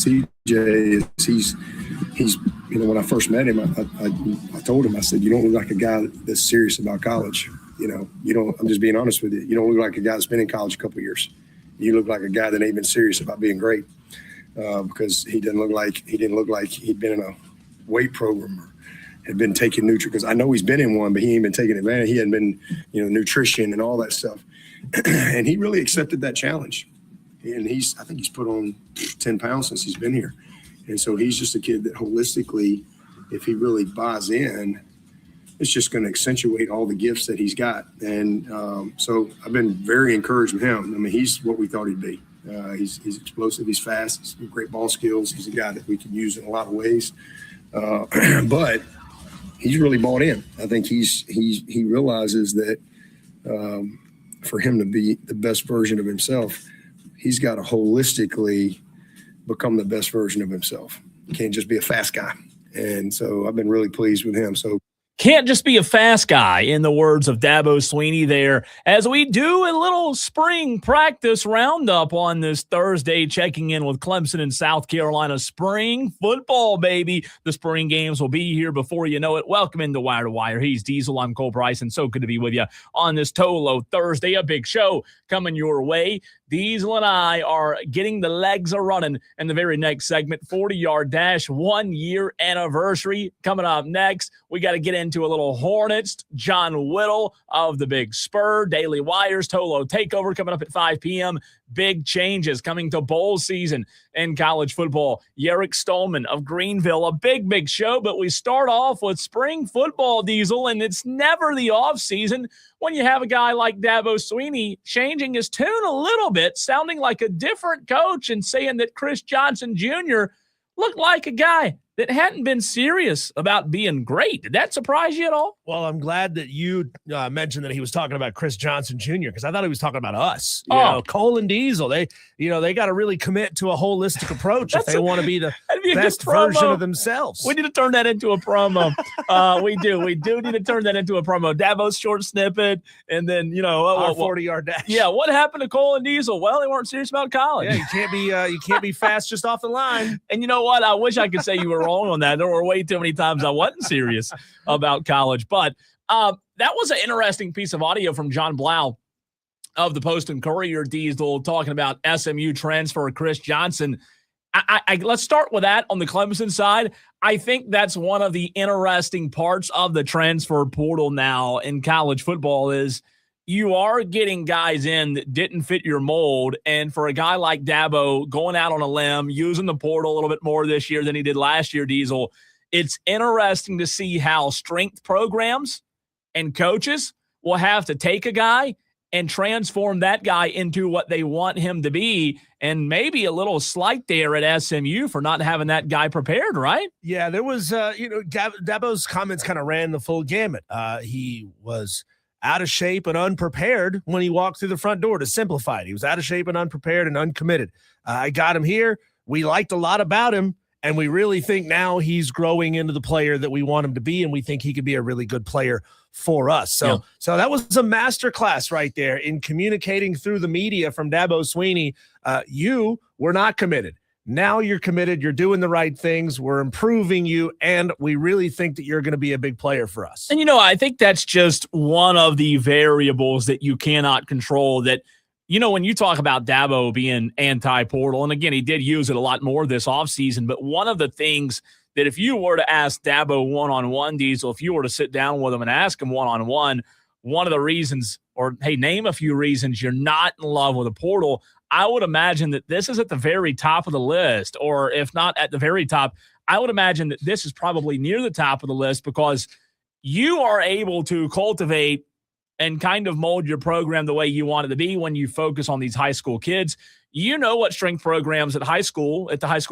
CJ is he's when I first met him, I told him, I said, you don't look like a guy that's serious about college. You don't. I'm just being honest with you. You don't look like a guy that's been in college a couple of years. You look like a guy that ain't been serious about being great, because he didn't look like he'd been in a weight program or had been taking nutrition. Because I know he's been in one, but he ain't been taking advantage. He hadn't been, nutrition and all that stuff. And he really accepted that challenge. And I think he's put on 10 pounds since he's been here. And so he's just a kid that holistically, if he really buys in, it's just going to accentuate all the gifts that he's got. And so I've been very encouraged with him. I mean, he's what we thought he'd be. He's explosive. He's fast. He's got great ball skills. He's a guy that we can use in a lot of ways. But he's really bought in. I think he realizes that for him to be the best version of himself, he's got to holistically become the best version of himself. He can't just be a fast guy. And so I've been really pleased with him. So can't just be a fast guy, in the words of Dabo Swinney there, as we do a little spring practice roundup on this Thursday, checking in with Clemson and South Carolina. Spring football, baby. The spring games will be here before you know it. Welcome into Wire to Wire. He's Diesel. I'm Cole Price, and so good to be with you on this Tolo Thursday. A big show coming your way. Diesel and I are getting the legs a-running in the very next segment. 40-yard dash, 1-year anniversary coming up next. We got to get into a little Hornets. John Whittle of the Big Spur, Daily Wires, Tolo Takeover coming up at 5 p.m. Big changes coming to bowl season in college football. Yerrick Stoneman of Greenville, a big show, but we start off with spring football, Diesel, and it's never the offseason when you have a guy like Dabo Swinney changing his tune a little bit, sounding like a different coach and saying that Chris Johnson Jr. looked like a guy that hadn't been serious about being great. Did that surprise you at all? Well, I'm glad that you mentioned that he was talking about Chris Johnson Jr. because I thought he was talking about us. You know, Cole and Diesel, they got to really commit to a holistic approach if they want to be the best version of themselves. We need to turn that into a promo. We do need to turn that into a promo. Dabo's short snippet, and then our 40-yard dash. Yeah, what happened to Cole and Diesel? Well, they weren't serious about college. Yeah, you can't be fast just off the line. And you know what? I wish I could say you were wrong on that. There were way too many times I wasn't serious about college. But that was an interesting piece of audio from John Blau of the Post and Courier, Diesel, talking about SMU transfer Chris Johnson. Let's start with that on the Clemson side. I think that's one of the interesting parts of the transfer portal now in college football is you are getting guys in that didn't fit your mold. And for a guy like Dabo going out on a limb, using the portal a little bit more this year than he did last year, Diesel, it's interesting to see how strength programs and coaches will have to take a guy and transform that guy into what they want him to be. And maybe a little slight there at SMU for not having that guy prepared, right? Yeah, there was, Dabo's comments kind of ran the full gamut. He was out of shape and unprepared when he walked through the front door. To simplify it, he was out of shape and unprepared and uncommitted. I got him here. We liked a lot about him, and we really think now he's growing into the player that we want him to be, and we think he could be a really good player for us. So that was a masterclass right there in communicating through the media from Dabo Swinney. You were not committed. Now you're committed. You're doing the right things. We're improving you, and we really think that you're going to be a big player for us. And, I think that's just one of the variables that you cannot control that, when you talk about Dabo being anti-portal, and again, he did use it a lot more this offseason, but one of the things that if you were to ask Dabo one-on-one, Diesel, if you were to sit down with him and ask him one-on-one, one of the reasons, or hey, name a few reasons you're not in love with a portal, I would imagine that this is at the very top of the list, or if not at the very top, I would imagine that this is probably near the top of the list because you are able to cultivate and kind of mold your program the way you want it to be when you focus on these high school kids. You know what strength programs at the high school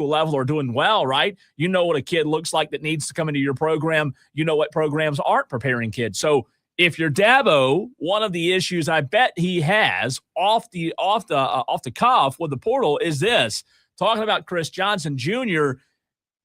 level are doing well, right? You know what a kid looks like that needs to come into your program. You know what programs aren't preparing kids. So if you're Dabo, one of the issues I bet he has off the cuff with the portal is this. Talking about Chris Johnson Jr.,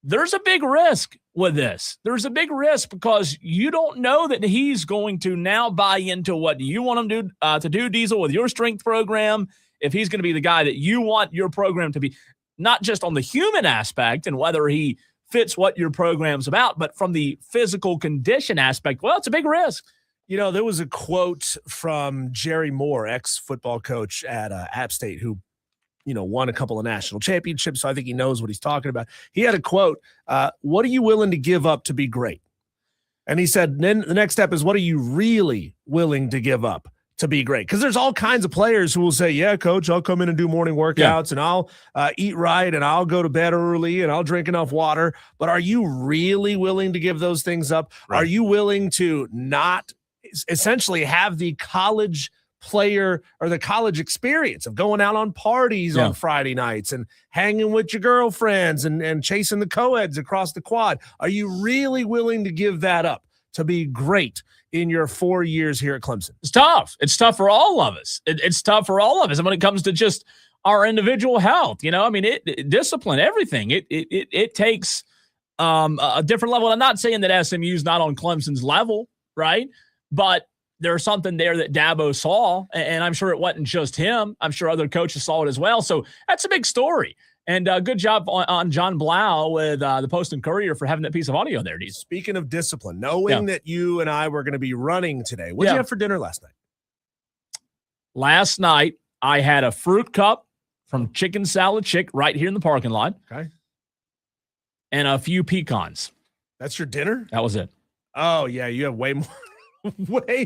there's a big risk with this. There's a big risk because you don't know that he's going to now buy into what you want him to do, Diesel, with your strength program. If he's going to be the guy that you want your program to be, not just on the human aspect and whether he fits what your program's about, but from the physical condition aspect, well, it's a big risk. You know, there was a quote from Jerry Moore, ex-football coach at App State, who, won a couple of national championships, so I think he knows what he's talking about. He had a quote, what are you willing to give up to be great? And he said, then the next step is, what are you really willing to give up to be great? Because there's all kinds of players who will say, yeah, coach, I'll come in and do morning workouts and I'll eat right and I'll go to bed early and I'll drink enough water. But are you really willing to give those things up? Right. Are you willing to not essentially have the college player or the college experience of going out on parties on Friday nights and hanging with your girlfriends and chasing the co-eds across the quad? Are you really willing to give that up to be great in your 4 years here at Clemson? It's tough. It's tough for all of us. It's tough for all of us. And when it comes to just our individual health, discipline, everything, it takes a different level. I'm not saying that SMU's not on Clemson's level, right? But there's something there that Dabo saw, and I'm sure it wasn't just him. I'm sure other coaches saw it as well. So that's a big story. And good job on John Blau with the Post and Courier for having that piece of audio there, Deez. Speaking of discipline, knowing that you and I were going to be running today, what did you have for dinner last night? Last night, I had a fruit cup from Chicken Salad Chick right here in the parking lot. Okay. And a few pecans. That's your dinner? That was it. Oh, yeah, you have way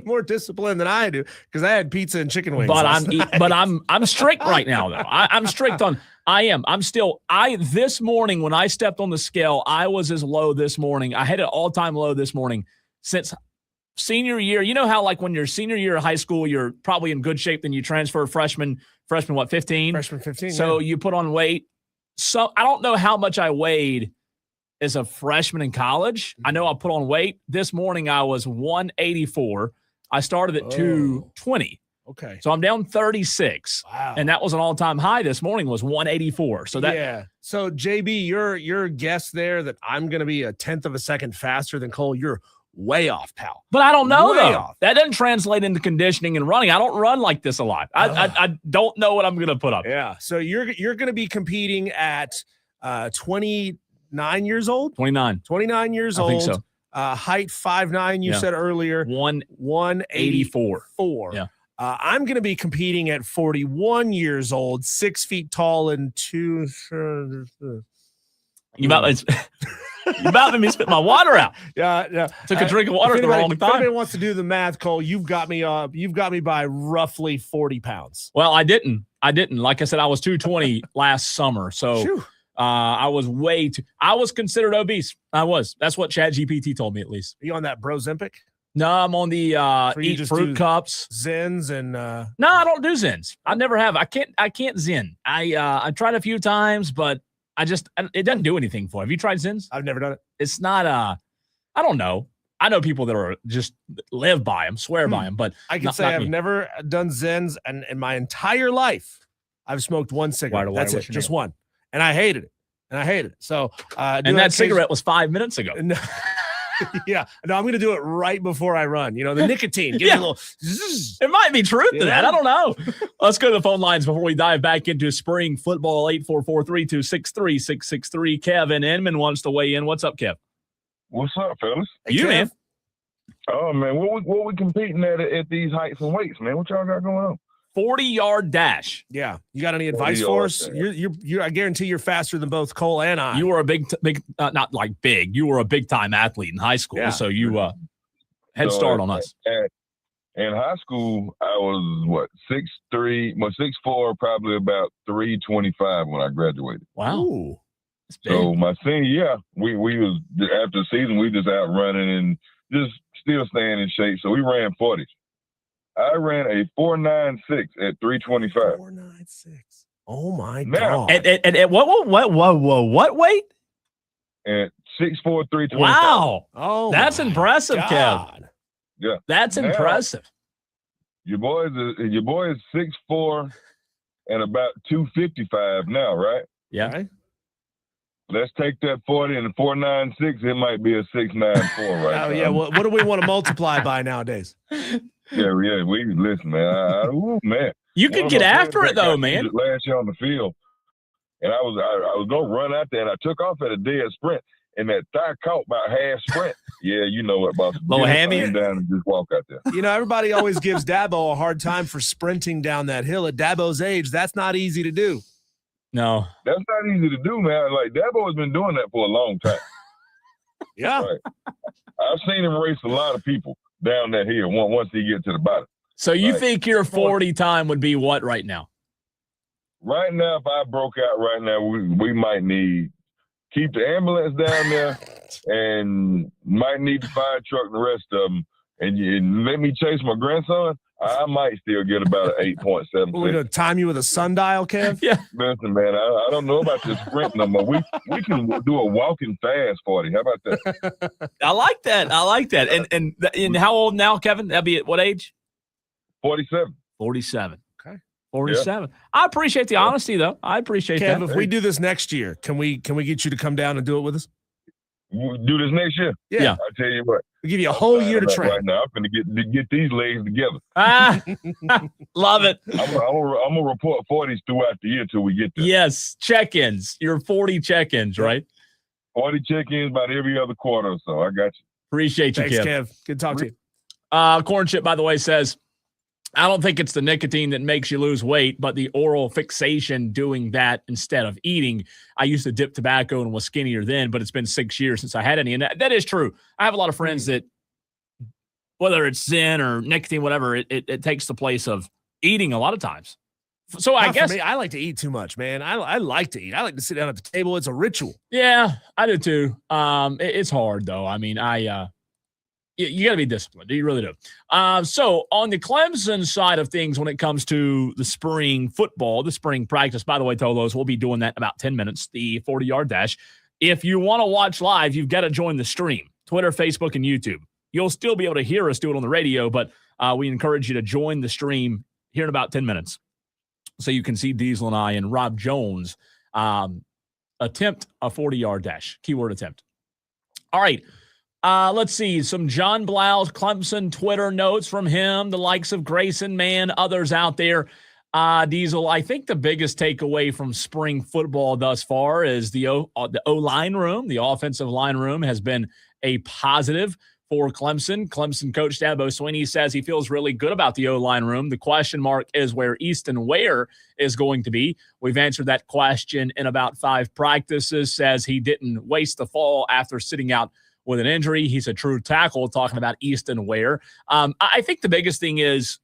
more discipline than I do because I had pizza and chicken wings. But I'm strict right now, though. I'm strict on. This morning when I stepped on the scale, I was as low this morning. I had an all-time low this morning since senior year. You know how like when you're senior year of high school, you're probably in good shape, then you transfer freshman what, 15? Freshman 15. So you put on weight. So I don't know how much I weighed as a freshman in college. I know I put on weight. This morning I was 184. I started at 220. Okay. So I'm down 36. Wow. And that was an all-time high this morning was 184. So that So JB, your guess there that I'm going to be a 1/10 of a second faster than Cole, you're way off, pal. But I don't know way though. Off. That doesn't translate into conditioning and running. I don't run like this a lot. I don't know what I'm going to put up. Yeah. So you're going to be competing at 29 years old? 29 years old. I think so. Height 5'9", you said earlier. 184. Yeah. I'm going to be competing at 41 years old, 6 feet tall, and two. You about to me spit my water out. Yeah. Took a drink of water at the wrong time. If anybody wants to do the math, Cole, you've got me by roughly 40 pounds. Well, I didn't. Like I said, I was 220 last summer. So I was I was considered obese. I was. That's what ChatGPT told me, at least. Are you on that Brozempic? No, I'm on the eat fruit cups. Zins and No, I don't do Zins. I never have. I can't Zin. I tried a few times, but it doesn't do anything for me. Have you tried Zins? I've never done it. It's not I don't know. I know people that are just live by them, swear by them, but I can say I've never done Zins, and in my entire life, I've smoked one cigarette. That's it, just one, and I hated it. So, and that cigarette was 5 minutes ago. Yeah, no, I'm going to do it right before I run. The nicotine. Give me a little. There might be truth to that. I don't know. Let's go to the phone lines before we dive back into spring football. 844-326-3663. Kevin Inman wants to weigh in. What's up, Kev? What's up, fellas? Hey, man. Oh man, what we competing at these heights and weights, man? What y'all got going on? 40-yard dash. Yeah. You got any advice for us? You're I guarantee you're faster than both Cole and I. You were a big, not like big. You were a big-time athlete in high school, so you head start on us. In high school, I was 6'3", 6'4", probably about 325 when I graduated. Wow. Ooh, so my senior year, we was after the season, we just out running and just still staying in shape. So we ran 40s. I ran a 4.96 at 325. 4.96. Oh my now, God! At what weight? At 6'4", 325. Wow! Oh, that's impressive, God. Kev. Yeah, that's impressive. Your boy is 6'4" and about 255 now, right? Yeah. Right. Let's take that 40 and the 4.96. It might be a 6.94 right now. Oh yeah. What do we want to multiply by nowadays? Yeah. We listen, man. Man. You can get after it though, man. Last year on the field, and I was going to run out there, and I took off at a dead sprint, and that thigh caught about half sprint. Yeah, you know what, boss. Low hammy down and just walk out there. You know, everybody always gives Dabo a hard time for sprinting down that hill. At Dabo's age, that's not easy to do. No. That's not easy to do, man. Like, Dabo has been doing that for a long time. Yeah. Right. I've seen him race a lot of people down that hill once he gets to the bottom. So you think your 40 time would be what right now? Right now, if I broke out right now, we might keep the ambulance down there and might need the fire truck and the rest of them. And let me chase my grandson, I might still get about an 8.7. We're going to time you with a sundial, Kev? Yeah. Listen, man, I don't know about this sprint no more. We can do a walking fast 40. How about that? I like that. And how old now, Kevin? That'd be at what age? 47. 47. Okay. 47. Yeah. I appreciate the honesty, though. I appreciate Kev, that. if we do this next year, can we get you to come down and do it with us? We'll do this next year? Yeah. I tell you what. We'll give you a whole year to train. Right now, I'm going to get these legs together. Love it. I'm going to report 40s throughout the year till we get there. Yes, check-ins. Your 40 check-ins, right? 40 check-ins about every other quarter, so I got you. Appreciate you, Thanks, Kev. Kev. Good to talk to you. Corn Chip, by the way, says, I don't think it's the nicotine that makes you lose weight, but the oral fixation doing that instead of eating. I used to dip tobacco and was skinnier then, but it's been 6 years since I had any. And that is true. I have a lot of friends that, whether it's Zen or nicotine, whatever, it takes the place of eating a lot of times. So I guess I like to eat too much, man. I like to eat. I like to sit down at the table. It's a ritual. Yeah, I do too. It's hard though. I mean, you got to be disciplined. You really do. So on the Clemson side of things, when it comes to the spring football, the spring practice, by the way, Tolos, we'll be doing that in about 10 minutes, the 40-yard dash. If you want to watch live, you've got to join the stream, Twitter, Facebook, and YouTube. You'll still be able to hear us do it on the radio, but we encourage you to join the stream here in about 10 minutes so you can see Diesel and I and Rob Jones attempt a 40-yard dash, keyword attempt. All right. Let's see, some John Blau's Clemson Twitter notes from him, the likes of Grayson Mann, others out there. Diesel, I think the biggest takeaway from spring football thus far is the O-line room. The offensive line room has been a positive for Clemson. Clemson coach Dabo Swinney says he feels really good about the O-line room. The question mark is where Easton Ware is going to be. We've answered that question in about 5 practices, says he didn't waste the fall after sitting out with an injury. He's a true tackle, talking about Easton Ware. I think the biggest thing is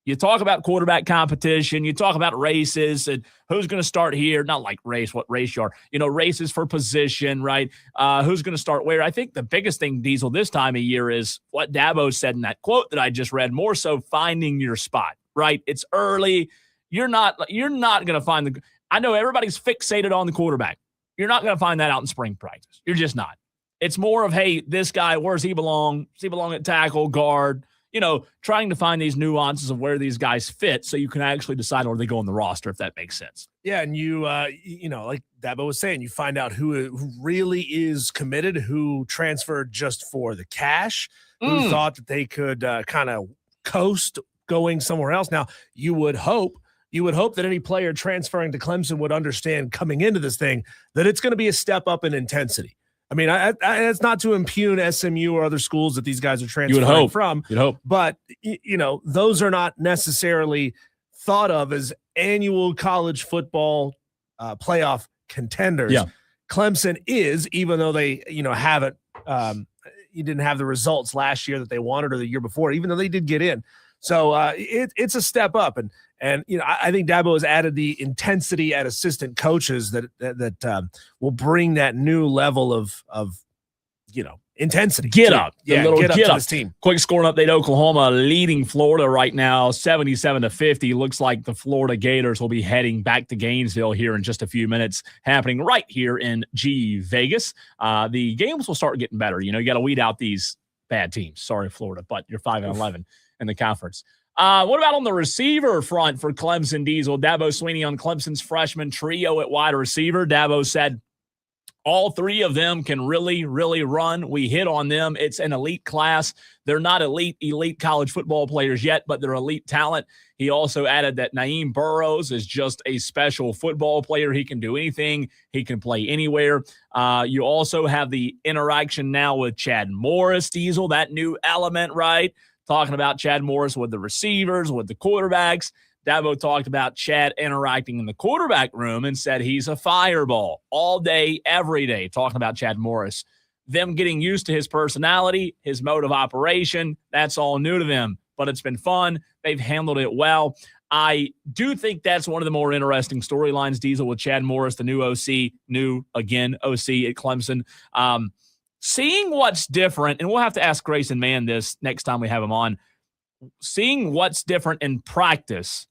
you talk about quarterback competition, you talk about races and who's going to start here, not like race, what race you are, races for position, right? Who's going to start where? I think the biggest thing, Diesel, this time of year is what Dabo said in that quote that I just read, more so finding your spot, right? It's early. You're not going to find I know everybody's fixated on the quarterback. You're not going to find that out in spring practice. You're just not. It's more of, hey, this guy, where's he belong? Does he belong at tackle, guard? Trying to find these nuances of where these guys fit so you can actually decide where they go on the roster, if that makes sense. Yeah, and you like Dabo was saying, you find out who really is committed, who transferred just for the cash, who thought that they could kind of coast going somewhere else. Now, you would hope that any player transferring to Clemson would understand coming into this thing that it's going to be a step up in intensity. I mean, it's not to impugn SMU or other schools that these guys are transferring from. You'd hope. But, those are not necessarily thought of as annual college football playoff contenders. Yeah. Clemson is, even though they, haven't you didn't have the results last year that they wanted or the year before, even though they did get in. So it's a step up. And I think Dabo has added the intensity at assistant coaches that will bring that new level of intensity. Get up. Yeah, get up to this team. Quick scoring update. Oklahoma leading Florida right now, 77-50. Looks like the Florida Gators will be heading back to Gainesville here in just a few minutes, happening right here in Vegas. The games will start getting better. You got to weed out these bad teams. Sorry, Florida, but you're 5-11 in the conference. What about on the receiver front for Clemson, Diesel? Dabo Swinney on Clemson's freshman trio at wide receiver. Dabo said, All three of them can really, really run. We hit on them. It's an elite class. They're not elite college football players yet, but they're elite talent. He also added that Naeem Burrows is just a special football player. He can do anything. He can play anywhere. You also have the interaction now with Chad Morris, Diesel, that new element, right? Talking about Chad Morris with the receivers, with the quarterbacks. Dabo talked about Chad interacting in the quarterback room and said he's a fireball all day, every day, talking about Chad Morris. Them getting used to his personality, his mode of operation, that's all new to them, but it's been fun. They've handled it well. I do think that's one of the more interesting storylines, Diesel, with Chad Morris, the new OC, OC at Clemson. Seeing what's different, and we'll have to ask Grayson Mann this next time we have him on, seeing what's different in practice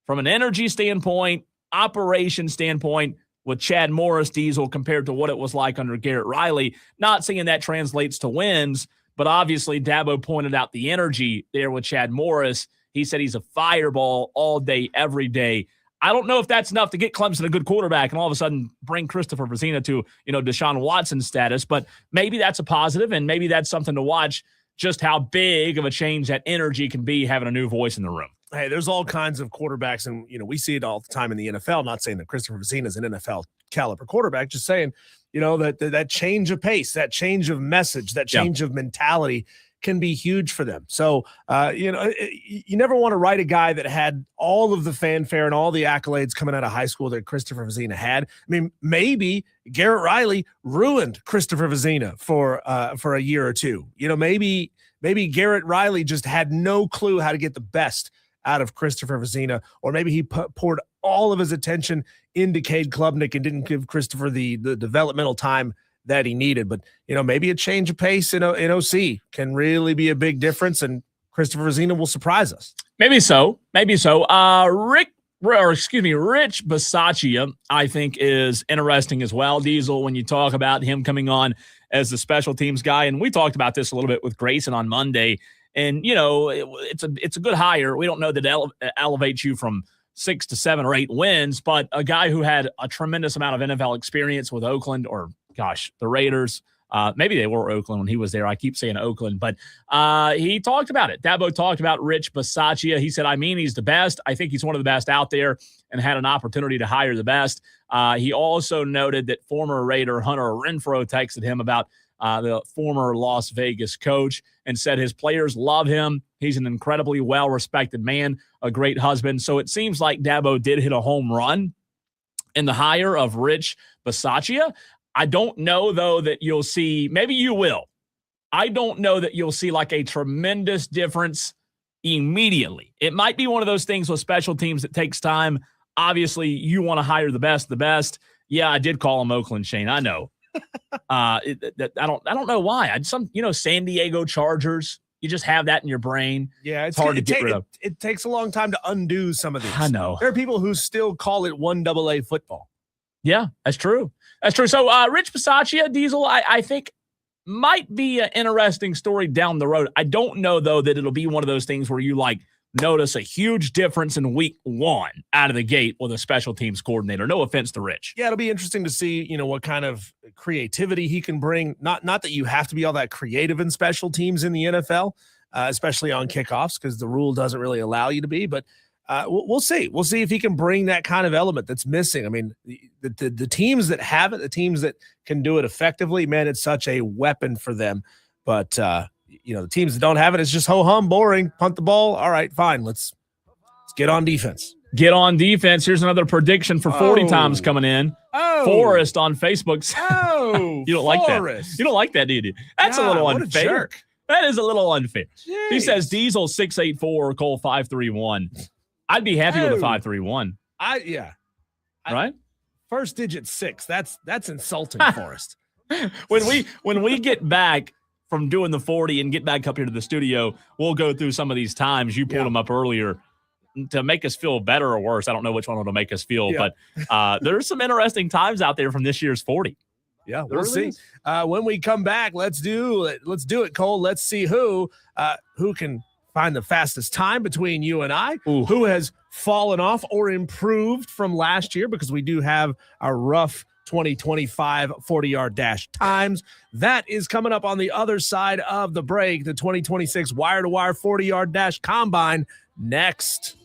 from an energy standpoint, operation standpoint, with Chad Morris, Diesel, compared to what it was like under Garrett Riley. Not saying that translates to wins, but obviously Dabo pointed out the energy there with Chad Morris. He said he's a fireball all day, every day. I don't know if that's enough to get Clemson a good quarterback and all of a sudden bring Christopher Vezina to, Deshaun Watson status, but maybe that's a positive, and maybe that's something to watch, just how big of a change that energy can be having a new voice in the room. Hey, there's all kinds of quarterbacks, and we see it all the time in the NFL. Not saying that Christopher Vezina is an NFL caliber quarterback, just saying, that change of pace, that change of message, that change of mentality can be huge for them. So, you never want to write a guy that had all of the fanfare and all the accolades coming out of high school that Christopher Vezina had. I mean, maybe Garrett Riley ruined Christopher Vezina for a year or two. Maybe Garrett Riley just had no clue how to get the best out of Christopher Vezina, or maybe he poured all of his attention into Cade Klubnik and didn't give Christopher the developmental time that he needed. But, maybe a change of pace in OC can really be a big difference, and Christopher Vezina will surprise us. Maybe so. Rich Bisaccia, I think, is interesting as well, Diesel, when you talk about him coming on as the special teams guy. And we talked about this a little bit with Grayson on Monday. And, it's a good hire. We don't know that it elevates you from 6 to 7 or 8 wins, but a guy who had a tremendous amount of NFL experience with Oakland, or the Raiders. Maybe they were Oakland when he was there. I keep saying Oakland, but he talked about it. Dabo talked about Rich Bisaccia. He said, he's the best. I think he's one of the best out there, and had an opportunity to hire the best. He also noted that former Raider Hunter Renfrow texted him about the former Las Vegas coach, and said his players love him. He's an incredibly well-respected man, a great husband. So it seems like Dabo did hit a home run in the hire of Rich Bisaccia. I don't know, though, that you'll see – maybe you will. I don't know that you'll see like a tremendous difference immediately. It might be one of those things with special teams that takes time. Obviously, you want to hire the best. Yeah, I did call him Oakland, Shane. I know. I don't know why. San Diego Chargers. You just have that in your brain. Yeah, it's hard to get rid of. It takes a long time to undo some of these. I know. There are people who still call it 1AA football. Yeah, that's true. So Rich Bisaccia, Diesel, I think might be an interesting story down the road. I don't know, though, that it'll be one of those things where you notice a huge difference in week 1 out of the gate with a special teams coordinator. No offense to Rich. Yeah, it'll be interesting to see, what kind of creativity he can bring. Not that you have to be all that creative in special teams in the NFL, especially on kickoffs, because the rule doesn't really allow you to be. But we'll see. We'll see if he can bring that kind of element that's missing. I mean, the teams that have it, the teams that can do it effectively, man, it's such a weapon for them. But the teams that don't have it, it's just ho-hum, boring, punt the ball. All right, fine. Let's get on defense. Get on defense. Here's another prediction for 40 times coming in. Forrest on Facebook. You don't like that. You don't like that, do you? That's a little unfair. Jerk. That is a little unfair. Jeez. He says Diesel 684, Cole 531. I'd be happy with a 531. Right? First digit 6. That's insulting, Forrest. When we get back from doing the 40 and get back up here to the studio, we'll go through some of these times. You pulled them up earlier to make us feel better or worse. I don't know which one will make us feel, but there's some interesting times out there from this year's 40. Yeah, we'll see. When we come back, let's do it, Cole. Let's see who can find the fastest time between you and I. Ooh. Who has fallen off or improved from last year, because we do have a rough 2025 40-yard dash times. That is coming up on the other side of the break. The 2026 wire-to-wire 40-yard dash combine next.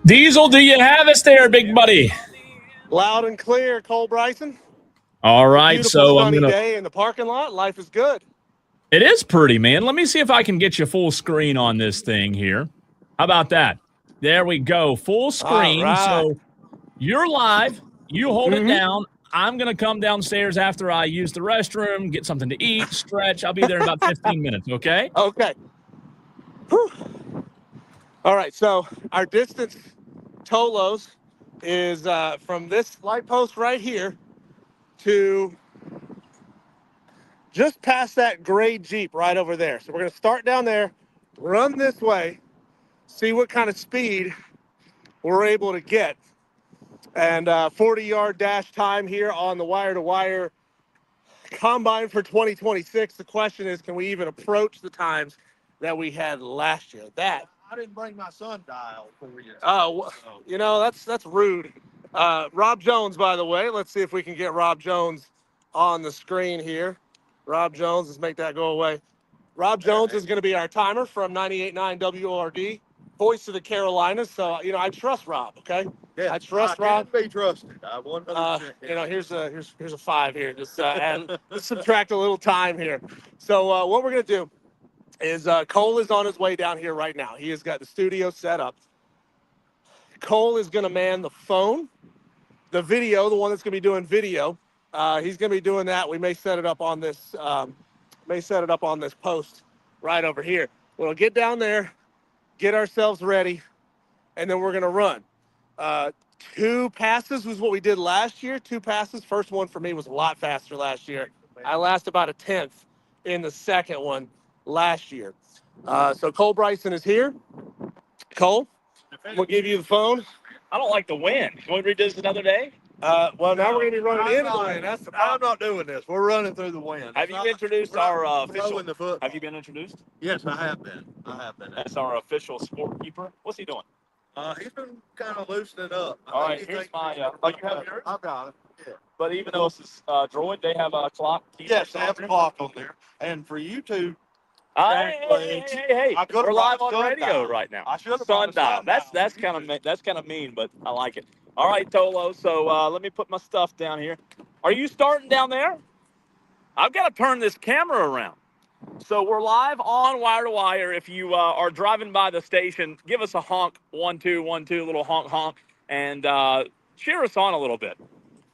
Diesel, do you have us there, big buddy? Loud and clear, Cole Bryson. All right, Beautiful so I'm sunny gonna. day in the parking lot. Life is good. It is pretty, man. Let me see if I can get you full screen on this thing here. How about that? There we go, full screen. All right. So You're live. You hold it Mhm. down. I'm going to come downstairs after I use the restroom, get something to eat, stretch. I'll be there in about 15 minutes, okay? Okay. Whew. All right. So our distance, Tolos, is from this light post right here to just past that gray Jeep right over there. So we're going to start down there, run this way, see what kind of speed we're able to get. And 40-yard dash time here on the wire-to-wire combine for 2026. The question is, can we even approach the times that we had last year? That I didn't bring my sundial for you. Oh, you know, that's rude. Rob Jones, by the way. Let's see if we can get Rob Jones on the screen here. Rob Jones, let's make that go away. Rob Jones is going to be our timer from 98.9 WORD, voice of the Carolinas. So, you know, I trust Rob, okay? Yeah, I trust I Rob. can be trusted. I 100%. You know, here's a 5 here. Just let's subtract a little time here. So what we're going to do is Cole is on his way down here right now. He has got the studio set up. Cole is going to man the phone, the video, the one that's going to be doing video. He's going to be doing that. We may set it up on this, post right over here. We'll get down there, get ourselves ready, and then we're going to run. 2 passes was what we did last year. 2 passes. First one for me was a lot faster last year. I lasted about a 10th in the second one last year. So Cole Bryson is here. Cole, we'll give you the phone. I don't like the wind. Can we redo this another day? Well, now we're going to be running I'm into the not- wind. That's the I'm problem. not doing this. We're running through the wind. Have you introduced our official? Throwing the foot. Have you been introduced? Yes, I have been. That's our official sport keeper. What's he doing? He's been kind of loosening up. All right, here's my. Oh, you have yours? I've got it. Yeah. But even though it's droid, they have a clock. Yes, they have a clock on there. And for you two, Hey! I could've We're live brought on a radio sundial. right now. I should have brought a Sundial. That's sundial. kind of mean, but I like it. All right, Tolo. So let me put my stuff down here. Are you starting down there? I've got to turn this camera around. So we're live on Wire to Wire. If you are driving by the station, give us a honk, 1 2 1 2, little honk honk, and cheer us on a little bit.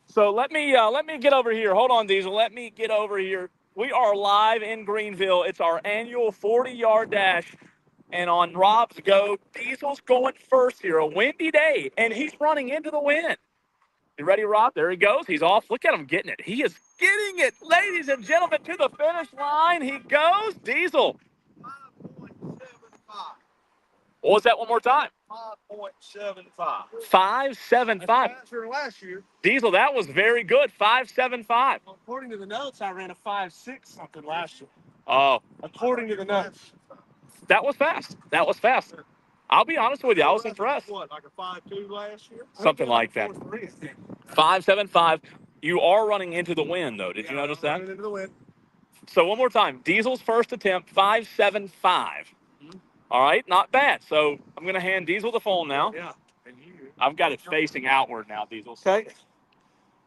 So let me get over here. Hold on, Diesel. Let me get over here. We are live in Greenville. It's our annual 40-yard dash. And on Rob's go, Diesel's going first here. A windy day, and he's running into the wind. You ready, Rob? There he goes. He's off. Look at him getting it. He is getting it. Ladies and gentlemen, to the finish line he goes. Diesel. 5.75. What was that one more time? 5.75. 5.75. Faster than last year. Diesel, that was very good. 5.75. Well, according to the notes, I ran a 5.6 something last year. Oh, According to the notes. that was fast. That was fast. I'll be honest with you. I was impressed. What, like a 5.2 last year? Something like that. 5.75. You are running into the wind, though. Did you notice that? Running into the wind. So one more time. Diesel's first attempt, 5.75. All right, not bad. So I'm going to hand Diesel the phone now. Yeah. I've got it facing outward now, Diesel. Okay.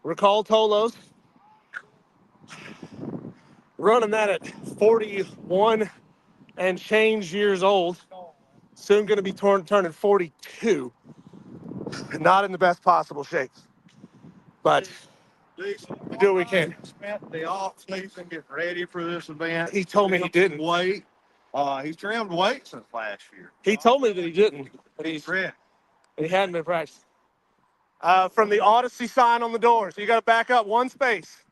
Recall Tolos. Running that at 41 and change years old. Soon going to be turning 42. Not in the best possible shape. But we do what we can. Spent the off season getting ready for this event. He told me he didn't. Wait. He's trimmed weight since last year. He told me that he didn't. But He's ready. he hadn't been practicing. From the Odyssey sign on the door. So you got to back up 1 space.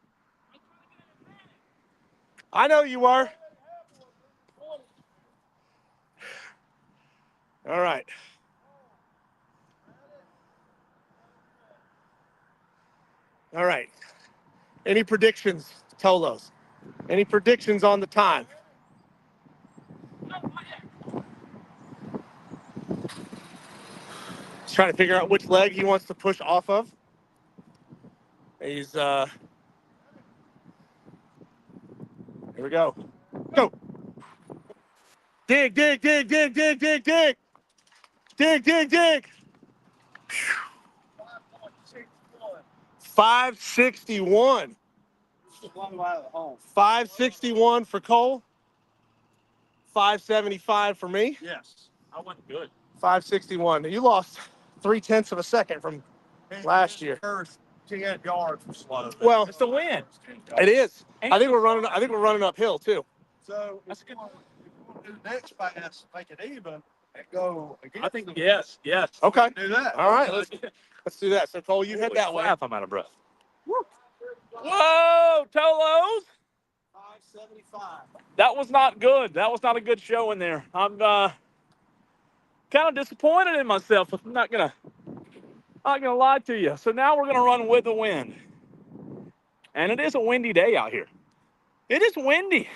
I know you were. All right. All right. Any predictions, Tolos? Any predictions on the time? He's trying to figure out which leg he wants to push off of. He's here we go. Go. Dig, dig, dig, dig, dig, dig, dig. Dig, dig, dig. 561. 561 for Cole. 575 for me. Yes. I went good. 561. You lost 0.3 of a second from last year. First 10 yards was slow. Well, It's the wind. it is. I think we're running uphill too. So That's good. if you want to do the next pass, make it even, and go against I think them, yes. Okay. do that. All right. Let's do that. So Cole, you head that way. I'm out of breath. Whoa, Tolos. 575. That was not good. That was not a good show in there. I'm kind of disappointed in myself. I'm not gonna lie to you. So now we're gonna run with the wind, and it is a windy day out here. It is windy.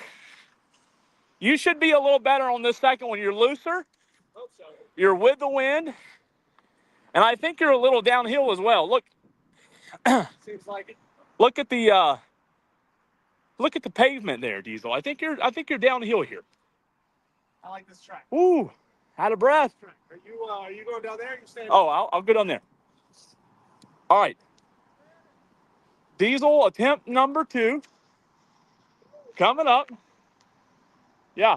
You should be a little better on this second one. You're looser. Hope so. You're with the wind, and I think you're a little downhill as well. Look, Seems like it. look at the pavement there, Diesel. I think you're downhill here. I like this track. Ooh, out of breath. Are you going down there? Or you staying? Oh, I'll go down there. All right. Diesel attempt number 2. Coming up. Yeah.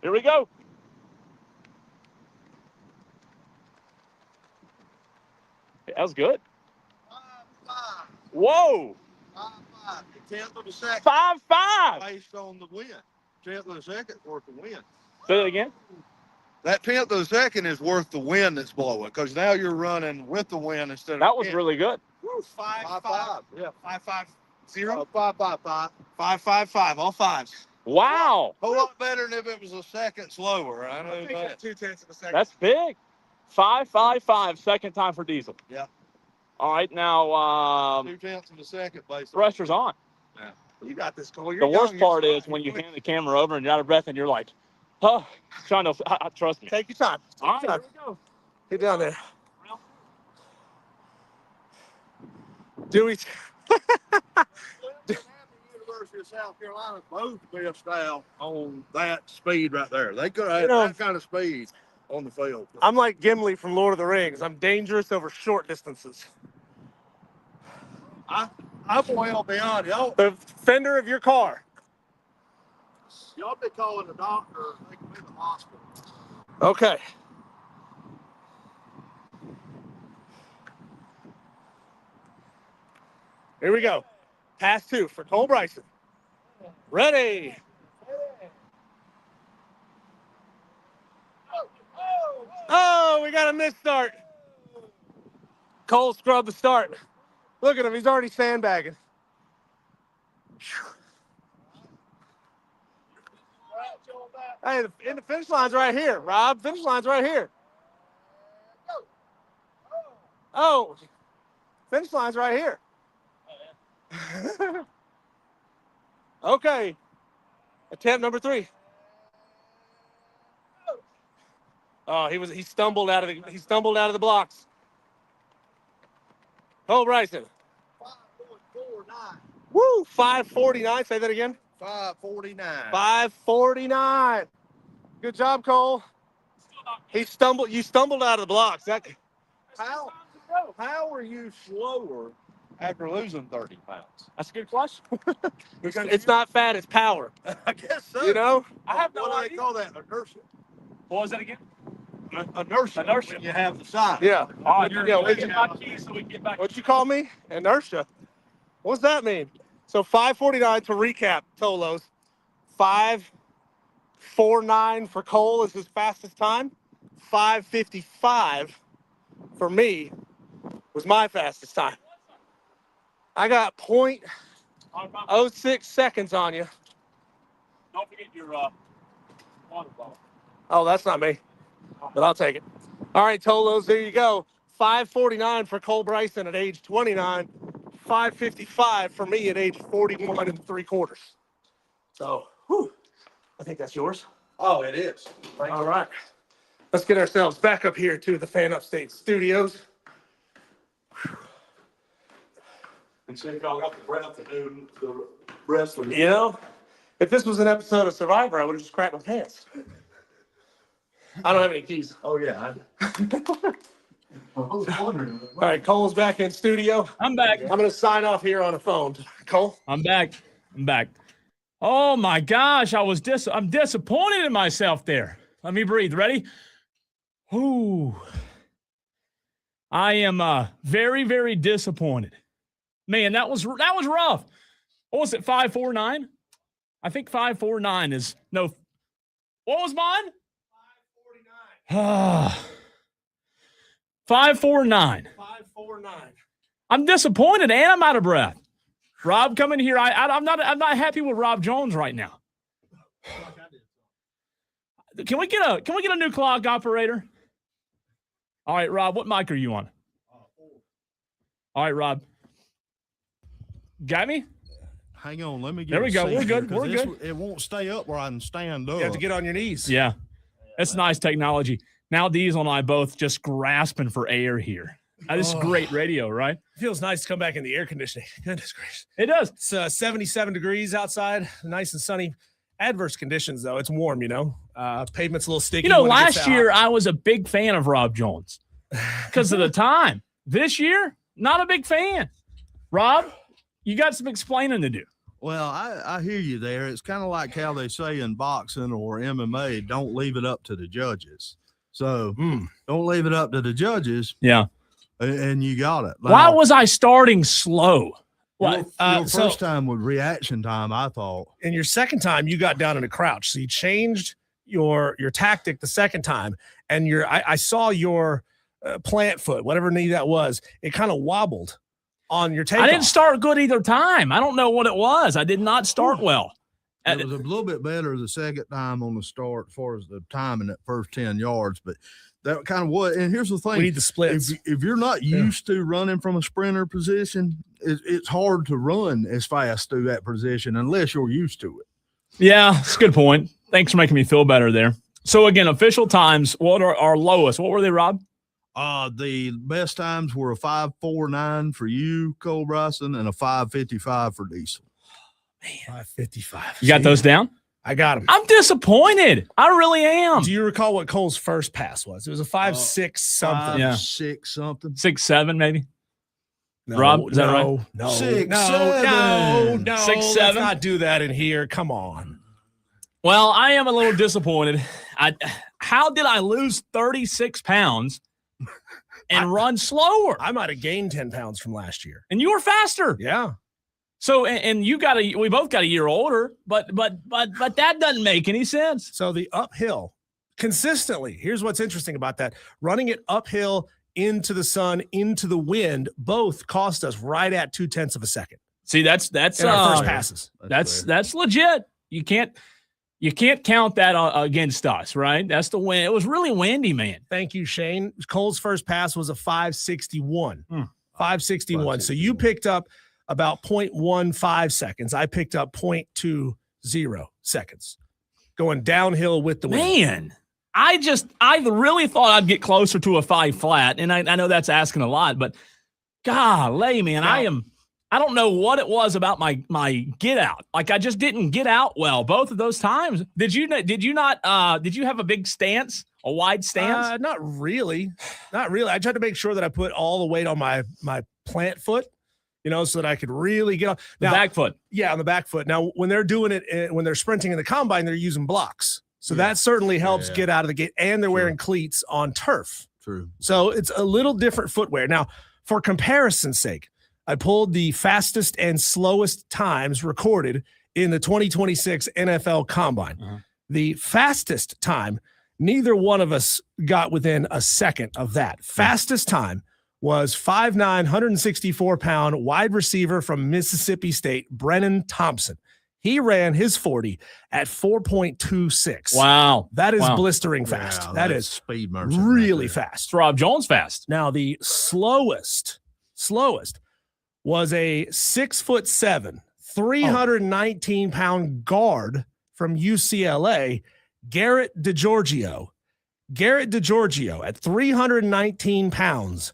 Here we go. That was good. 5-5. Whoa. 5-5. A tenth of a second 5-5. based on the wind. Tenth of a second worth the wind. Say that again. That tenth of a second is worth the wind that's blowing, because now you're running with the wind instead of. That was really good. 5-5. Yeah. 5-5-0. 5-5-5. 5-5-5. All fives. Wow. A lot better than if it was a second slower. I I know think that. that's 2/10 of a second. That's big. 5-5-5. Second time for Diesel. Yeah. All right. Now 2/10 of a second, basically. pressure's on. You got this, Cole. You're The worst young, you're part is fine. when you hand the camera over and you're out of breath and you're like, oh, trying to trust me. Take your time. Take All your right, time. here we go. Get down there. Do we? University of South Carolina both missed out on that speed right there. They could have You know- had that kind of speed on the field. I'm like Gimli from Lord of the Rings. I'm dangerous over short distances. I'm well beyond y'all. The fender of your car. Y'all be calling the doctor. They can be in the hospital. Okay. Here we go. Pass 2 for Cole Bryson. Ready. Oh, we got a missed start. Cole scrubbed the start. Look at him. He's already sandbagging. Hey, the finish line's right here, Rob. Finish line's right here. Oh, finish line's right here. Okay. Attempt number 3. Oh, he stumbled out of the blocks. Oh, Bryson. 5.49. Woo, 5:49. Say that again. 5:49. 5:49. Good job, Cole. You stumbled out of the blocks. How are you slower after losing 30 pounds? That's a good question. It's not fat, it's power. I guess so. You know? I have no What do they idea. call that? Inertia. What was that again? Inertia. Inertia. When you have the size. Yeah. All right, Yeah, you're what'd making my keys so we can get back. What'd you call me? Inertia. What's that mean? So 5:49 to recap, Tolos. 5:49 for Cole is his fastest time. 5:55 for me was my fastest time. I got 0.06 seconds on you. Don't forget your water bottle. Oh, that's not me, but I'll take it. All right, Tolos, there you go. 5:49 for Cole Bryson at age 29. 5:55 for me at age 41 3/4. So, I think that's yours. Oh, it is. All right. Let's get ourselves back up here to the Fan Upstate studios. And see if y'all got the breath to do the rest of You know, if this was an episode of Survivor, I would have just crapped my pants. I don't have any keys. Oh, yeah. I was wondering. All right, Cole's back in studio. I'm back. I'm going to sign off here on a phone. Cole? I'm back. Oh my gosh, I'm disappointed in myself there. Let me breathe. Ready? Ooh. I am very, very disappointed. Man, that was rough. What was it, 549? I think 549 is no. What was mine? 549. 549. 549. I'm disappointed and I'm out of breath. Rob, come in here. I'm not happy with Rob Jones right now. Can we get a new clock operator? All right, Rob, what mic are you on? All right, Rob. Got me? Hang on, let me get. There we go. We're good. We're good. It won't stay up where I can stand up. You have to get on your knees. Yeah, that's nice technology. Now Diesel and I both just grasping for air here. This is great radio, right? It feels nice to come back in the air conditioning. Goodness gracious. It does. It's 77 degrees outside, nice and sunny. Adverse conditions, though. It's warm, Pavement's a little sticky. Last year I was a big fan of Rob Jones because of the time. This year, not a big fan. Rob, you got some explaining to do. Well, I hear you there. It's kind of like how they say in boxing or MMA, don't leave it up to the judges. So don't leave it up to the judges. Yeah. And you got it. Why was I starting slow? Your first time with reaction time, I thought. And your second time, you got down in a crouch. So you changed your tactic the second time. And I saw your plant foot, whatever knee that was, it kind of wobbled on your takeoff. I didn't start good either time. I don't know what it was. I did not start well. It was a little bit better the second time on the start as far as the time in that first 10 yards. But that kind of what, and here's the thing. We need the splits. If you're not used to running from a sprinter position, it's hard to run as fast through that position unless you're used to it. Yeah, that's a good point. Thanks for making me feel better there. So again, official times, what are our lowest? What were they, Rob? The best times were a 5:49 for you, Cole Bryson, and a 5:55 for Diesel. Man, 5:55. You got those down? I got them. I'm disappointed. I really am. Do you recall what Cole's first pass was? It was a 5.6 something. 5.6 something. 6.7 maybe. No, Rob, is that right? No, 6'7". no. 6'7". Let's not do that in here. Come on. Well, I am a little disappointed. How did I lose 36 pounds and run slower? I might have gained 10 pounds from last year. And you were faster. Yeah. So, and we both got a year older, but that doesn't make any sense. So the uphill consistently, here's what's interesting about that. Running it uphill into the sun, into the wind, both cost us right at 0.2 of a second. See, that's in our first passes. That's legit. You can't count that against us, right? That's the wind. It was really windy, man. Thank you, Shane. Cole's first pass was a 5.61. 5.61. So you picked up about 0.15 seconds. I picked up 0.20 seconds going downhill with the wind. Man, I really thought I'd get closer to a 5 flat. And I know that's asking a lot, but golly, man, I don't know what it was about my get out. Like I just didn't get out well both of those times. Did you have a big stance, a wide stance? Not really. I tried to make sure that I put all the weight on my plant foot, so that I could really get off. The back foot. Yeah, on the back foot. Now, when they're doing it, when they're sprinting in the combine, they're using blocks. So that certainly helps get out of the gate. And they're wearing cleats on turf. True. So it's a little different footwear. Now, for comparison's sake, I pulled the fastest and slowest times recorded in the 2026 NFL Combine. Uh-huh. The fastest time, neither one of us got within a second of that. Fastest time was 5'9", 164-pound wide receiver from Mississippi State, Brennan Thompson. He ran his 40 at 4.26. Wow. That is blistering fast. Wow, that is speed merchant really right there. fast. It's Rob Jones fast. Now, the slowest was a 6'7", 319-pound guard from UCLA, Garrett DiGiorgio. Garrett DiGiorgio at 319 pounds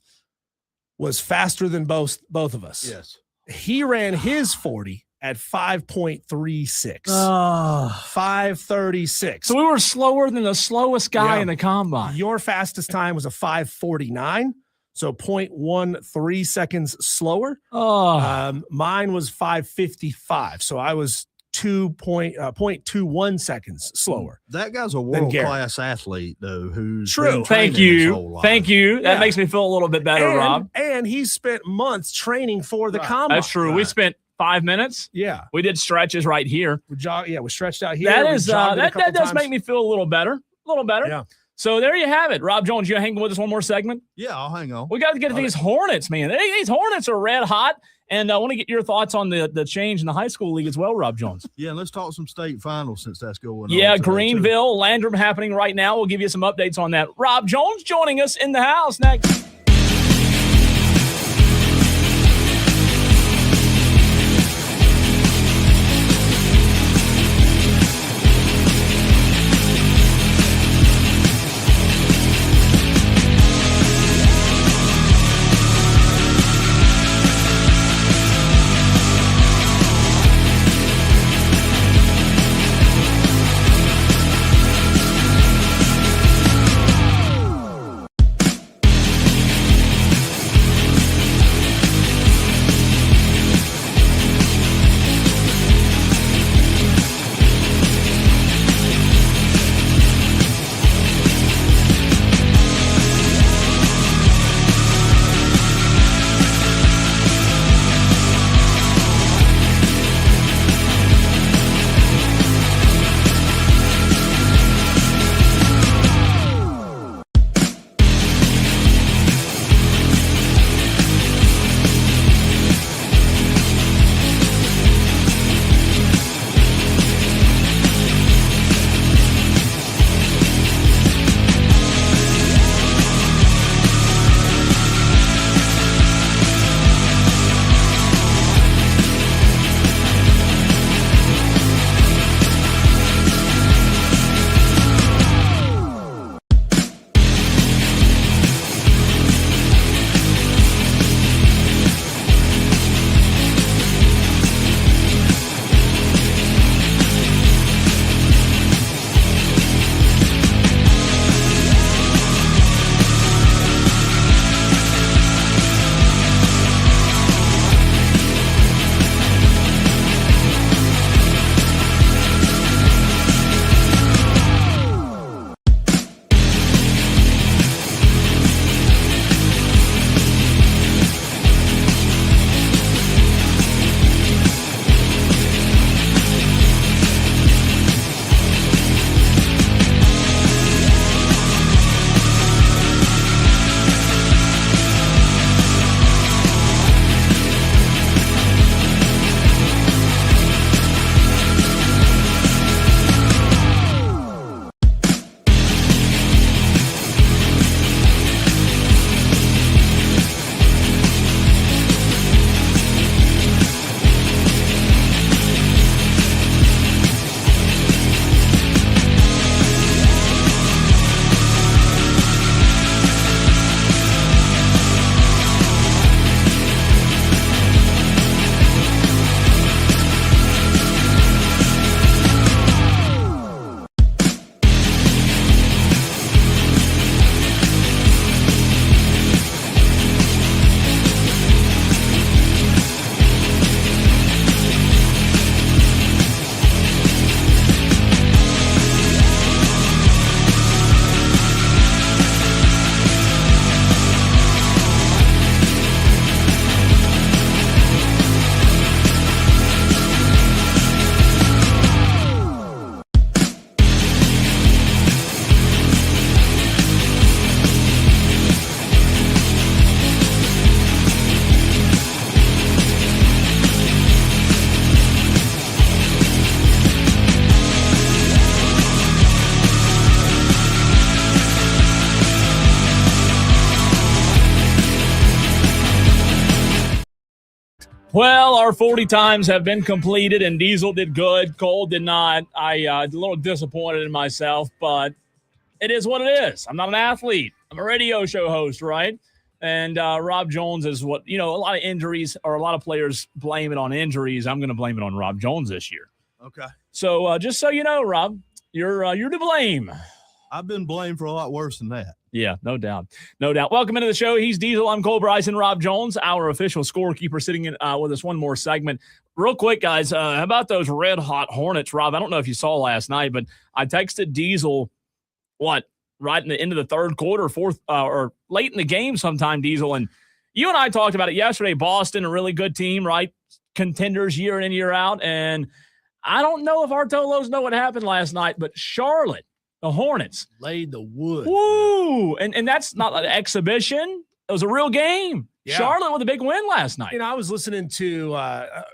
was faster than both of us. Yes. He ran his 40 at 5.36. 5:36. So we were slower than the slowest guy in the combine. Your fastest time was a 5:49. So 0.13 seconds slower. Mine was 5:55. So I was 0.21 seconds slower. That guy's a than Garrett. world-class athlete, though, who's True. been Thank training his you. whole life. Thank you. That Yeah. makes me feel a little bit better, Rob. And he spent months training for the Right. combine. That's true. We Right. spent 5 minutes. Yeah. We did stretches right here. We stretched out here. That We is jogged it a that couple does times. make me feel a little better. A little better. Yeah. So there you have it. Rob Jones, you hanging with us one more segment? Yeah, I'll hang on. We got to get to these Hornets, man. These Hornets are red hot. And I want to get your thoughts on the change in the high school league as well, Rob Jones. Yeah, let's talk some state finals since that's going on. Yeah, today, too. Greenville, Landrum happening right now. We'll give you some updates on that. Rob Jones joining us in the house next. Well, our 40 times have been completed, and Diesel did good. Cole did not. A little disappointed in myself, but it is what it is. I'm not an athlete. I'm a radio show host, right? And Rob Jones is what, a lot of injuries, or a lot of players blame it on injuries. I'm going to blame it on Rob Jones this year. Okay. So just so you know, Rob, you're to blame. I've been blamed for a lot worse than that. Yeah, no doubt. No doubt. Welcome into the show. He's Diesel. I'm Cole Bryson. Rob Jones, our official scorekeeper, sitting in with us one more segment. Real quick, guys, how about those red-hot Hornets, Rob? I don't know if you saw last night, but I texted Diesel, right in the end of the third quarter, fourth, or late in the game sometime, Diesel, and you and I talked about it yesterday. Boston, a really good team, right? Contenders year in, year out, and I don't know if our Tolos know what happened last night, but Charlotte, the Hornets, Laid the wood. woo! And that's not an exhibition. It was a real game. Yeah. Charlotte with a big win last night. You know, I was listening to,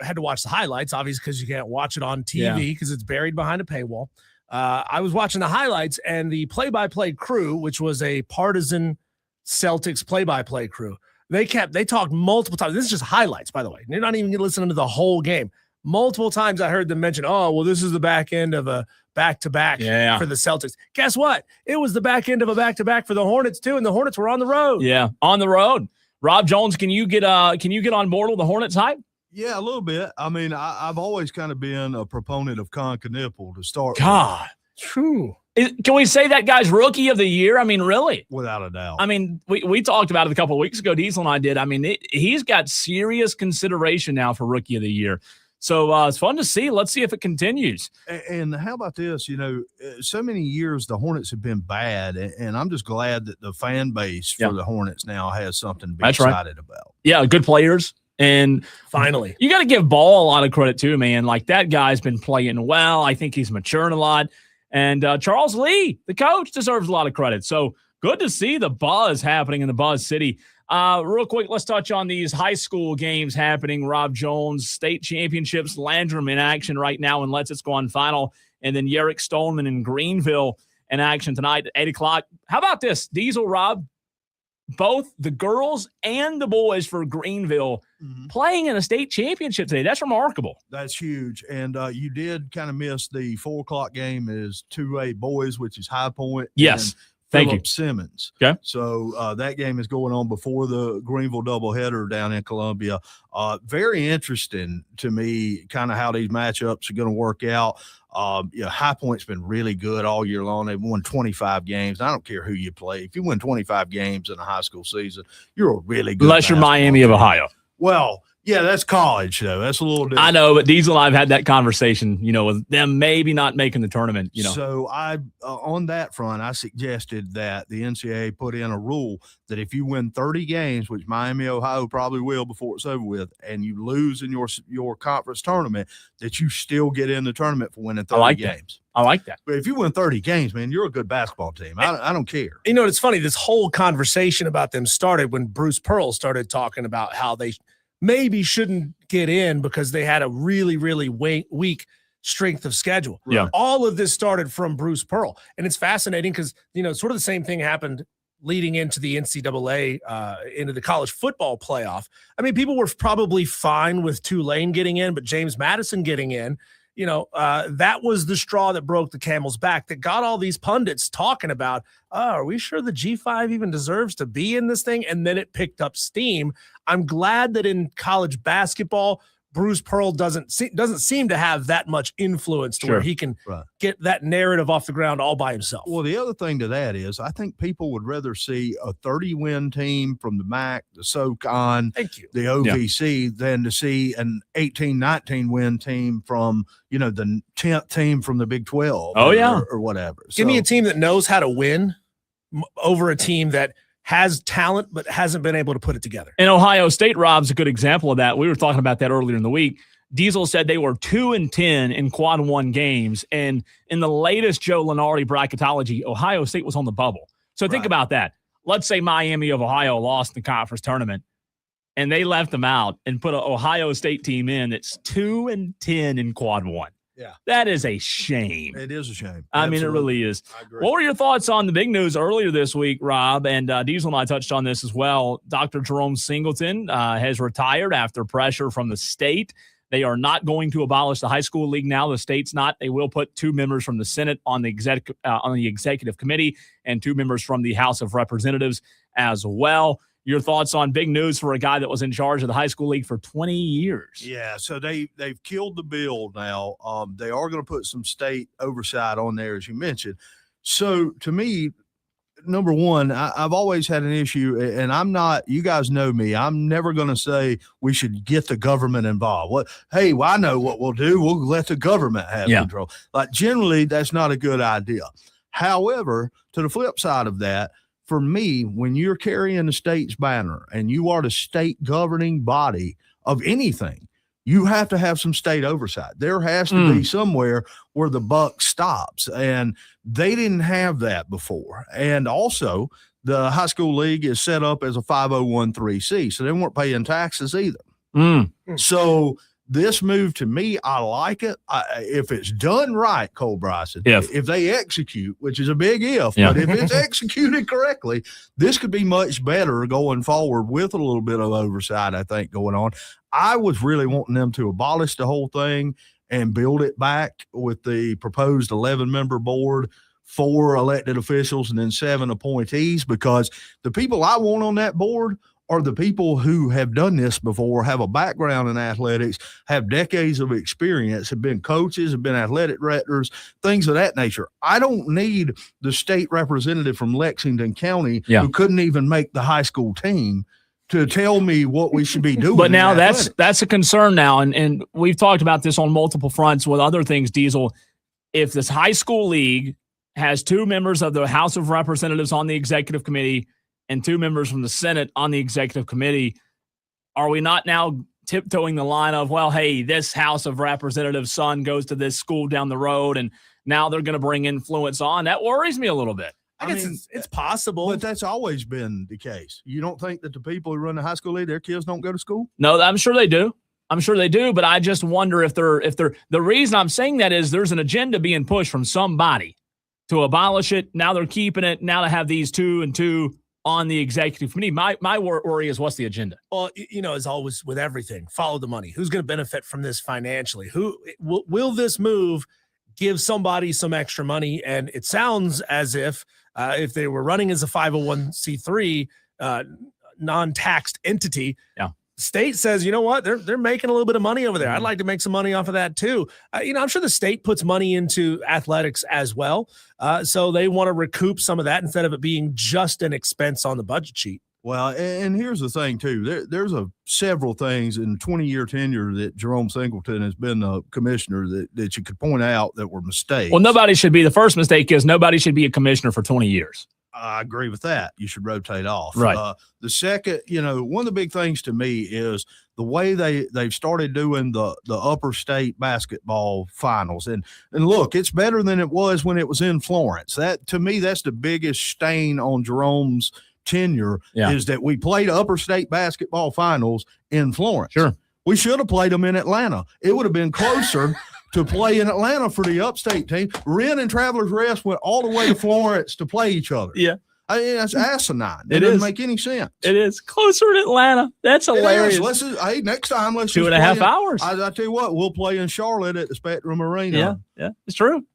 had to watch the highlights, obviously, because you can't watch it on TV because it's buried behind a paywall. I was watching the highlights, and the play-by-play crew, which was a partisan Celtics play-by-play crew, they talked multiple times. This is just highlights, by the way. You're not even listening to the whole game. Multiple times I heard them mention, oh, well, this is the back end of a back-to-back for the Celtics. Guess what? It was the back end of a back-to-back for the Hornets, too, and the Hornets were on the road. Yeah, on the road. Rob Jones, can you get on board with the Hornets hype? Yeah, a little bit. I mean, I've always kind of been a proponent of Con Knipple to start God. True. Can we say that guy's rookie of the year? I mean, really? without a doubt. I mean, we talked about it a couple of weeks ago. Diesel and I did. I mean, he's got serious consideration now for rookie of the year. So it's fun to see. Let's see if it continues. And how about this? You know, so many years the Hornets have been bad, and I'm just glad that the fan base for the Hornets now has something to be excited about. Yeah, good players. And finally, you got to give Ball a lot of credit too, man. Like, that guy's been playing well. I think he's matured a lot. And Charles Lee, the coach, deserves a lot of credit. So good to see the buzz happening in the Buzz City. Real quick, let's touch on these high school games happening. Rob Jones, state championships, Landrum in action right now in Let's It's Gone final. And then Yerrick Stoneman in Greenville in action tonight at 8 o'clock. How about this, Diesel, Rob? Both the girls and the boys for Greenville playing in a state championship today. That's remarkable. That's huge. And you did kind of miss the 4 o'clock game is 2A boys, which is High Point. Yes. Thank Phillip you. Simmons. Okay. So that game is going on before the Greenville doubleheader down in Columbia. Very interesting to me, kind of how these matchups are going to work out. High Point's been really good all year long. They've won 25 games. I don't care who you play. If you win 25 games in a high school season, you're a really good. Unless you're Miami of Ohio. Well, yeah, that's college, though. That's a little different. I know, but Diesel and I have had that conversation, with them maybe not making the tournament, So on that front, I suggested that the NCAA put in a rule that if you win 30 games, which Miami, Ohio probably will before it's over with, and you lose in your conference tournament, that you still get in the tournament for winning 30 games. I like that. But if you win 30 games, man, you're a good basketball team. I don't care. It's funny. This whole conversation about them started when Bruce Pearl started talking about how they maybe shouldn't get in because they had a really, really weak strength of schedule. Yeah. All of this started from Bruce Pearl. And it's fascinating because, sort of the same thing happened leading into the NCAA, into the college football playoff. I mean, people were probably fine with Tulane getting in, but James Madison getting in, that was the straw that broke the camel's back, that got all these pundits talking about, are we sure the G5 even deserves to be in this thing? And then it picked up steam. I'm glad that in college basketball, Bruce Pearl doesn't seem to have that much influence to where he can get that narrative off the ground all by himself. Well, the other thing to that is I think people would rather see a 30-win team from the MAC, the SoCon, the OVC, than to see an 18-19 win team from, the 10th team from the Big 12 or whatever. Give me a team that knows how to win over a team that has talent but hasn't been able to put it together. And Ohio State, Rob's a good example of that. We were talking about that earlier in the week. Diesel said they were 2-10 in quad one games. And in the latest Joe Lenardi bracketology, Ohio State was on the bubble. So think about that. Let's say Miami of Ohio lost the conference tournament and they left them out and put an Ohio State team in that's 2-10 in quad one. Yeah. That is a shame. It is a shame. I mean, it really is. I agree. What were your thoughts on the big news earlier this week, Rob? And Diesel and I touched on this as well. Dr. Jerome Singleton has retired after pressure from the state. They are not going to abolish the high school league now. The state's not. They will put 2 members from the Senate on the executive committee and 2 members from the House of Representatives as well. Your thoughts on big news for a guy that was in charge of the high school league for 20 years? Yeah, so they've killed the bill now. They are going to put some state oversight on there, as you mentioned. So to me, number one, I've always had an issue, and I'm not, you guys know me, I'm never going to say we should get the government involved. Hey, well, I know what we'll do. We'll let the government have control. Like, generally, that's not a good idea. However, to the flip side of that, for me, when you're carrying the state's banner and you are the state governing body of anything, you have to have some state oversight. There has to be somewhere where the buck stops, and they didn't have that before. And also, the high school league is set up as a 501(c), so they weren't paying taxes either. So this move, to me, I like it. If it's done right, Cole Bryson, if they execute, which is a big if, but if it's executed correctly, this could be much better going forward with a little bit of oversight, I think, going on. I was really wanting them to abolish the whole thing and build it back with the proposed 11-member board, 4 elected officials, and then 7 appointees, because the people I want on that board are the people who have done this before, have a background in athletics, have decades of experience, have been coaches, have been athletic directors, things of that nature. I don't need the state representative from Lexington County who couldn't even make the high school team to tell me what we should be doing. But now that's a concern now, and we've talked about this on multiple fronts with other things, Diesel. If this high school league has 2 members of the House of Representatives on the executive committee and 2 members from the Senate on the executive committee, are we not now tiptoeing the line of, well, hey, this House of Representatives' son goes to this school down the road, and now they're going to bring influence on? That worries me a little bit. I guess it's possible. But that's always been the case. You don't think that the people who run the high school league, their kids don't go to school? No, I'm sure they do. But I just wonder if the reason I'm saying that is there's an agenda being pushed from somebody to abolish it. Now they're keeping it. Now to have these 2 and 2 on the executive committee. My worry is, what's the agenda? Well, as always with everything, follow the money. Who's going to benefit from this financially? Who will this move give somebody some extra money? And it sounds as if they were running as a 501(c)(3 non-taxed entity, state says, you know what, they're making a little bit of money over there. I'd like to make some money off of that too. I'm sure the state puts money into athletics as well. So they want to recoup some of that instead of it being just an expense on the budget sheet. Well, and here's the thing too. There's several things in 20-year tenure that Jerome Singleton has been a commissioner that you could point out that were mistakes. Well, nobody should be. The first mistake is nobody should be a commissioner for 20 years. I agree with that. You should rotate off. Right. The second, one of the big things to me is the way they've started doing the upper state basketball finals. And look, it's better than it was when it was in Florence. That, to me, that's the biggest stain on Jerome's tenure, is that we played upper state basketball finals in Florence. Sure. We should have played them in Atlanta. It would have been closer to play in Atlanta for the upstate team. Wren and Travelers Rest went all the way to Florence to play each other. Yeah. I mean, that's asinine. It doesn't is. make any sense. It is closer in Atlanta. That's hilarious. Next time, let's 2.5 hours. I tell you what, we'll play in Charlotte at the Spectrum Arena. Yeah. It's true.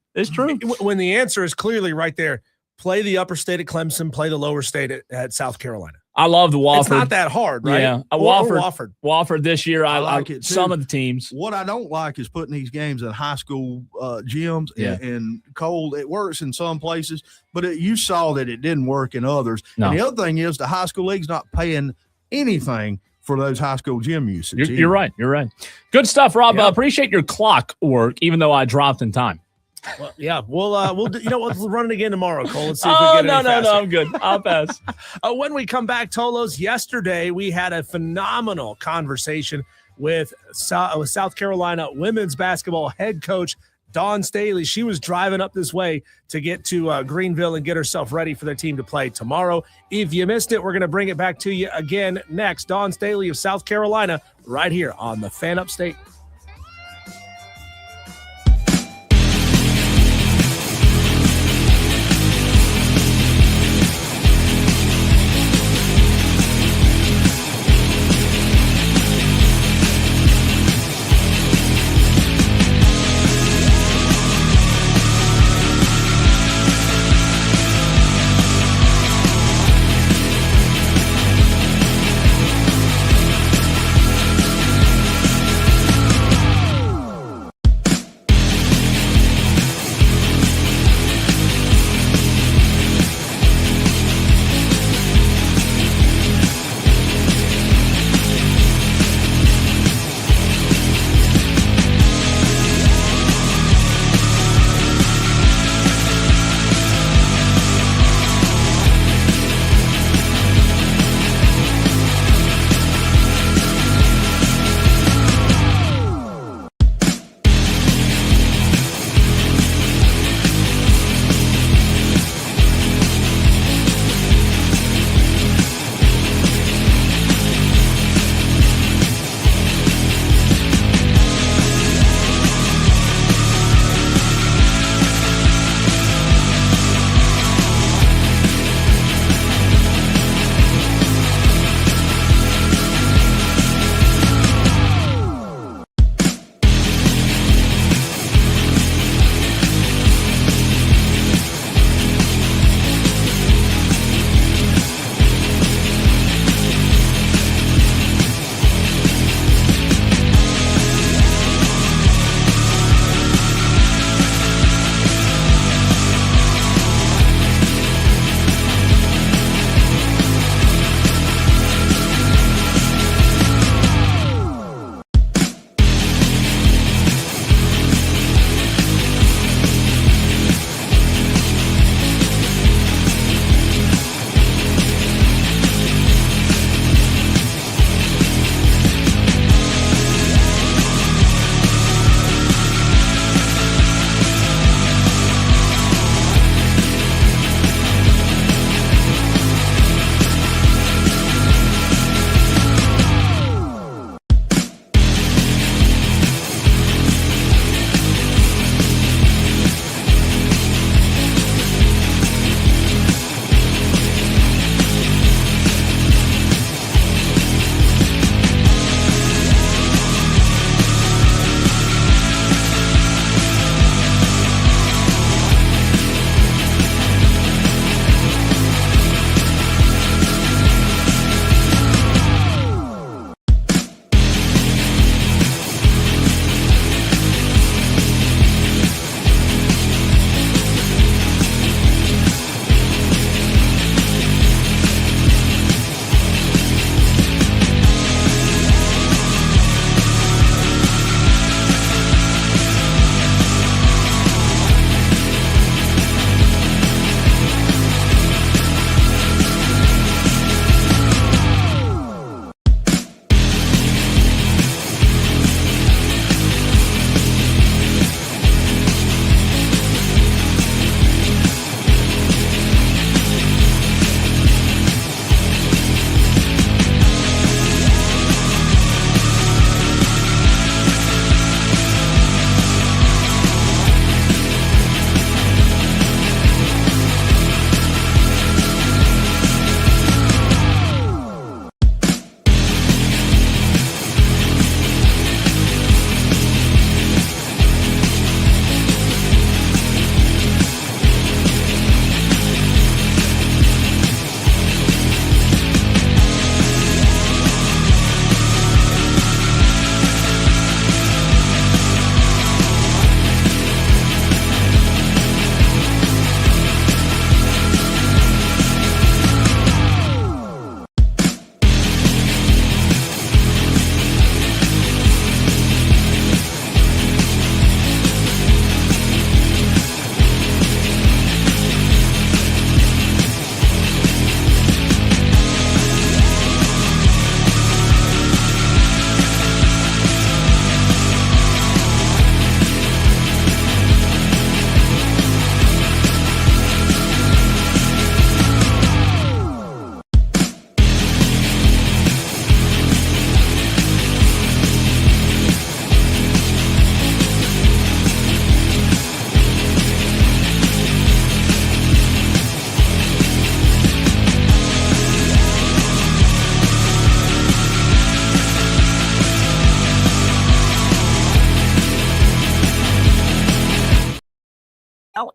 When the answer is clearly right there, play the upper state at Clemson, play the lower state at South Carolina. I love the Wofford. It's not that hard, right? Yeah. Wofford this year. I like it too. Some of the teams. What I don't like is putting these games in high school gyms and cold. It works in some places, but you saw that it didn't work in others. No. And the other thing is the high school league's not paying anything for those high school gym usage. You're right. Good stuff, Rob. Yeah. Appreciate your clock work, even though I dropped in time. Well, yeah, we'll do, we'll run it again tomorrow, Cole. Let's see if we get it. No, I'm good. I'll pass. When we come back, Tolos, yesterday we had a phenomenal conversation with South Carolina women's basketball head coach Dawn Staley. She was driving up this way to get to Greenville and get herself ready for their team to play tomorrow. If you missed it, we're going to bring it back to you again next. Dawn Staley of South Carolina right here on the Fan Upstate.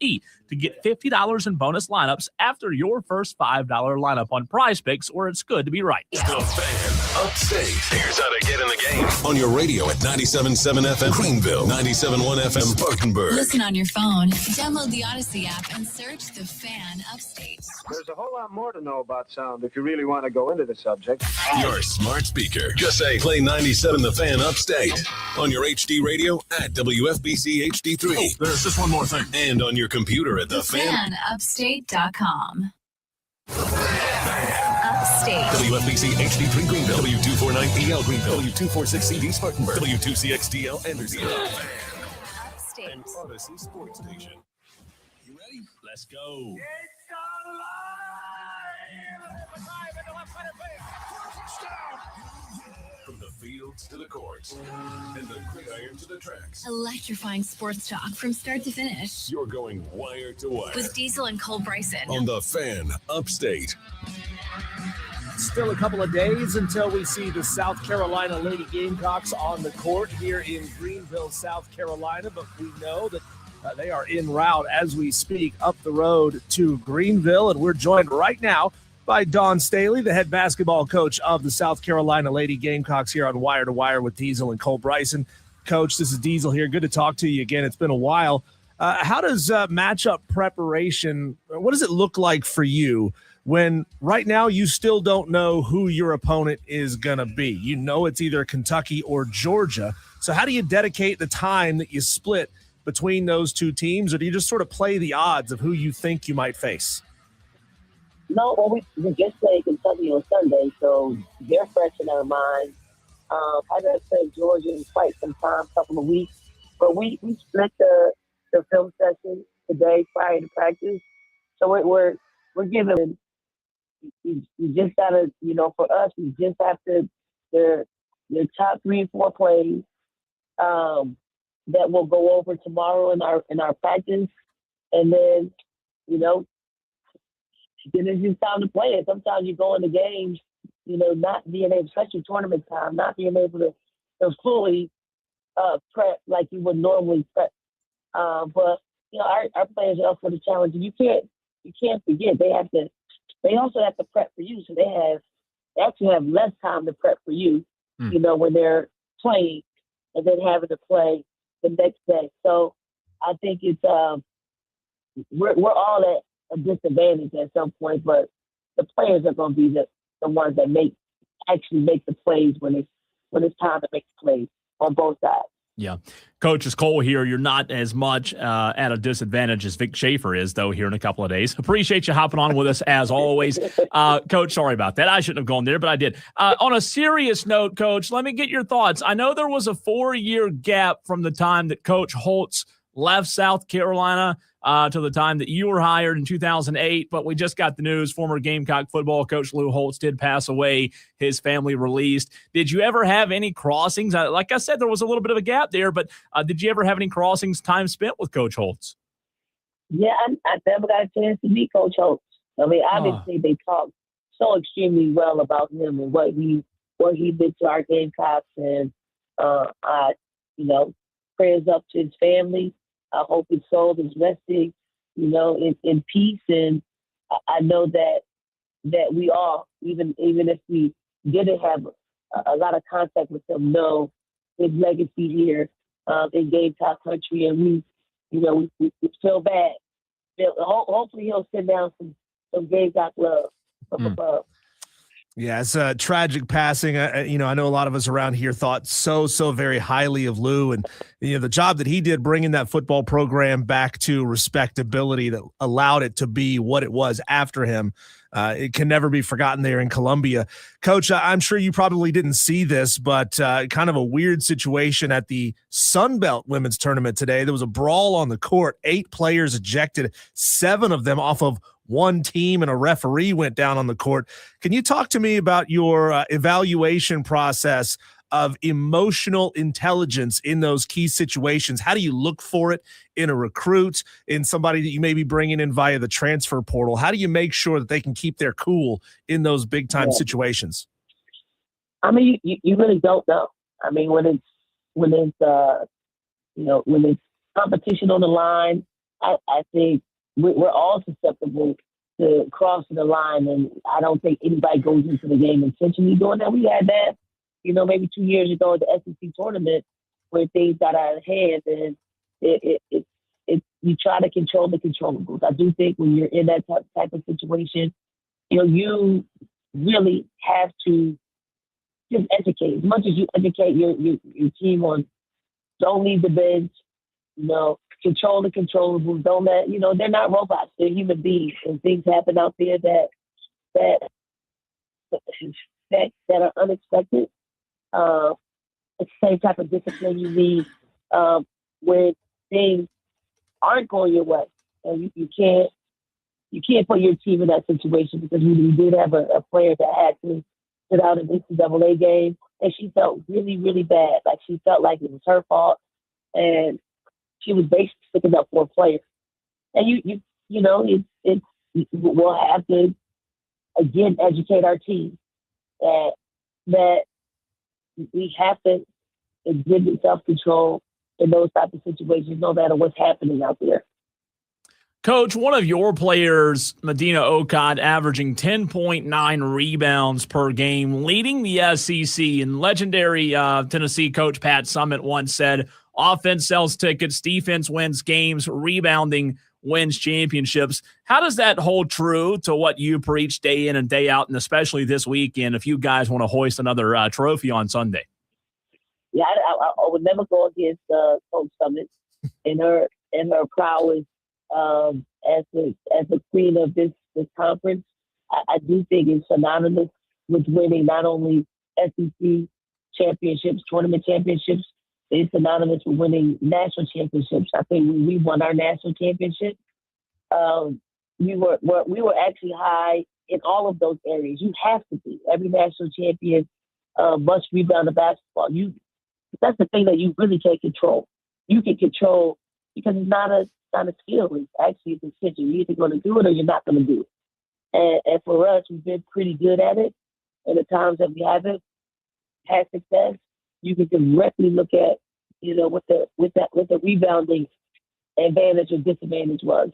to get $50 in bonus lineups after your first $5 lineup on Prize Picks, or it's good to be right. The Fan Upstate. Here's how to get in the game. On your radio at 97.7 FM Greenville, 97.1 FM Spartanburg. Listen on your phone, download the Odyssey app, and search The Fan Upstate. There's a whole lot more to know about sound if you really want to go into the subject. Your smart speaker. Just say play 97 The Fan Upstate. On your HD radio at WFBC HD3. Oh, there's just one more thing. And on your computer at TheFanUpstate.com. Upstate. WFBC HD3 Greenville, W249EL Greenville, W246CD Spartanburg, W2CXDL Anderson. Upstate. And Odyssey Sports Station. You ready? Let's go. From the fields to the courts and the gridiron to the tracks. Electrifying sports talk from start to finish. You're going wire to wire. With Diesel and Cole Bryson. On The Fan Upstate. Still a couple of days until we see the South Carolina Lady Gamecocks on the court here in Greenville, South Carolina, but we know that they are en route as we speak up the road to Greenville, and we're joined right now by Dawn Staley, the head basketball coach of the South Carolina Lady Gamecocks, here on Wire to Wire with Diesel and Cole Bryson. Coach, this is Diesel here. Good to talk to you again. It's been a while. How does matchup preparation, what does it look like for you when right now you still don't know who your opponent is going to be? You know it's either Kentucky or Georgia. So how do you dedicate the time that you split between those two teams, or do you just sort of play the odds of who you think you might face? No, well, we just played Kentucky on Sunday, so they're fresh in our minds. I haven't played Georgia in quite some time, couple of weeks, but we split the film session today prior to practice. So we're giving. You just gotta, for us, we just have to their top 3 and 4 plays that we'll go over tomorrow in our practice, and then then it's just time to play it. Sometimes you go into games, not being able, especially tournament time, not being able to fully prep like you would normally prep. But our players are up for the challenge. And you can't forget they also have to prep for you. So they actually have less time to prep for you, when they're playing and then having to play the next day. So I think it's we're all at a disadvantage at some point, but the players are going to be the ones that make the plays when it's time to make the plays on both sides. Yeah. Coach, it's Cole here. You're not as much at a disadvantage as Vic Schaefer is, though, here in a couple of days. Appreciate you hopping on with us, as always. Coach, sorry about that. I shouldn't have gone there, but I did. On a serious note, Coach, let me get your thoughts. I know there was a 4-year gap from the time that Coach Holtz left South Carolina to the time that you were hired in 2008, but we just got the news. Former Gamecock football coach Lou Holtz did pass away. His family released. Did you ever have any crossings? Like I said, there was a little bit of a gap there, but did you ever have any crossings, time spent with Coach Holtz? Yeah, I never got a chance to meet Coach Holtz. I mean, obviously they talked so extremely well about him and what he did to our Gamecocks, and prayers up to his family. I hope his soul is resting, in peace. And I know that we all, even if we didn't have a lot of contact with him, know his legacy here in Gamecock country, and we feel bad. Hopefully he'll send down some Gamecock love from above. Yeah, it's a tragic passing. I know a lot of us around here thought so very highly of Lou, and the job that he did bringing that football program back to respectability that allowed it to be what it was after him. It can never be forgotten there in Columbia. Coach, I'm sure you probably didn't see this, but kind of a weird situation at the Sun Belt Women's Tournament today. There was a brawl on the court. 8 players ejected, 7 of them off of one team, and a referee went down on the court. Can you talk to me about your evaluation process of emotional intelligence in those key situations? How do you look for it in a recruit, in somebody that you may be bringing in via the transfer portal? How do you make sure that they can keep their cool in those big time situations? I mean, you really don't know. I mean, when it's competition on the line, I think we're all susceptible to crossing the line, and I don't think anybody goes into the game intentionally doing that. We had that, maybe 2 years ago at the SEC tournament where things got out of hand, and you try to control the controllables. I do think when you're in that type of situation, you really have to just educate. As much as you educate your team on don't leave the bench, control the controllables. Don't let, they're not robots. They're human beings, and things happen out there that are unexpected. It's the same type of discipline you need when things aren't going your way, and you can't put your team in that situation, because we did have a player that had to sit out an NCAA game, and she felt really, really bad. Like, she felt like it was her fault, and she was basically sticking up for a player. And we'll have to again educate our team that we have to exhibit self-control in those type of situations, no matter what's happening out there. Coach, one of your players, Medina Okot, averaging 10.9 rebounds per game, leading the SEC. And legendary Tennessee coach Pat Summitt once said, offense sells tickets, defense wins games, rebounding wins championships. How does that hold true to what you preach day in and day out, and especially this weekend if you guys want to hoist another trophy on Sunday? Yeah, I would never go against Coach Summitt and her prowess as the queen of this conference. I do think it's synonymous with winning not only SEC championships, tournament championships. It's synonymous with winning national championships. I think when we won our national championship, we were actually high in all of those areas. You have to be. Every national champion must rebound the basketball. That's the thing that you really can't control. You can control, because it's not a skill. It's actually a decision. You're either going to do it or you're not going to do it. And for us, we've been pretty good at it. And the times that we haven't had success, you can directly look at, what the rebounding advantage or disadvantage was.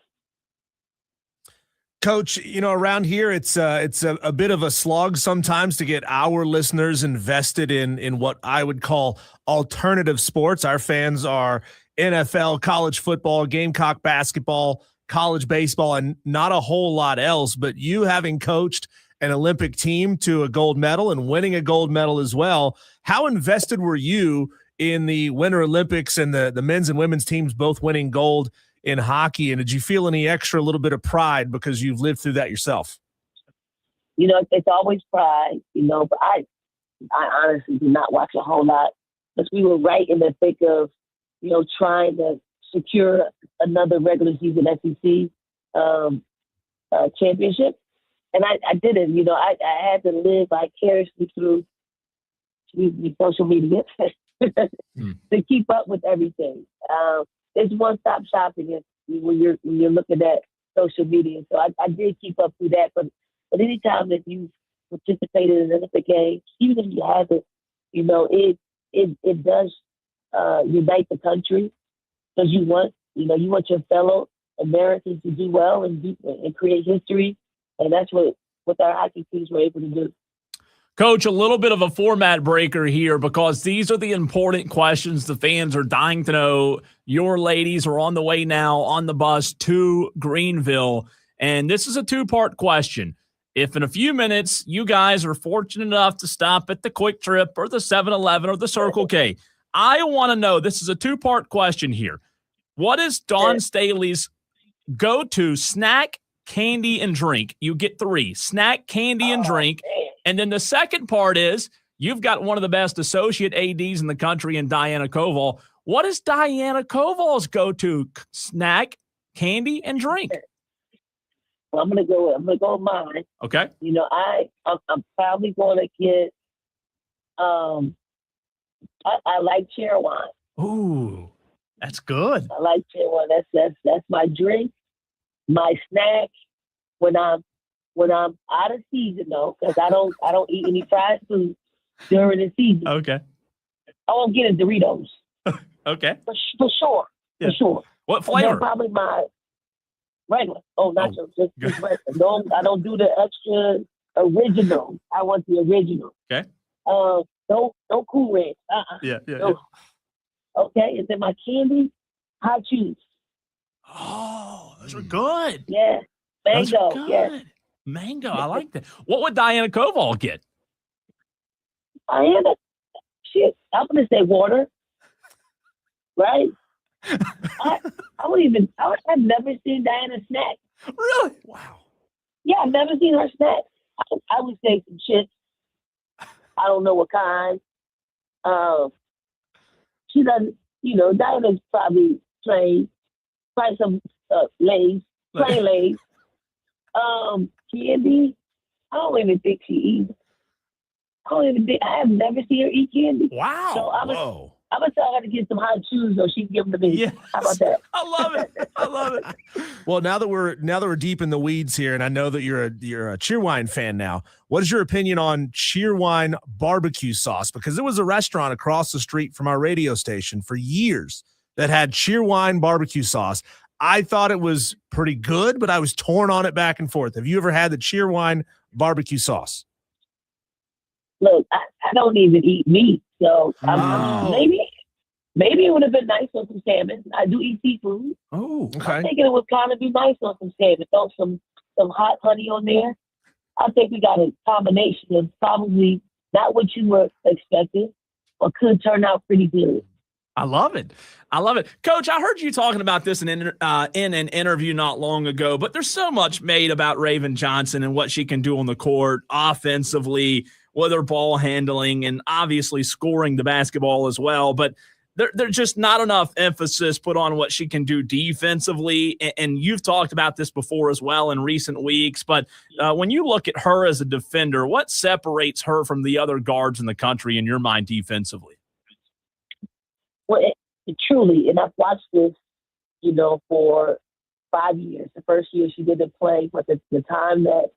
Coach, around here, it's a bit of a slog sometimes to get our listeners invested in what I would call alternative sports. Our fans are NFL, college football, Gamecock basketball, college baseball, and not a whole lot else. But you, having coached an Olympic team to a gold medal and winning a gold medal as well, how invested were you in the Winter Olympics and the men's and women's teams both winning gold in hockey? And did you feel any extra little bit of pride because you've lived through that yourself? It's always pride, but I honestly did not watch a whole lot, because we were right in the thick of, trying to secure another regular season SEC championship. And I didn't, I had to live vicariously through social media to keep up with everything. It's one-stop shopping when you're looking at social media. So I did keep up through that. But anytime that you participated in an Olympic game, even if you haven't, it does unite the country, because you want your fellow Americans to do well and create history. And that's what our hockey teams were able to do. Coach, a little bit of a format breaker here, because these are the important questions the fans are dying to know. Your ladies are on the way now on the bus to Greenville, and this is a two-part question. If in a few minutes you guys are fortunate enough to stop at the Quick Trip or the 7-Eleven or the Circle K, I want to know, this is a two-part question here. What is Dawn Staley's go-to snack, candy, and drink? You get 3: snack, candy, and drink. And then the second part is, you've got one of the best associate ADs in the country in Diana Koval. What is Diana Koval's go-to snack, candy, and drink? Well, I'm gonna go with mine. Okay. I'm probably gonna get I like cherry wine. Ooh, that's good. I like cherry wine. That's my drink. My snack when I'm out of season, though, because I don't eat any fried food during the season. Okay. I won't get a Doritos. Okay. For sure. Yeah. For sure. What flavor? Probably my Regular. Oh, nacho. Just regular. No, I don't do the extra original. I want the original. Okay. No Cool Ranch. Yeah. No. Okay, and then my candy, hot juice. Oh, those are good. Yeah. Those are Mango. good. Yeah. Mango. I like that. What would Diana Koval get? Diana, shit, I'm gonna say water. Right? I've never seen Diana snack. Really? Wow. Yeah, I've never seen her snack. I would say some chips. I don't know what kind. She doesn't, Diana's probably some Lay's, plain Lay's. Candy, I don't even think she eats. I have never seen her eat candy. Wow. So I'm gonna tell her to get some hot chews so she can give them to me. Yes. How about that? I love it. Well, now that we're deep in the weeds here, and I know that you're a Cheerwine fan now. What is your opinion on Cheerwine barbecue sauce? Because there was a restaurant across the street from our radio station for years that had Cheerwine barbecue sauce. I thought it was pretty good, but I was torn on it back and forth. Have you ever had the Cheerwine barbecue sauce? Look, I don't even eat meat, so maybe it would have been nice on some salmon. I do eat seafood. Oh, okay. I'm thinking it would kind of be nice on some salmon. Throw some hot honey on there. I think we got a combination of probably not what you were expecting, but could turn out pretty good. I love it. Coach, I heard you talking about this in an interview not long ago, but there's so much made about Raven Johnson and what she can do on the court offensively, with her ball handling and obviously scoring the basketball as well. But there's just not enough emphasis put on what she can do defensively. And you've talked about this before as well in recent weeks. But when you look at her as a defender, what separates her from the other guards in the country in your mind defensively? Well, truly, and I've watched this, for 5 years. The first year she didn't play, but the time that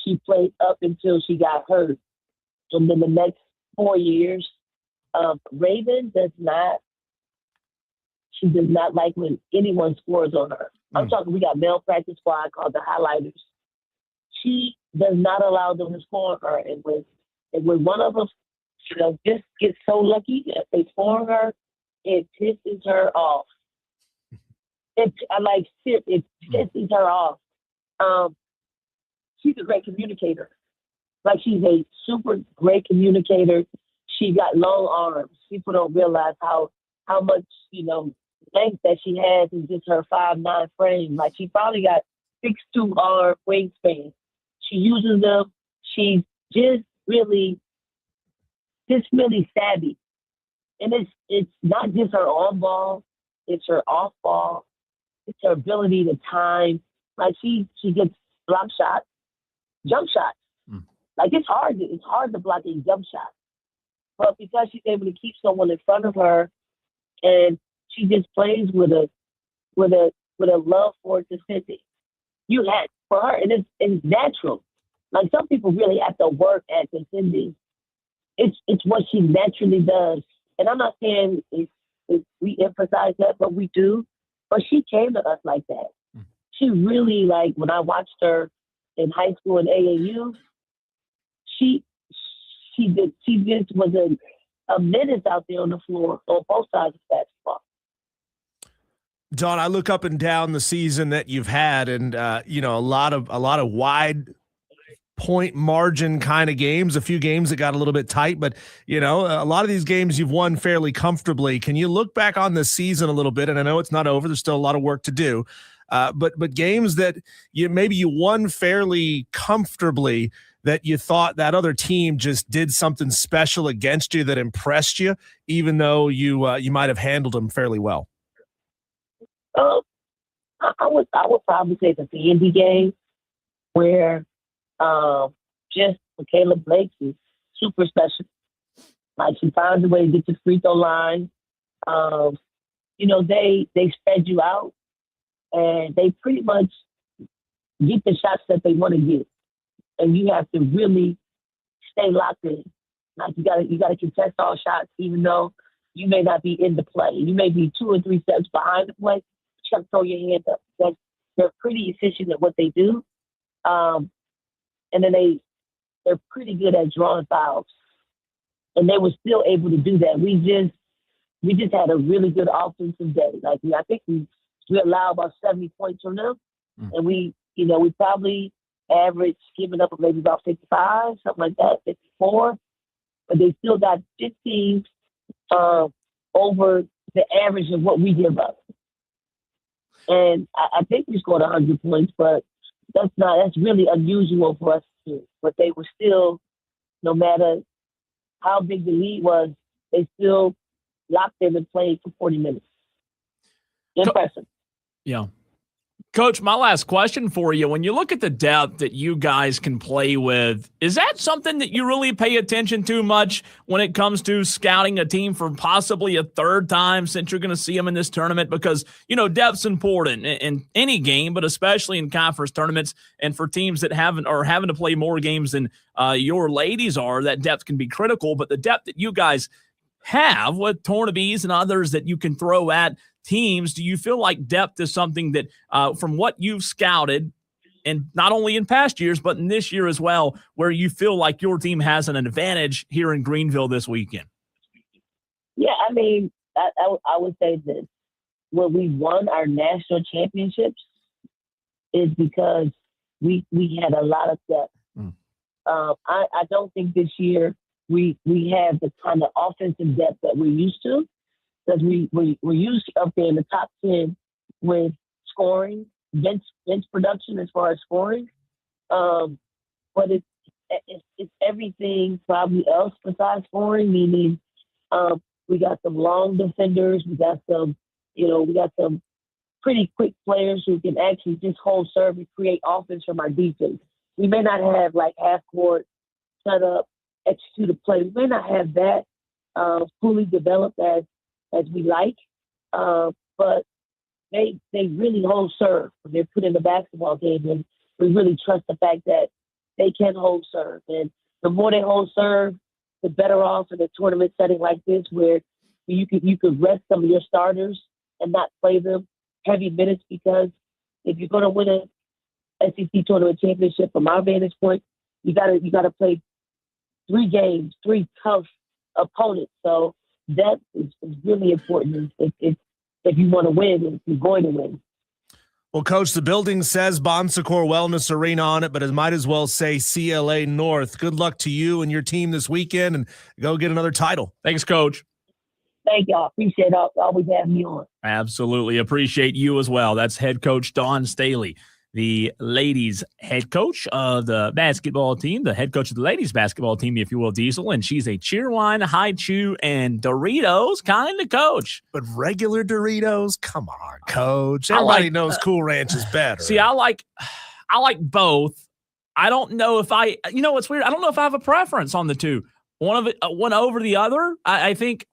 she played up until she got hurt. And then the next 4 years, Raven does not like when anyone scores on her. I'm talking, we got male practice squad called the Highlighters. She does not allow them to score on her. And when one of them, just gets so lucky that they score on her, it pisses her off. It pisses her off. She's a great communicator. Like, she's a super great communicator. She got long arms. People don't realize how much, length that she has in just her 5'9" frame. Like, she probably got 6'2" arm wingspan. She uses them. She's just really savvy. And it's not just her on ball, it's her off ball. It's her ability to time. Like, she gets block shots, jump shots. Like, it's hard to block a jump shot. But because she's able to keep someone in front of her, and she just plays with a love for defending. You had for her, and it's natural. Like, some people really have to work at defending. It's what she naturally does. And I'm not saying we emphasize that, but we do. But she came to us like that. She really, like, when I watched her in high school and AAU, she just was a menace out there on the floor on both sides of basketball. Don, I look up and down the season that you've had, and a lot of wide point margin kind of games, a few games that got a little bit tight, but a lot of these games you've won fairly comfortably. Can you look back on this season a little bit? And I know it's not over. There's still a lot of work to do. But games that you won fairly comfortably, that you thought that other team just did something special against you that impressed you, even though you might have handled them fairly well? I would probably say the Vandy game, where just Michaela Blake is super special. Like, she finds a way to get to the free throw line. They spread you out, and they pretty much get the shots that they want to get. And you have to really stay locked in. Like, you gotta contest all shots, even though you may not be in the play. You may be 2 or 3 steps behind the play. You have to throw your hand up. Because they're pretty efficient at what they do. And then they're pretty good at drawing fouls. And they were still able to do that. We just had a really good offensive day. Like, I think we allowed about 70 points from them. And we probably averaged giving up maybe about 55, something like that, 54. But they still got 15 over the average of what we give up. And I think we scored 100 points, but that's really unusual for us to do. But they were still, no matter how big the lead was, they still locked in and played for 40 minutes. Impressive. Yeah. Coach, my last question for you. When you look at the depth that you guys can play with, is that something that you really pay attention to much when it comes to scouting a team for possibly a third time since you're going to see them in this tournament? Because, depth's important in any game, but especially in conference tournaments and for teams that having to play more games than your ladies are, that depth can be critical. But the depth that you guys have with Tornabees and others that you can throw at teams, do you feel like depth is something that from what you've scouted, and not only in past years but in this year as well, where you feel like your team has an advantage here in Greenville this weekend? Yeah, I mean, I would say this. When we won our national championships is because we had a lot of depth. I don't think this year we have the kind of offensive depth that we're used to. Because we're usually up there in the top 10 with scoring, bench production as far as scoring. But it's everything probably else besides scoring, meaning we got some long defenders, we got some pretty quick players who can actually just hold serve and create offense from our defense. We may not have like half court, set up, execute a play. We may not have that fully developed as we like, but they really hold serve when they're put in the basketball game, and we really trust the fact that they can hold serve. And the more they hold serve, the better off in a tournament setting like this, where you could rest some of your starters and not play them heavy minutes, because if you're going to win a SEC tournament championship, from our vantage point, you gotta play 3 games, 3 tough opponents. So that is really important if you want to win, if you're going to win. Well, Coach, the building says Bon Secours Wellness Arena on it, but it might as well say CLA North. Good luck to you and your team this weekend, and go get another title. Thanks, Coach. Thank y'all. Appreciate always having me on. Absolutely. Appreciate you as well. That's head coach Dawn Staley, the ladies head coach of the basketball team, the head coach of the ladies basketball team, if you will, Diesel. And she's a Cheerwine, High Chew, and Doritos kind of coach. But regular Doritos? Come on, Coach. Everybody knows Cool Ranch is better. See, I like both. I don't know if what's weird? I don't know if I have a preference on the two. One over the other. I think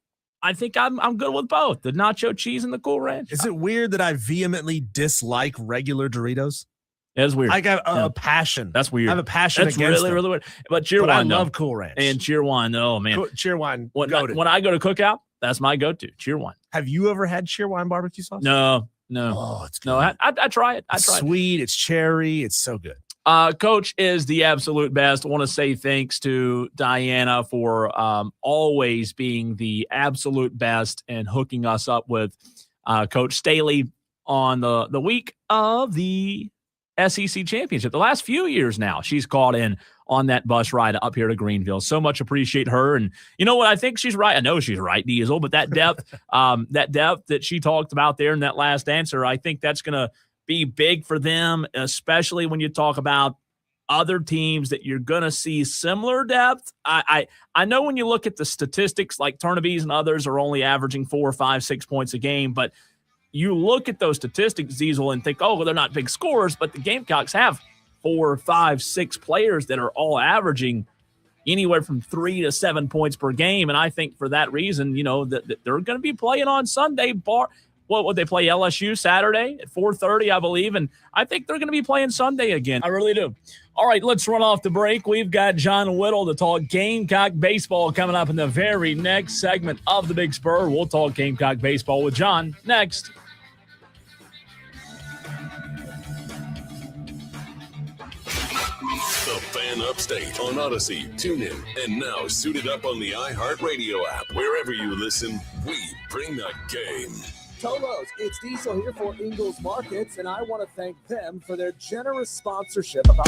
I'm good with both, the nacho cheese and the Cool Ranch. Is it weird that I vehemently dislike regular Doritos? It's weird. I got a passion. That's weird. I have a passion That's against really, them. really weird. But Cheerwine, I love Cool Ranch. And Cheerwine, oh, man. Cheerwine, when I go to Cookout, that's my go-to, Cheerwine. Have you ever had Cheerwine barbecue sauce? No. Oh, it's good. No, I try it. It's sweet. It's cherry. It's so good. Coach is the absolute best. I want to say thanks to Diana for always being the absolute best and hooking us up with Coach Staley on the week of the SEC championship. The last few years now, she's called in on that bus ride up here to Greenville. So much appreciate her. And you know what? I think she's right. I know she's right, Diesel, but that depth, that she talked about there in that last answer, I think that's going to be big for them, especially when you talk about other teams that you're going to see similar depth. I know when you look at the statistics, like Tornabees and others are only averaging 4, 5, 6 points a game, but you look at those statistics, Diesel, and think, oh, well, they're not big scorers, but the Gamecocks have 4, 5, 6 players that are all averaging anywhere from 3 to 7 points per game. And I think for that reason, that they're going to be playing on Sunday. What would they play? LSU Saturday at 4:30, I believe. And I think they're going to be playing Sunday again. I really do. All right, let's run off the break. We've got John Whittle to talk Gamecock baseball coming up in the very next segment of the Big Spur. We'll talk Gamecock baseball with John next. The Fan Upstate on Odyssey, TuneIn, and now suited up on the iHeartRadio app. Wherever you listen, we bring the game. Tolos, it's Diesel here for Ingles Markets, and I want to thank them for their generous sponsorship of our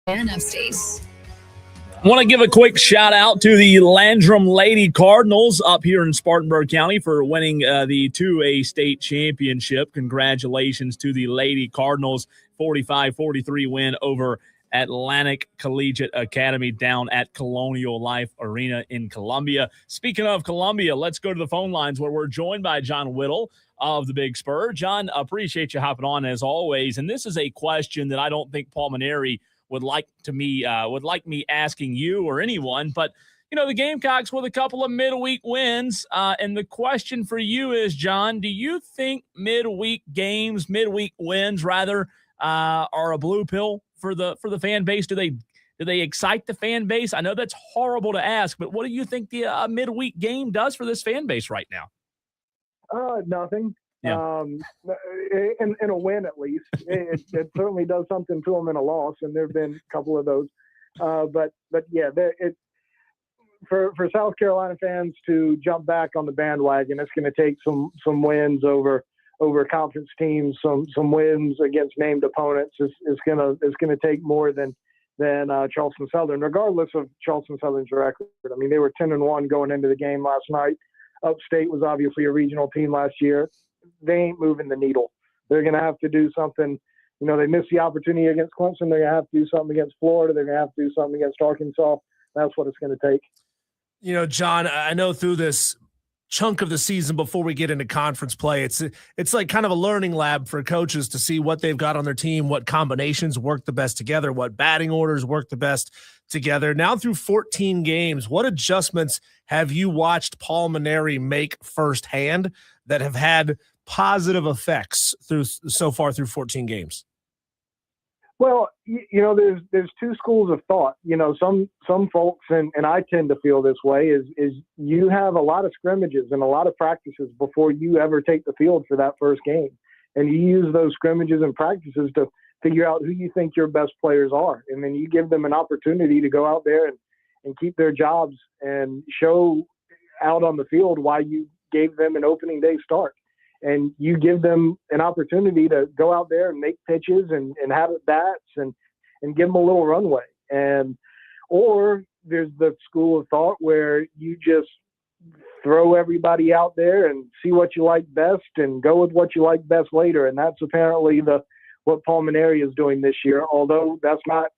And Upstate. Want to give a quick shout out to the Landrum Lady Cardinals up here in Spartanburg County for winning the 2A state championship. Congratulations to the Lady Cardinals. 45-43 win over Atlantic Collegiate Academy down at Colonial Life Arena in Columbia. Speaking of Columbia, let's go to the phone lines where we're joined by John Whittle of the Big Spur. John, appreciate you hopping on as always. And this is a question that I don't think Paul Maneri would like me asking you or anyone, but the Gamecocks with a couple of midweek wins. And the question for you is, John, do you think midweek wins rather, are a blue pill for the fan base? Do they excite the fan base? I know that's horrible to ask, but what do you think the midweek game does for this fan base right now? Nothing. Yeah. In a win, at least. It certainly does something to them in a loss, and there have been a couple of those. But yeah, for South Carolina fans to jump back on the bandwagon, it's going to take some wins over conference teams, some wins against named opponents. It's going to take more than Charleston Southern, regardless of Charleston Southern's record. I mean, they were 10-1 going into the game last night. Upstate was obviously a regional team last year. They ain't moving the needle. They're going to have to do something. They missed the opportunity against Clemson. They're going to have to do something against Florida. They're going to have to do something against Arkansas. That's what it's going to take. John, I know through this chunk of the season before we get into conference play, it's like kind of a learning lab for coaches to see what they've got on their team, what combinations work the best together, what batting orders work the best together. Now through 14 games, what adjustments have you watched Paul Maneri make firsthand that have had positive effects so far through 14 games? Well, there's two schools of thought. Some folks, and I tend to feel this way, is you have a lot of scrimmages and a lot of practices before you ever take the field for that first game. And you use those scrimmages and practices to figure out who you think your best players are. And then you give them an opportunity to go out there and keep their jobs and show out on the field why you gave them an opening day start. And you give them an opportunity to go out there and make pitches and have at bats and give them a little runway. Or there's the school of thought where you just throw everybody out there and see what you like best and go with what you like best later. And that's apparently what Paul Maneri is doing this year, although that's not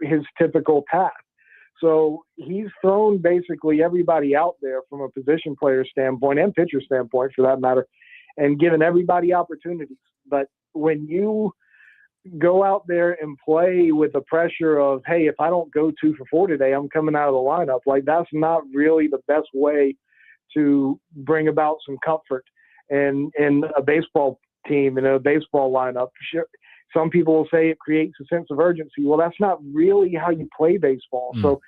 his typical path. So he's thrown basically everybody out there from a position player standpoint and pitcher standpoint for that matter, and given everybody opportunities. But when you go out there and play with the pressure of, hey, if I don't go 2 for 4 today, I'm coming out of the lineup, like that's not really the best way to bring about some comfort in a baseball team, in a baseball lineup. Sure, some people will say it creates a sense of urgency. Well, that's not really how you play baseball. So,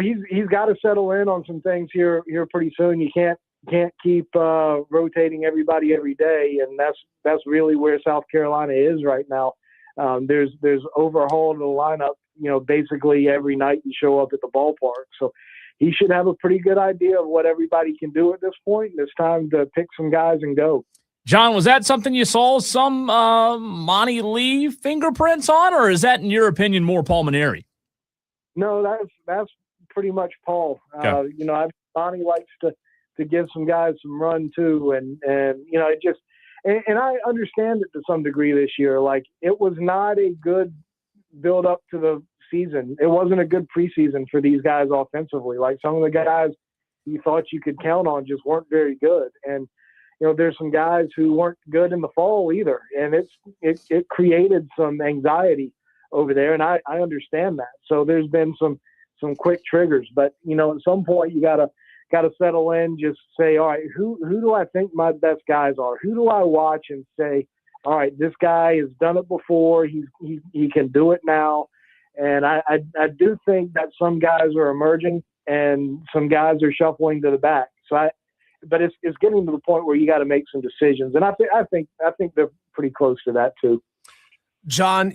he's got to settle in on some things here pretty soon. You can't keep rotating everybody every day, and that's really where South Carolina is right now. There's overhaul to the lineup, basically every night you show up at the ballpark. So he should have a pretty good idea of what everybody can do at this point. It's time to pick some guys and go. John, was that something you saw some Monty Lee fingerprints on, or is that, in your opinion, more Paul Maneri? No, that's pretty much Paul. Okay. Monty likes to give some guys some run too, and it just and I understand it to some degree this year. Like, it was not a good build up to the season. It wasn't a good preseason for these guys offensively. Like, some of the guys you thought you could count on just weren't very good, and there's some guys who weren't good in the fall either, and it created some anxiety over there, and I understand that. So there's been some quick triggers, but at some point you gotta settle in, just say, all right, who do I think my best guys are? Who do I watch and say, all right, this guy has done it before. He can do it now. And I do think that some guys are emerging and some guys are shuffling to the back. But it's getting to the point where you got to make some decisions. And I think they're pretty close to that too. John,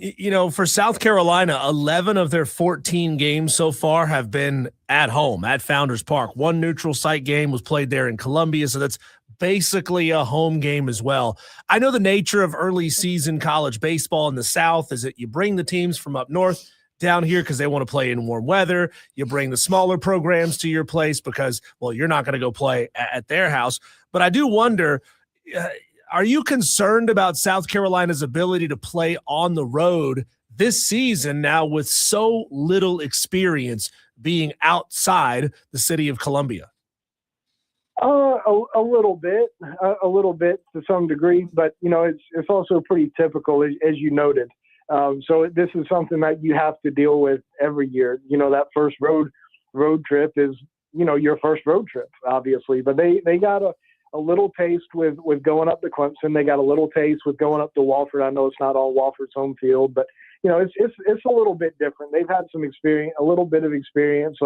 for South Carolina, 11 of their 14 games so far have been at home at Founders Park. One neutral site game was played there in Columbia, so that's basically a home game as well. I know the nature of early season college baseball in the South is that you bring the teams from up north down here because they want to play in warm weather. You bring the smaller programs to your place because, well, you're not going to go play at their house. But I do wonder, are you concerned about South Carolina's ability to play on the road this season now with so little experience being outside the city of Columbia? A little bit to some degree, but it's also pretty typical as you noted. So this is something that you have to deal with every year. That first road trip is your first road trip, obviously. But they got a little taste with going up to Clemson. They got a little taste with going up to Wofford. I know it's not all Wofford's home field, but it's a little bit different. They've had some experience, a little bit of experience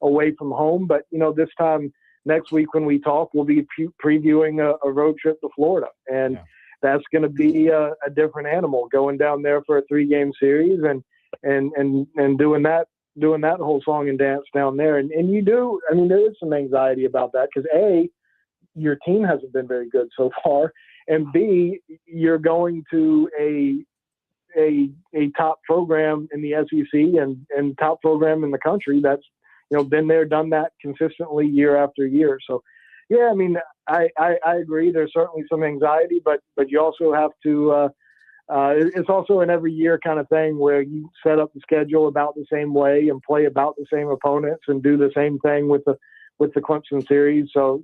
away from home. But this time next week when we talk, we'll be previewing a road trip to Florida, and that's going to be a different animal going down there for a 3-game series and doing that whole song and dance down there. And you do, there is some anxiety about that because A, your team hasn't been very good so far, and B, you're going to a top program in the SEC and top program in the country that's been there, done that consistently year after year. So yeah, I agree. There's certainly some anxiety, but you also have to it's also an every year kind of thing where you set up the schedule about the same way and play about the same opponents and do the same thing with the Clemson series. So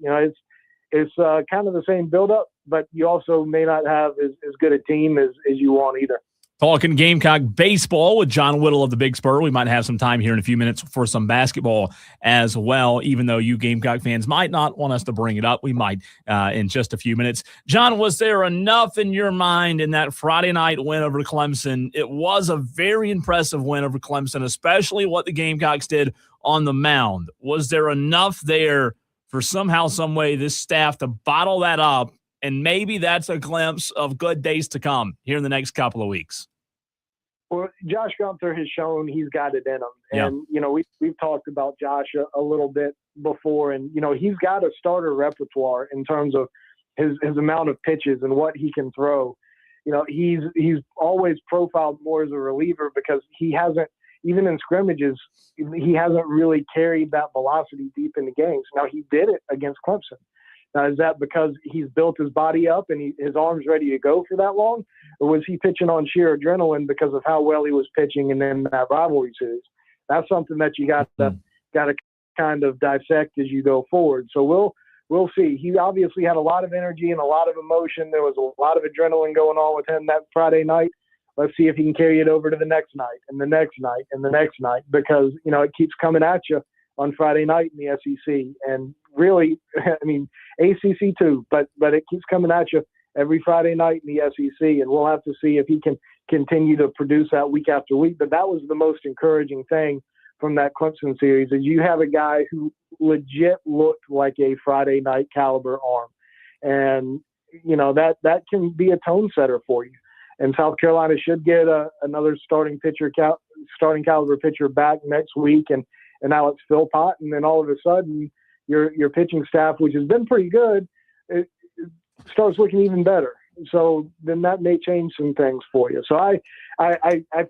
it's kind of the same buildup, but you also may not have as good a team as you want either. Talking Gamecock baseball with John Whittle of the Big Spur. We might have some time here in a few minutes for some basketball as well, even though you Gamecock fans might not want us to bring it up. We might in just a few minutes. John, was there enough in your mind in that Friday night win over Clemson? It was a very impressive win over Clemson, especially what the Gamecocks did on the mound. Was there enough there for somehow, some way, this staff to bottle that up? And maybe that's a glimpse of good days to come here in the next couple of weeks. Well, Josh Gunther has shown he's got it in him. And, we've talked about Josh a little bit before. And, he's got a starter repertoire in terms of his amount of pitches and what he can throw. He's always profiled more as a reliever because he hasn't, even in scrimmages, he hasn't really carried that velocity deep into games. Now, he did it against Clemson. Now, is that because he's built his body up and his arm's ready to go for that long? Or was he pitching on sheer adrenaline because of how well he was pitching in that rivalry series? That's something that you got to kind of dissect as you go forward. So we'll see. He obviously had a lot of energy and a lot of emotion. There was a lot of adrenaline going on with him that Friday night. Let's see if he can carry it over to the next night and the next night and the next night because, it keeps coming at you on Friday night in the SEC. And really, ACC too, but it keeps coming at you every Friday night in the SEC, and we'll have to see if he can continue to produce that week after week. But that was the most encouraging thing from that Clemson series is you have a guy who legit looked like a Friday night caliber arm. And, that can be a tone setter for you. And South Carolina should get another starting caliber pitcher back next week. And now it's Philpott. And then all of a sudden your pitching staff, which has been pretty good, it starts looking even better. So then that may change some things for you. So I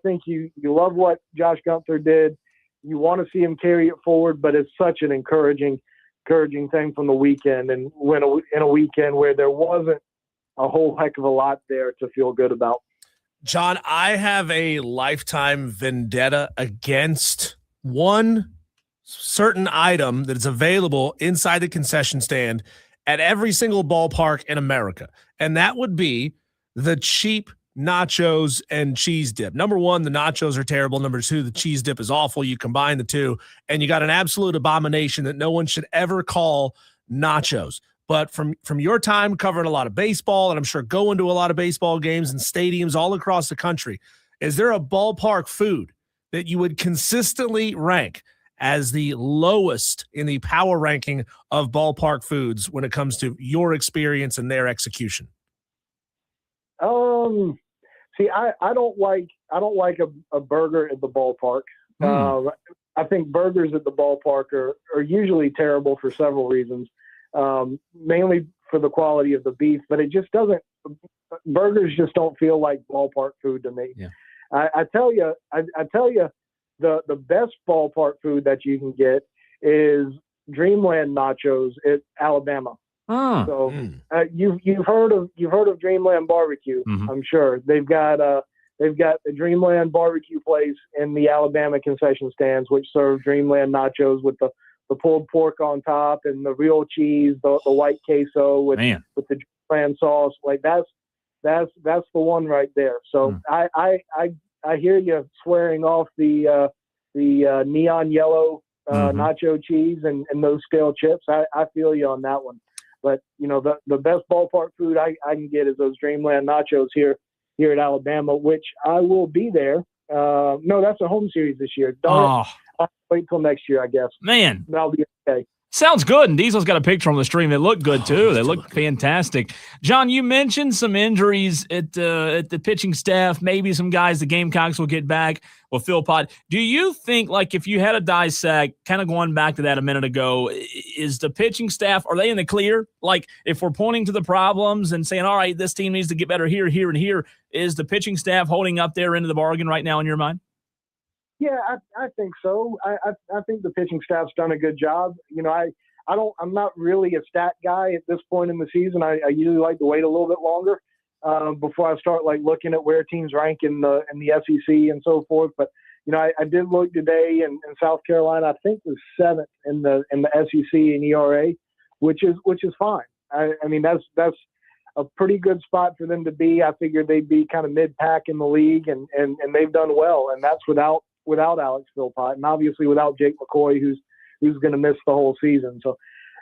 think you love what Josh Gunther did. You want to see him carry it forward, but it's such an encouraging thing from the weekend, and in a weekend where there wasn't a whole heck of a lot there to feel good about. John, I have a lifetime vendetta against one certain item that is available inside the concession stand at every single ballpark in America, and that would be the cheap nachos and cheese dip. Number one, the nachos are terrible. Number two, the cheese dip is awful. You combine the two, and you got an absolute abomination that no one should ever call nachos. But from your time covering a lot of baseball, and I'm sure going to a lot of baseball games and stadiums all across the country, is there a ballpark food that you would consistently rank as the lowest in the power ranking of ballpark foods when it comes to your experience and their execution? See, I don't like a burger at the ballpark. I think burgers at the ballpark are usually terrible for several reasons. Mainly for the quality of the beef, but it just doesn't. Burgers just don't feel like ballpark food to me. Yeah. I tell you, the best ballpark food that you can get is Dreamland nachos at Alabama. So you've heard of Dreamland Barbecue. I'm sure they've got a Dreamland Barbecue place in the Alabama concession stands, which serve Dreamland nachos with the pulled pork on top and the real cheese, the white queso with the Dreamland sauce. Like that's the one right there. So I hear you swearing off the neon yellow nacho cheese and those stale chips. I feel you on that one. But the best ballpark food I can get is those Dreamland nachos here at Alabama, which I will be there. No, that's a home series this year. I'll wait till next year, I guess. Man, that'll be okay. Sounds good. And Diesel's got a picture on the stream. They look good, too. They look fantastic. John, you mentioned some injuries at the pitching staff. Maybe some guys the Gamecocks will get back with Philpott. Do you think, like, if you had a dissect, kind of going back to that a minute ago, is the pitching staff, are they in the clear? Like, if we're pointing to the problems and saying, all right, this team needs to get better here, here, and here, is the pitching staff holding up their end of the bargain right now in your mind? Yeah, I think so. I think the pitching staff's done a good job. I'm not really a stat guy at this point in the season. I usually like to wait a little bit longer before I start looking at where teams rank in the SEC and so forth. But I did look today in South Carolina. I think was 7th in the SEC in ERA, which is fine. I mean that's a pretty good spot for them to be. I figured they'd be kind of mid-pack in the league, and they've done well, and that's without Alex Philpott, and obviously without Jake McCoy, who's going to miss the whole season. So,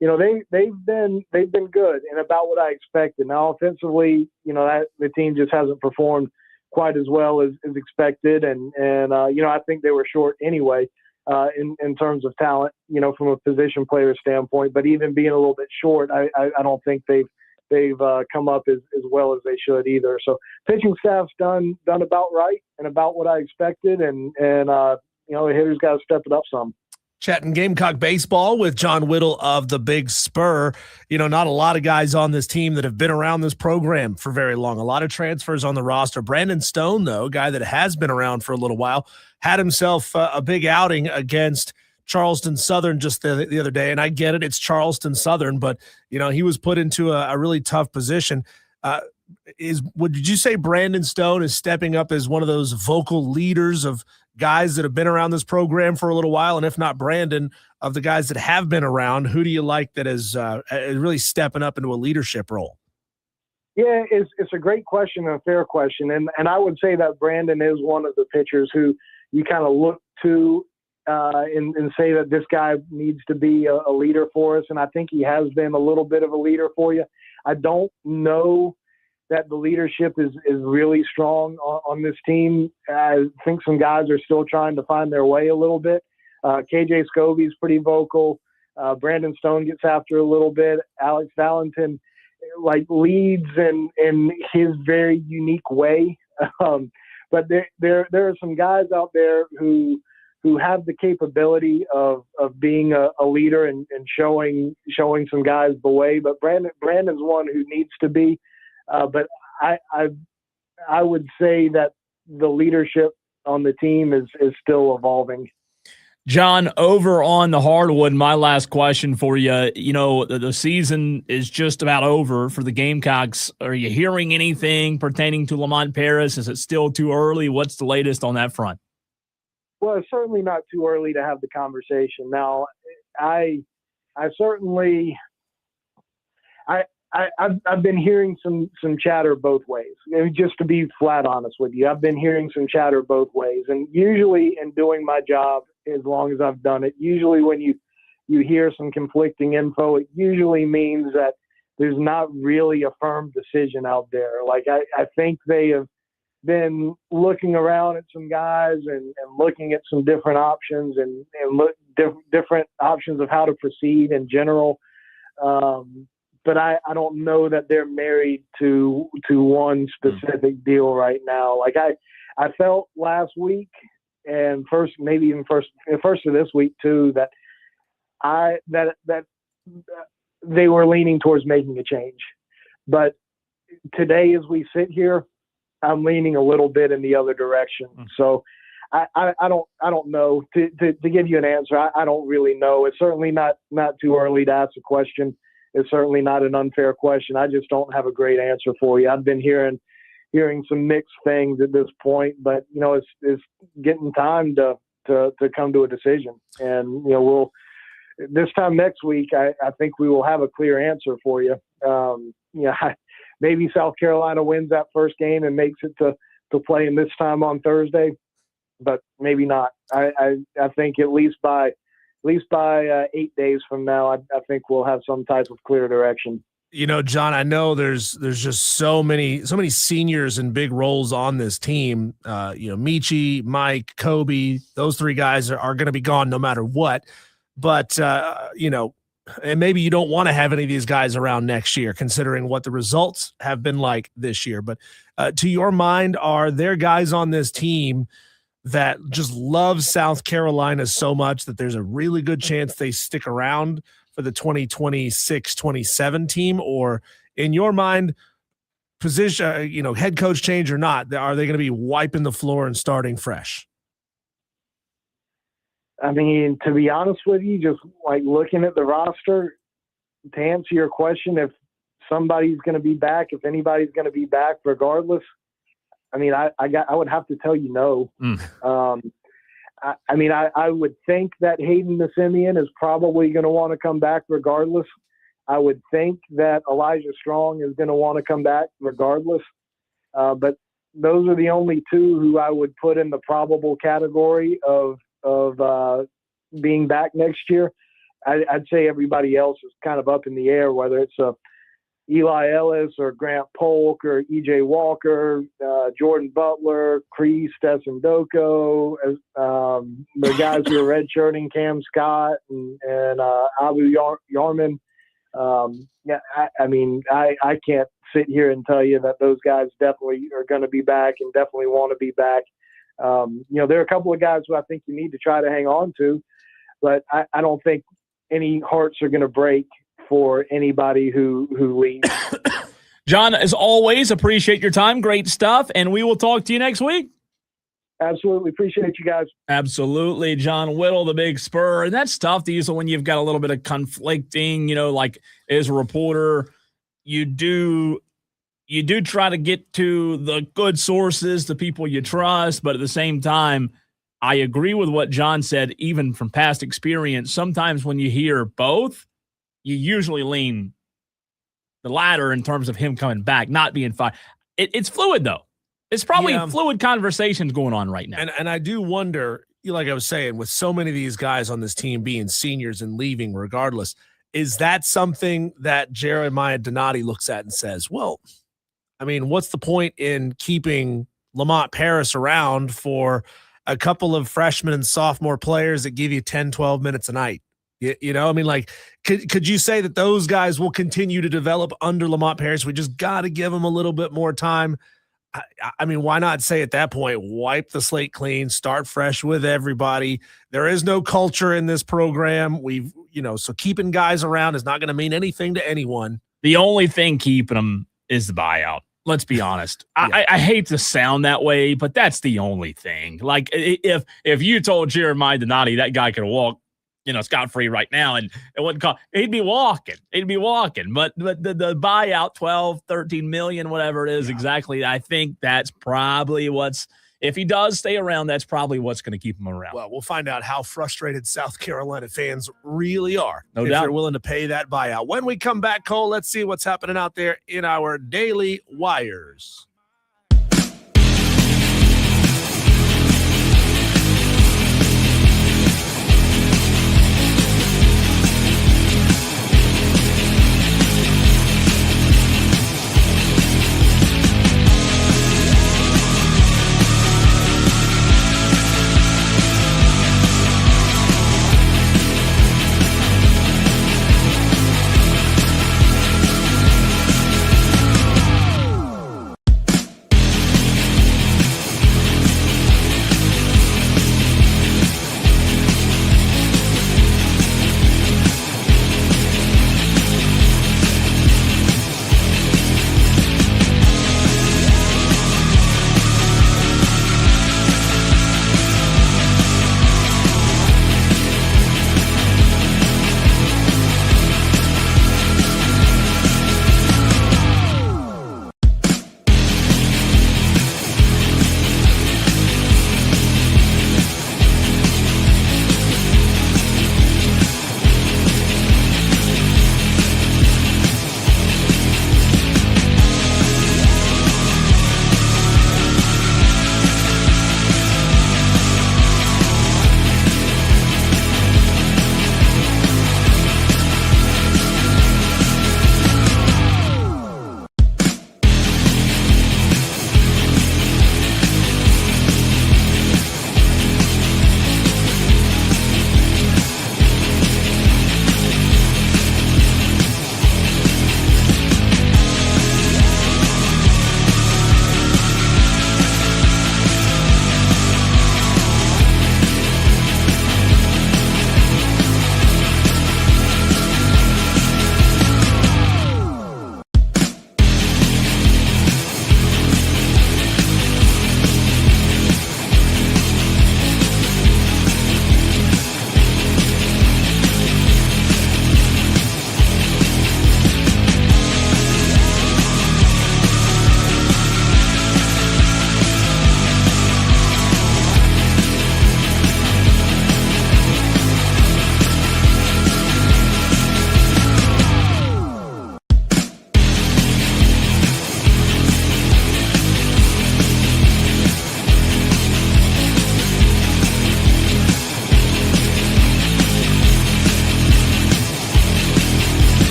they've been good and about what I expected. Now, offensively, that the team just hasn't performed quite as well as expected, and I think they were short anyway in terms of talent, from a position player standpoint. But even being a little bit short, I don't think they've come up as well as they should either. So pitching staff's done about right and about what I expected, and the hitters got to step it up some. Chatting Gamecock baseball with John Whittle of the Big Spur. Not a lot of guys on this team that have been around this program for very long. A lot of transfers on the roster. Brandon Stone, though, a guy that has been around for a little while, had himself a big outing against Charleston Southern just the other day. And I get it, it's Charleston Southern, but he was put into a really tough position. Did you say Brandon Stone is stepping up as one of those vocal leaders of guys that have been around this program for a little while? And if not Brandon, of the guys that have been around, who do you like that is really stepping up into a leadership role? Yeah, it's a great question and a fair question. And I would say that Brandon is one of the pitchers who you kind of look to and say that this guy needs to be a leader for us. And I think he has been a little bit of a leader for you. I don't know that the leadership is really strong on this team. I think some guys are still trying to find their way a little bit. KJ Scobie's pretty vocal. Brandon Stone gets after a little bit. Alex Valentin leads in his very unique way. But there are some guys out there who have the capability of being a leader and showing some guys the way. But Brandon's one who needs to be. But I would say that the leadership on the team is still evolving. John, over on the hardwood, my last question for you. The season is just about over for the Gamecocks. Are you hearing anything pertaining to Lamont Paris? Is it still too early? What's the latest on that front? Well, it's certainly not too early to have the conversation. Now, I've been hearing some chatter both ways. Just to be flat honest with you, I've been hearing some chatter both ways. And usually in doing my job, as long as I've done it, usually when you hear some conflicting info, it usually means that there's not really a firm decision out there. I think they have been looking around at some guys and looking at some different options and different options of how to proceed in general. But I don't know that they're married to one specific deal right now. I felt last week and first of this week too, that they were leaning towards making a change. But today, as we sit here, I'm leaning a little bit in the other direction. So I don't know to give you an answer. I don't really know. It's certainly not too early to ask a question. It's certainly not an unfair question. I just don't have a great answer for you. I've been hearing some mixed things at this point, but it's getting time to come to a decision. And we'll this time next week, I think we will have a clear answer for you. Maybe South Carolina wins that first game and makes it to play in this time on Thursday, but maybe not. I think at least by 8 days from now, I think we'll have some type of clear direction. John, I know there's just so many seniors and big roles on this team. Michi, Mike, Kobe, those three guys are going to be gone no matter what. But, and maybe you don't want to have any of these guys around next year, considering what the results have been like this year. But to your mind, are there guys on this team that just love South Carolina so much that there's a really good chance they stick around for the 2026-27 team? Or in your mind, position, head coach change or not, are they going to be wiping the floor and starting fresh? I mean, to be honest with you, just like looking at the roster, to answer your question, if somebody's going to be back, if anybody's going to be back regardless, I mean, I would have to tell you no. I would think that Hayden DeSimian is probably going to want to come back regardless. I would think that Elijah Strong is going to want to come back regardless. But those are the only two who I would put in the probable category of being back next year. I'd say everybody else is kind of up in the air, whether it's Eli Ellis or Grant Polk or EJ Walker, Jordan Butler, Kreese Desendoko, the guys who are redshirting, Cam Scott and Abu Yarman. I can't sit here and tell you that those guys definitely are going to be back and definitely want to be back. There are a couple of guys who I think you need to try to hang on to, but I don't think any hearts are going to break for anybody who leaves. John, as always, appreciate your time. Great stuff. And we will talk to you next week. Absolutely. Appreciate you guys. Absolutely. John Whittle, the big Spur. And that's tough, Diesel, when you've got a little bit of conflicting, like as a reporter, you do try to get to the good sources, the people you trust. But at the same time, I agree with what John said, even from past experience. Sometimes when you hear both, you usually lean the latter in terms of him coming back, not being fired. It's fluid, though. It's probably fluid conversations going on right now. And I do wonder, like I was saying, with so many of these guys on this team being seniors and leaving regardless, is that something that Jeremiah Donati looks at and says, well, I mean, what's the point in keeping Lamont Paris around for a couple of freshman and sophomore players that give you 10, 12 minutes a night? Could you say that those guys will continue to develop under Lamont Paris? We just got to give them a little bit more time. I mean, why not say at that point, wipe the slate clean, start fresh with everybody. There is no culture in this program. So keeping guys around is not going to mean anything to anyone. The only thing keeping them is the buyout. Let's be honest. Yeah. I hate to sound that way, but that's the only thing. Like if you told Jeremiah Donati that guy could walk, scot-free right now, and it wouldn't cost, he'd be walking. But the buyout, 12, 13 million, whatever it is exactly, I think that's probably if he does stay around, that's probably what's going to keep him around. Well, we'll find out how frustrated South Carolina fans really are. No if doubt. They're willing to pay that buyout. When we come back, Cole, let's see what's happening out there in our Daily Wires.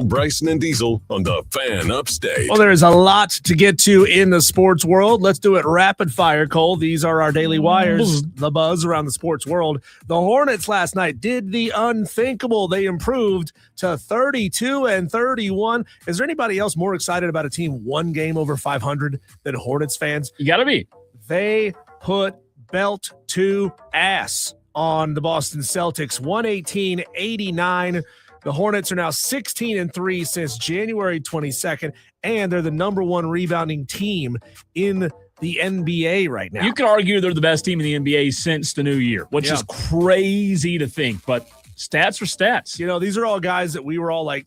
Bryson, and Diesel on the Fan Upstate. Well, there's a lot to get to in the sports world. Let's do it rapid fire, Cole. These are our daily wires, the buzz around the sports world. The Hornets last night did the unthinkable. They improved to 32-31. Is there anybody else more excited about a team one game over 500 than Hornets fans? You got to be. They put belt to ass on the Boston Celtics, 118-89. The Hornets are now 16-3 since January 22nd, and they're the number one rebounding team in the NBA right now. You could argue they're the best team in the NBA since the new year, which is crazy to think, but stats are stats. You know, these are all guys that we were all like,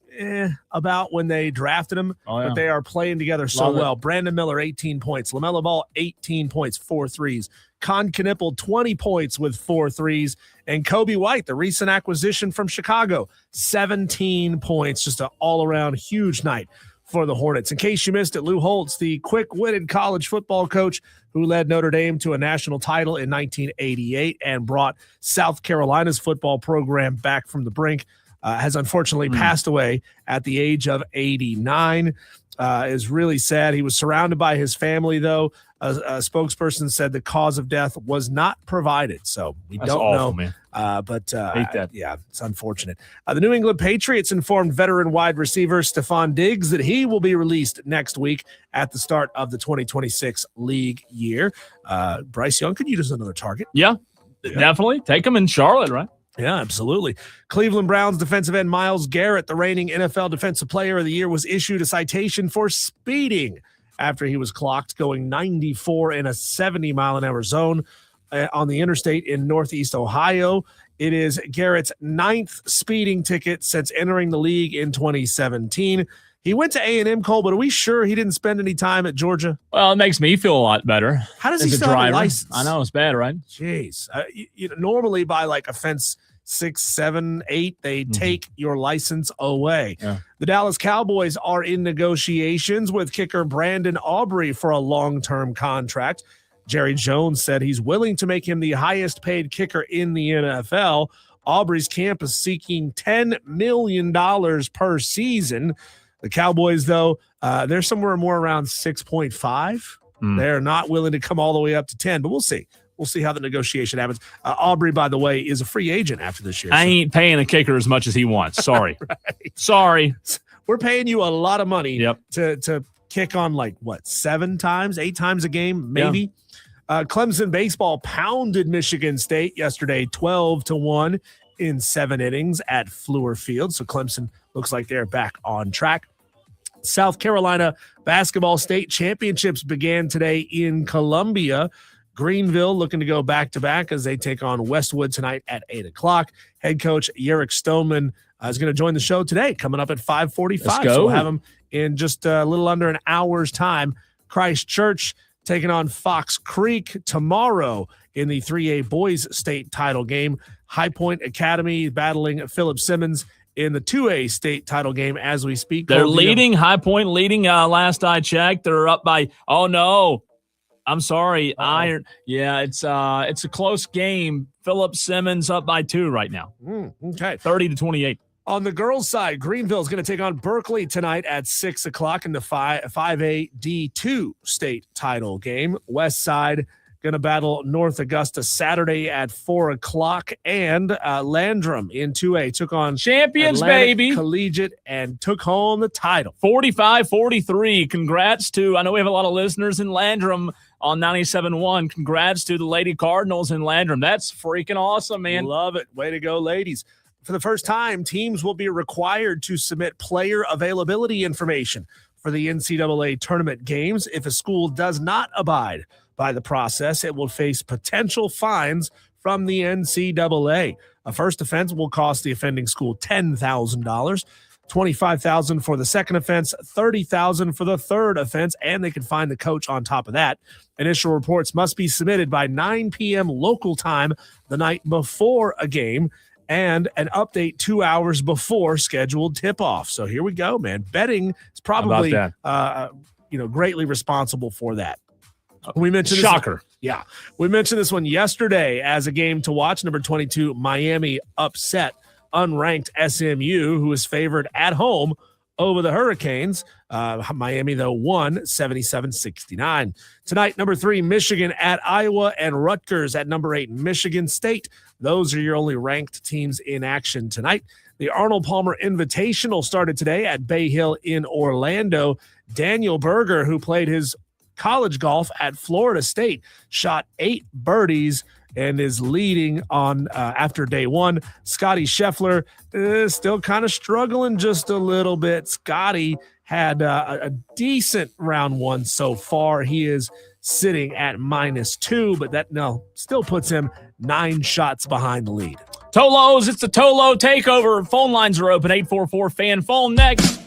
about when they drafted them, but they are playing together so well. Brandon Miller, 18 points. LaMelo Ball, 18 points, 4 threes. Con Knippel, 20 points with 4 threes. And Kobe White, the recent acquisition from Chicago, 17 points. Just an all-around huge night for the Hornets. In case you missed it, Lou Holtz, the quick-witted college football coach who led Notre Dame to a national title in 1988 and brought South Carolina's football program back from the brink, has unfortunately passed away at the age of 89. Is really sad. He was surrounded by his family, though. A spokesperson said the cause of death was not provided, so we don't know. Man. But hate that. Yeah, it's unfortunate. The New England Patriots informed veteran wide receiver Stephon Diggs that he will be released next week at the start of the 2026 league year. Bryce Young could use another target. Yeah, definitely. Take him in Charlotte, right? Yeah, absolutely. Cleveland Browns defensive end Myles Garrett, the reigning NFL Defensive Player of the Year, was issued a citation for speeding after he was clocked going 94 in a 70-mile-an-hour zone on the interstate in Northeast Ohio. It is Garrett's 9th speeding ticket since entering the league in 2017. He went to A&M, Cole, but are we sure he didn't spend any time at Georgia? Well, it makes me feel a lot better. How does he still have a license? I know, it's bad, right? Jeez. Normally by like offense 6, 7, 8, they take your license away. Yeah. The Dallas Cowboys are in negotiations with kicker Brandon Aubrey for a long-term contract. Jerry Jones said he's willing to make him the highest-paid kicker in the NFL. Aubrey's camp is seeking $10 million per season. The Cowboys, though, they're somewhere more around 6.5. They're not willing to come all the way up to 10, but we'll see. We'll see how the negotiation happens. Aubrey, by the way, is a free agent after this year. I ain't paying a kicker as much as he wants. Sorry. Right. Sorry. We're paying you a lot of money to kick on 7 times, 8 times a game, maybe. Yeah. Clemson baseball pounded Michigan State yesterday 12-1 in 7 innings at Fluor Field. So Clemson looks like they're back on track. South Carolina basketball state championships began today in Columbia. Greenville looking to go back-to-back as they take on Westwood tonight at 8 o'clock. Head coach Yerrick Stoneman is going to join the show today, coming up at 5:45. So we'll have him in just a little under an hour's time. Christchurch taking on Fox Creek tomorrow in the 3A boys state title game. High Point Academy battling Philip Simmons in the 2A state title game as we speak. They're leading. High Point leading last I checked. They're up by – oh, no. I'm sorry. Iron. Yeah, it's a close game. Philip Simmons up by 2 right now. Okay. 30-28. On the girls' side, Greenville is going to take on Berkeley tonight at 6 o'clock in the 5A D2 state title game. West side going to battle North Augusta Saturday at 4 o'clock. And Landrum in 2A took on champions, Atlantic baby. Collegiate and took home the title. 45-43. Congrats to, I know we have a lot of listeners in Landrum on 97.1. Congrats to the Lady Cardinals in Landrum. That's freaking awesome, man. Love it. Way to go, ladies. For the first time, teams will be required to submit player availability information for the NCAA tournament games. If a school does not abide by the process, it will face potential fines from the NCAA. A first offense will cost the offending school $10,000. $25,000 for the second offense, $30,000 for the third offense, and they can find the coach on top of that. Initial reports must be submitted by 9 p.m. local time the night before a game, and an update 2 hours before scheduled tip-off. So here we go, man. Betting is probably greatly responsible for that. We mentioned shocker. We mentioned this one yesterday as a game to watch. Number 22, Miami upset unranked SMU, who is favored at home over the Hurricanes. Miami, though, won 77-69. Tonight, number 3, Michigan at Iowa, and Rutgers at number 8, Michigan State. Those are your only ranked teams in action tonight. The Arnold Palmer Invitational started today at Bay Hill in Orlando. Daniel Berger, who played his college golf at Florida State, shot 8 birdies and is leading on after day 1. Scotty Scheffler is still kind of struggling just a little bit. Scotty had a decent round 1 so far. He is sitting at -2, but that still puts him 9 shots behind the lead. Tolos, it's the Tolo Takeover. Phone lines are open, 844-FAN-PHONE next.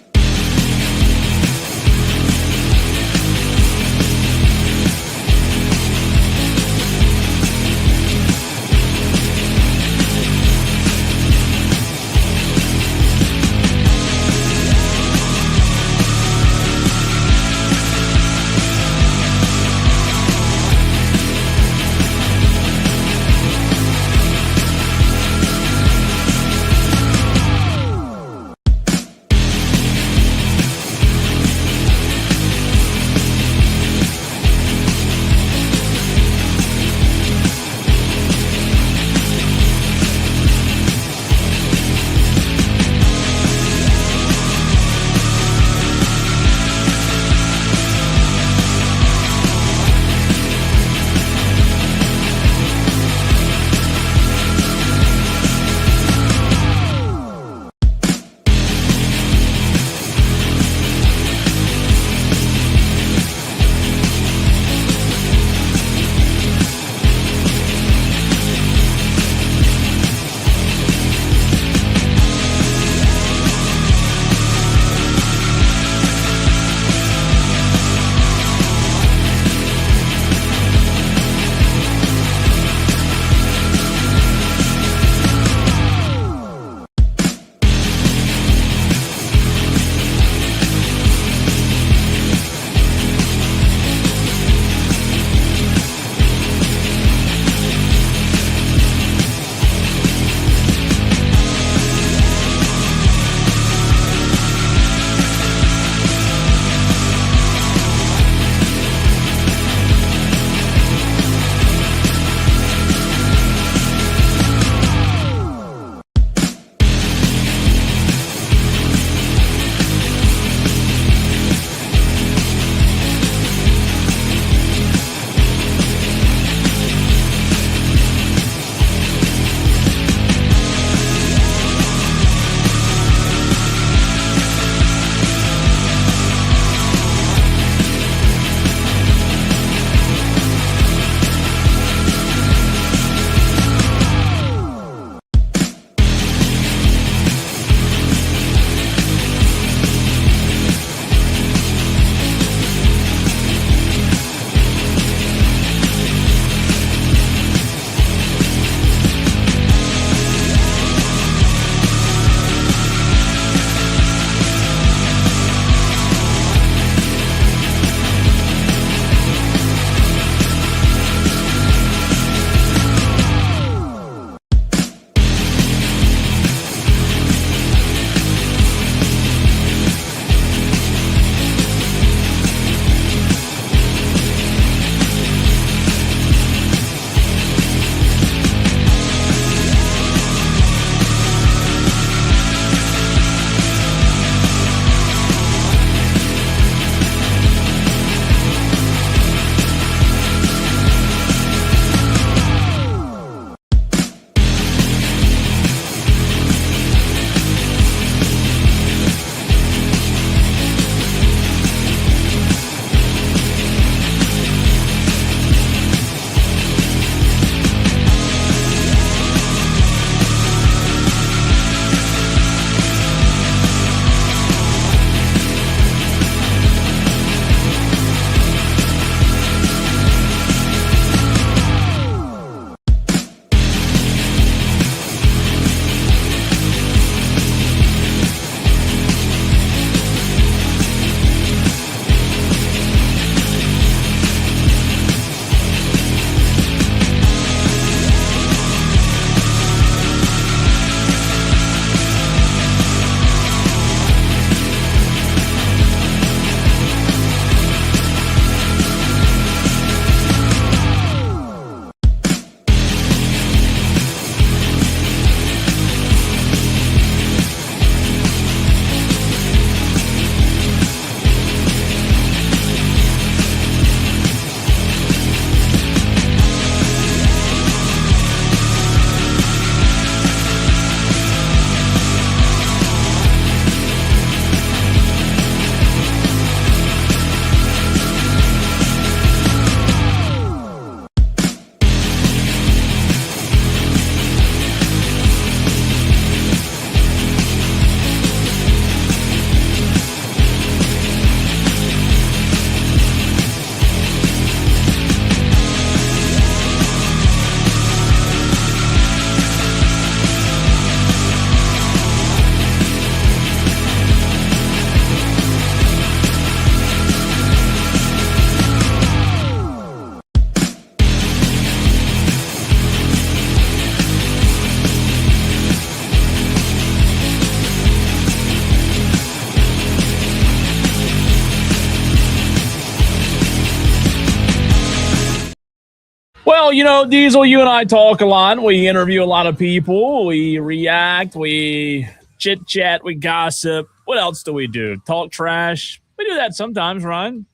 Well, Diesel, you and I talk a lot. We interview a lot of people. We react. We chit-chat. We gossip. What else do we do? Talk trash. We do that sometimes, Ryan.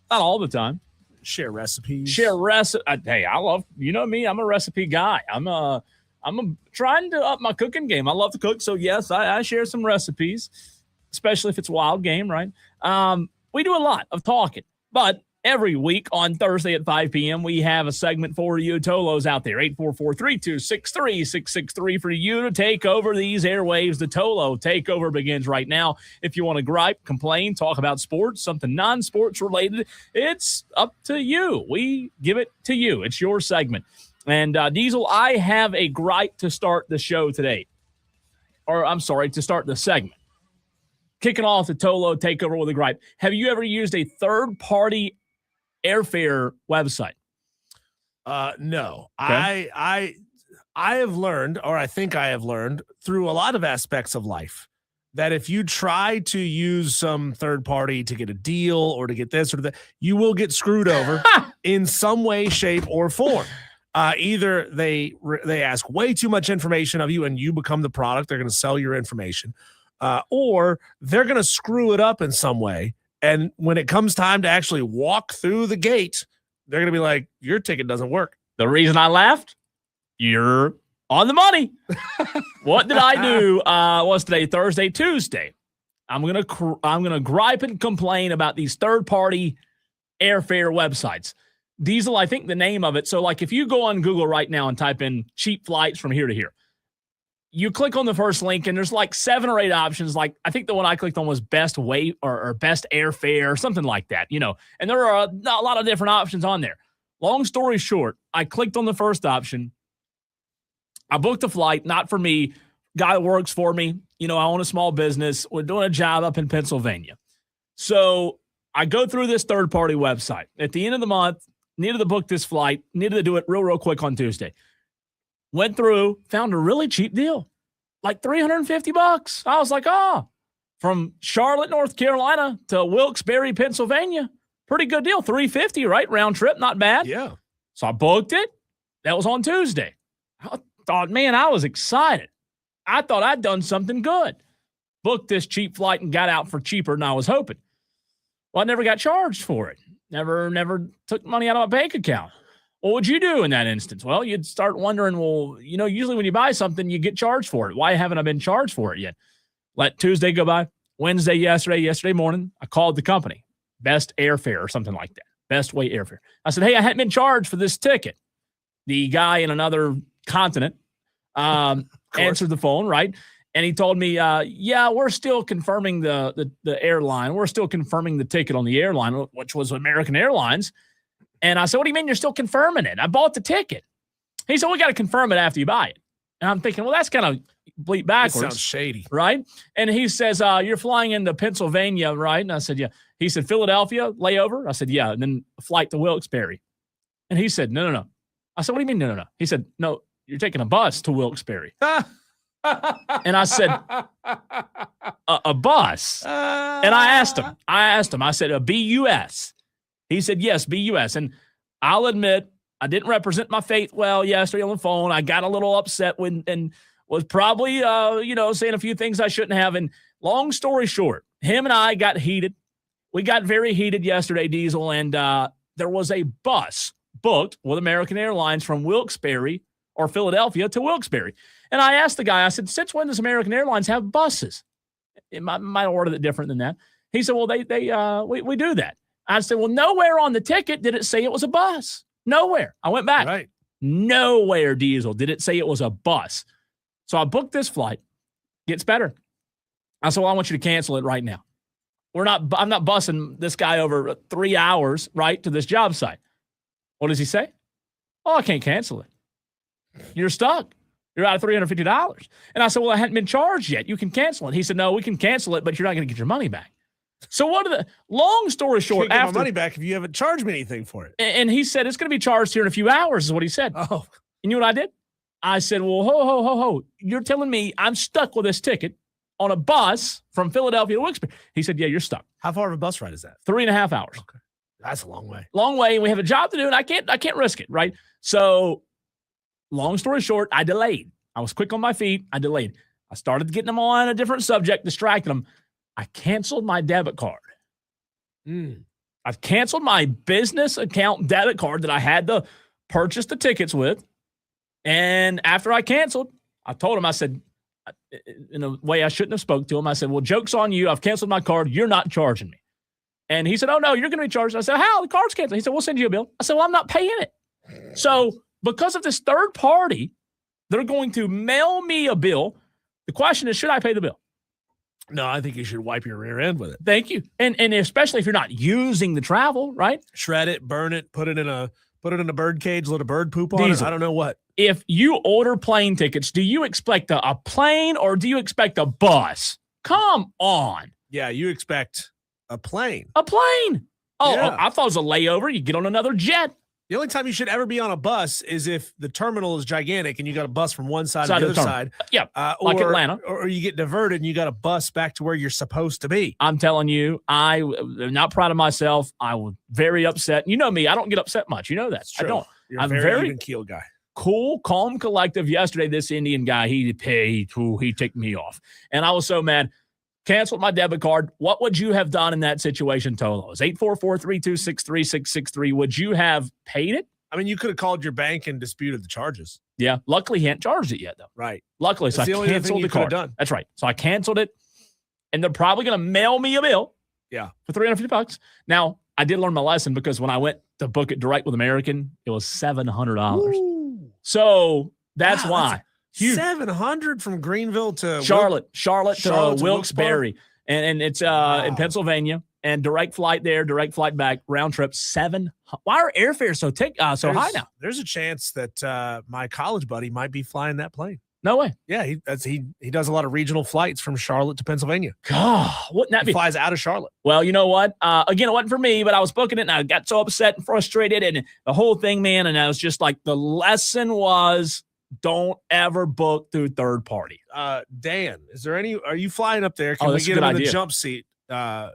Not all the time. Share recipes. Hey, I love, me, I'm a recipe guy. I'm trying to up my cooking game. I love to cook. So, yes, I share some recipes, especially if it's wild game, right? We do a lot of talking. But every week on Thursday at 5 p.m., we have a segment for you. Tolo's out there, 844-326-3663 for you to take over these airwaves. The Tolo takeover begins right now. If you want to gripe, complain, talk about sports, something non-sports related, it's up to you. We give it to you. It's your segment. And Diesel, I have a gripe to start the show today. To start the segment. Kicking off the Tolo takeover with a gripe. Have you ever used a third-party airfare website? No. Okay. I have learned, or I think I have learned through a lot of aspects of life, that if you try to use some third party to get a deal or to get this or that, you will get screwed over in some way, shape, or form. Either they ask way too much information of you and you become the product. They're going to sell your information. Or they're going to screw it up in some way. And when it comes time to actually walk through the gate, they're going to be like, your ticket doesn't work. The reason I laughed, you're on the money. What did I do? What's today? Thursday, Tuesday. I'm gonna gripe and complain about these third-party airfare websites. Diesel, I think the name of it. So, like, if you go on Google right now and type in cheap flights from here to here, you click on the first link, and there's like 7 or 8 options. Like, I think the one I clicked on was best weight or best airfare or something like that, And there are a lot of different options on there. Long story short, I clicked on the first option. I booked a flight, not for me. Guy works for me. I own a small business. We're doing a job up in Pennsylvania. So I go through this third-party website. At the end of the month, needed to book this flight, needed to do it real quick on Tuesday. Went through, found a really cheap deal, like $350. I was like, from Charlotte, North Carolina to Wilkes-Barre, Pennsylvania, pretty good deal. $350, right? Round trip, not bad. Yeah. So I booked it. That was on Tuesday. I thought, man, I was excited. I thought I'd done something good. Booked this cheap flight and got out for cheaper than I was hoping. Well, I never got charged for it. Never took money out of my bank account. What would you do in that instance? Well, you'd start wondering, usually when you buy something, you get charged for it. Why haven't I been charged for it yet? Let Tuesday go by. Wednesday, yesterday morning, I called the company. Best airfare or something like that. Best way airfare. I said, hey, I hadn't been charged for this ticket. The guy in another continent answered the phone, right? And he told me, we're still confirming the airline. We're still confirming the ticket on the airline, which was American Airlines. And I said, what do you mean you're still confirming it? I bought the ticket. He said, we got to confirm it after you buy it. And I'm thinking, well, that's kind of bleep backwards. That sounds shady. Right? And he says, you're flying into Pennsylvania, right? And I said, yeah. He said, Philadelphia, layover? I said, yeah. And then a flight to Wilkes-Barre. And he said, no. I said, what do you mean, no? He said, no, you're taking a bus to Wilkes-Barre. And I said, a bus? And I asked him, I said, a BUS. He said, yes, BUS. And I'll admit, I didn't represent my faith well yesterday on the phone. I got a little upset and was probably, saying a few things I shouldn't have. And long story short, him and I got heated. We got very heated yesterday, Diesel, and there was a bus booked with American Airlines from Wilkes-Barre or Philadelphia to Wilkes-Barre. And I asked the guy, I said, since when does American Airlines have buses? It might have ordered it different than that. He said, well, we do that. I said, well, nowhere on the ticket did it say it was a bus. Nowhere. I went back. Right. Nowhere, Diesel, did it say it was a bus. So I booked this flight. Gets better. I said, well, I want you to cancel it right now. I'm not bussing this guy over 3 hours, right, to this job site. What does he say? Oh, I can't cancel it. You're stuck. You're out of $350. And I said, well, I hadn't been charged yet. You can cancel it. He said, no, we can cancel it, but you're not going to get your money back. So long story short, Can't get my money back if you haven't charged me anything for it. And he said, it's going to be charged here in a few hours is what he said. Oh. And you know what I did? I said, well, ho. You're telling me I'm stuck with this ticket on a bus from Philadelphia to Wilkes-Barre. He said, yeah, you're stuck. How far of a bus ride is that? 3.5 hours. Okay. That's a long way. Long way, and we have a job to do, and I can't risk it, right? So, long story short, I delayed. I was quick on my feet. I delayed. I started getting them on a different subject, distracting them. I canceled my debit card. I've canceled my business account debit card that I had to purchase the tickets with. And after I canceled, I told him, I said, in a way I shouldn't have spoke to him, I said, well, joke's on you. I've canceled my card. You're not charging me. And he said, oh, no, you're going to be charged. I said, how? The card's canceled. He said, we'll send you a bill. I said, well, I'm not paying it. So because of this third party, they're going to mail me a bill. The question is, should I pay the bill? No, I think you should wipe your rear end with it. Thank you. And especially if you're not using the travel, right? Shred it, burn it, put it in a bird cage, let a bird poop on Diesel. it. I don't know what. If you order plane tickets, do you expect a plane or do you expect a bus? Come on. Yeah, you expect a plane. A plane. Oh, Yeah. I thought it was a layover. You get on another jet. The only time you should ever be on a bus is if the terminal is gigantic and you got a bus from one side Side to of the the other terminal. side. Yeah, like Atlanta. Or you get diverted and you got a bus back to where you're supposed to be. I'm telling you, I'm not proud of myself. I was very upset. You know me. I don't get upset much. You know that. I don't. You're I'm a very very even keel guy. Cool, calm, collective. Yesterday, this Indian guy, he ticked me off. And I was so mad. Canceled my debit card. What would you have done in that situation, Tolos? 844-326-3663. Would you have paid it? I mean, you could have called your bank and disputed the charges. Yeah. Luckily, he hadn't charged it yet, though. Right. Luckily, so That's the I only thing canceled you the could have card. done. That's right. So I canceled it, and they're probably going to mail me a bill. Yeah. For $350. Now, I did learn my lesson because when I went to book it direct with American, it was $700. Ooh. So that's Wow, why. Huge. 700 from Greenville to Charlotte Charlotte to to Wilkes-Barre. And it's in Pennsylvania, and direct flight there, direct flight back, round trip 700. Why are airfares so high now? There's a chance that my college buddy might be flying that plane. No way. Yeah, he does a lot of regional flights from Charlotte to Pennsylvania. God, wouldn't that He be? flies out of Charlotte. Well, you know what? Again, it wasn't for me, but I was booking it, and I got so upset and frustrated, and the whole thing, man. And I was just like, the lesson was, don't ever book through third party. Dan, are you flying up there? Can we that's a get good him in idea. the jump seat? How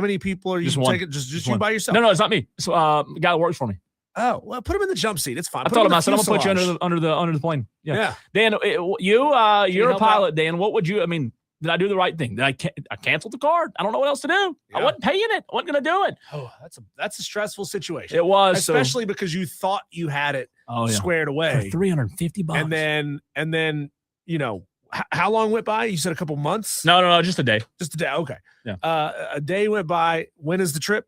many people are you Just one. taking? Just you one. by yourself? No, it's not me. It's a guy that works for me. Oh, well, put him in the jump seat. It's fine. I told him, I said, I'm gonna put you under the plane. Yeah. Dan, you're a help pilot, out? Dan. What would you? I mean, did I do the right thing? Did I canceled the card? I don't know what else to do. Yeah. I wasn't paying it. I wasn't gonna do it. Oh, that's a stressful situation. It was, especially because you thought you had it squared away for $350. And then how long went by? You said a couple months. No, just a day. Just a day. Okay. Yeah. A day went by. When is the trip?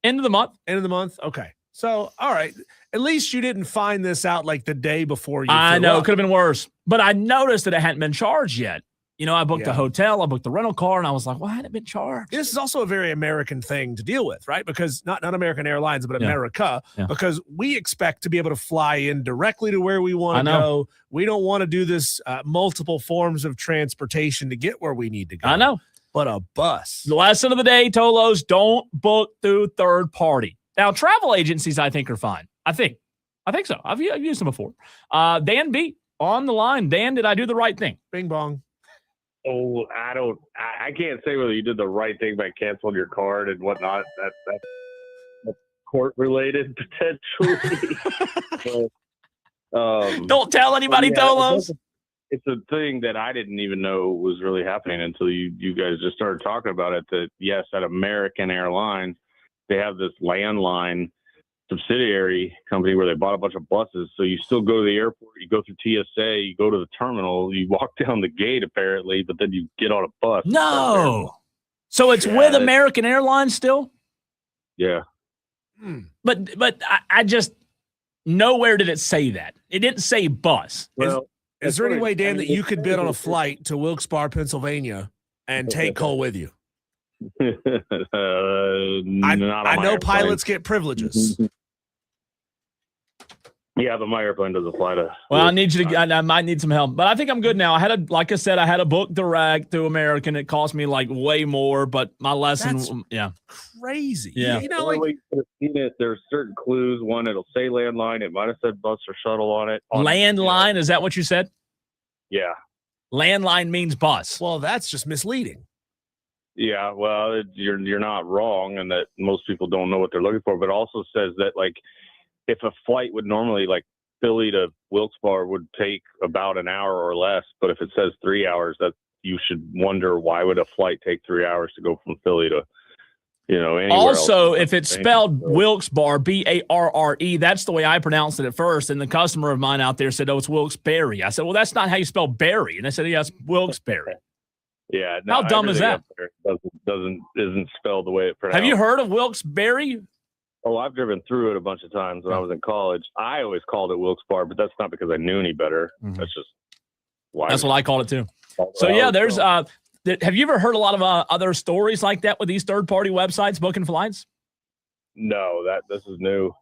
End of the month. End of the month. Okay. So, all right. At least you didn't find this out like the day before you. I flew know up. it could have been worse, but I noticed that it hadn't been charged yet. I booked Yeah. a hotel, I booked the rental car, and I was like, "Well, hadn't it been charged?" This is also a very American thing to deal with, right? Because not American Airlines, but Yeah. America, Yeah. because we expect to be able to fly in directly to where we want I to know. go. We don't want to do this multiple forms of transportation to get where we need to go. I know. But a bus. The lesson of the day, Tolos, don't book through third party. Now, travel agencies, I think, are fine. I think so. I've used them before. Dan B on the line. Dan, did I do the right thing? Bing bong. Oh, I can't say whether you did the right thing by canceling your card and whatnot. That's court related potentially. But, Don't tell anybody, Tolos. It's a thing that I didn't even know was really happening until you guys just started talking about it. That yes, at American Airlines, they have this landline subsidiary company where they bought a bunch of buses. So you still go to the airport, you go through TSA, you go to the terminal, you walk down the gate apparently, but then you get on a bus. No. So it's Yeah, with American Airlines still? Yeah. But I just, nowhere did it say that. It didn't say bus. Well, Is there any way, Dan, that you could bid on a flight to Wilkes-Barre, Pennsylvania, and take Cole with you? I know pilots get privileges. Yeah, but my airplane doesn't fly to. Well, I need you to. I might need some help, but I think I'm good now. I had like I said, I had a book direct through American. It cost me like way more, but my lesson, That's crazy. Yeah. You The know, only like way you could have seen it, there's certain clues. One, it'll say landline. It might have said bus or shuttle on it. landline. Is that what you said? Yeah. Landline means bus. well, that's just misleading. Yeah, well, you're not wrong, and that most people don't know what they're looking for. But it also says that like if a flight would normally like Philly to Wilkes-Barre would take about an hour or less, but if it says 3 hours, that you should wonder why would a flight take 3 hours to go from Philly to anywhere Also, else. if it's spelled Wilkes-Barre, Barre, that's the way I pronounced it at first. And the customer of mine out there said, "Oh, it's Wilkes-Barre." I said, "Well, that's not how you spell Barry." And they said, "Yes, Wilkes-Barre." Yeah, How dumb is that? Isn't spelled the way it pronounced. Have you heard of Wilkes-Barre? Oh, I've driven through it a bunch of times when I was in college. I always called it Wilkes-Barre, but that's not because I knew any better. Mm-hmm. That's just why. That's what I called it too. So yeah, there's have you ever heard a lot of other stories like that with these third-party websites booking flights? No, this is new.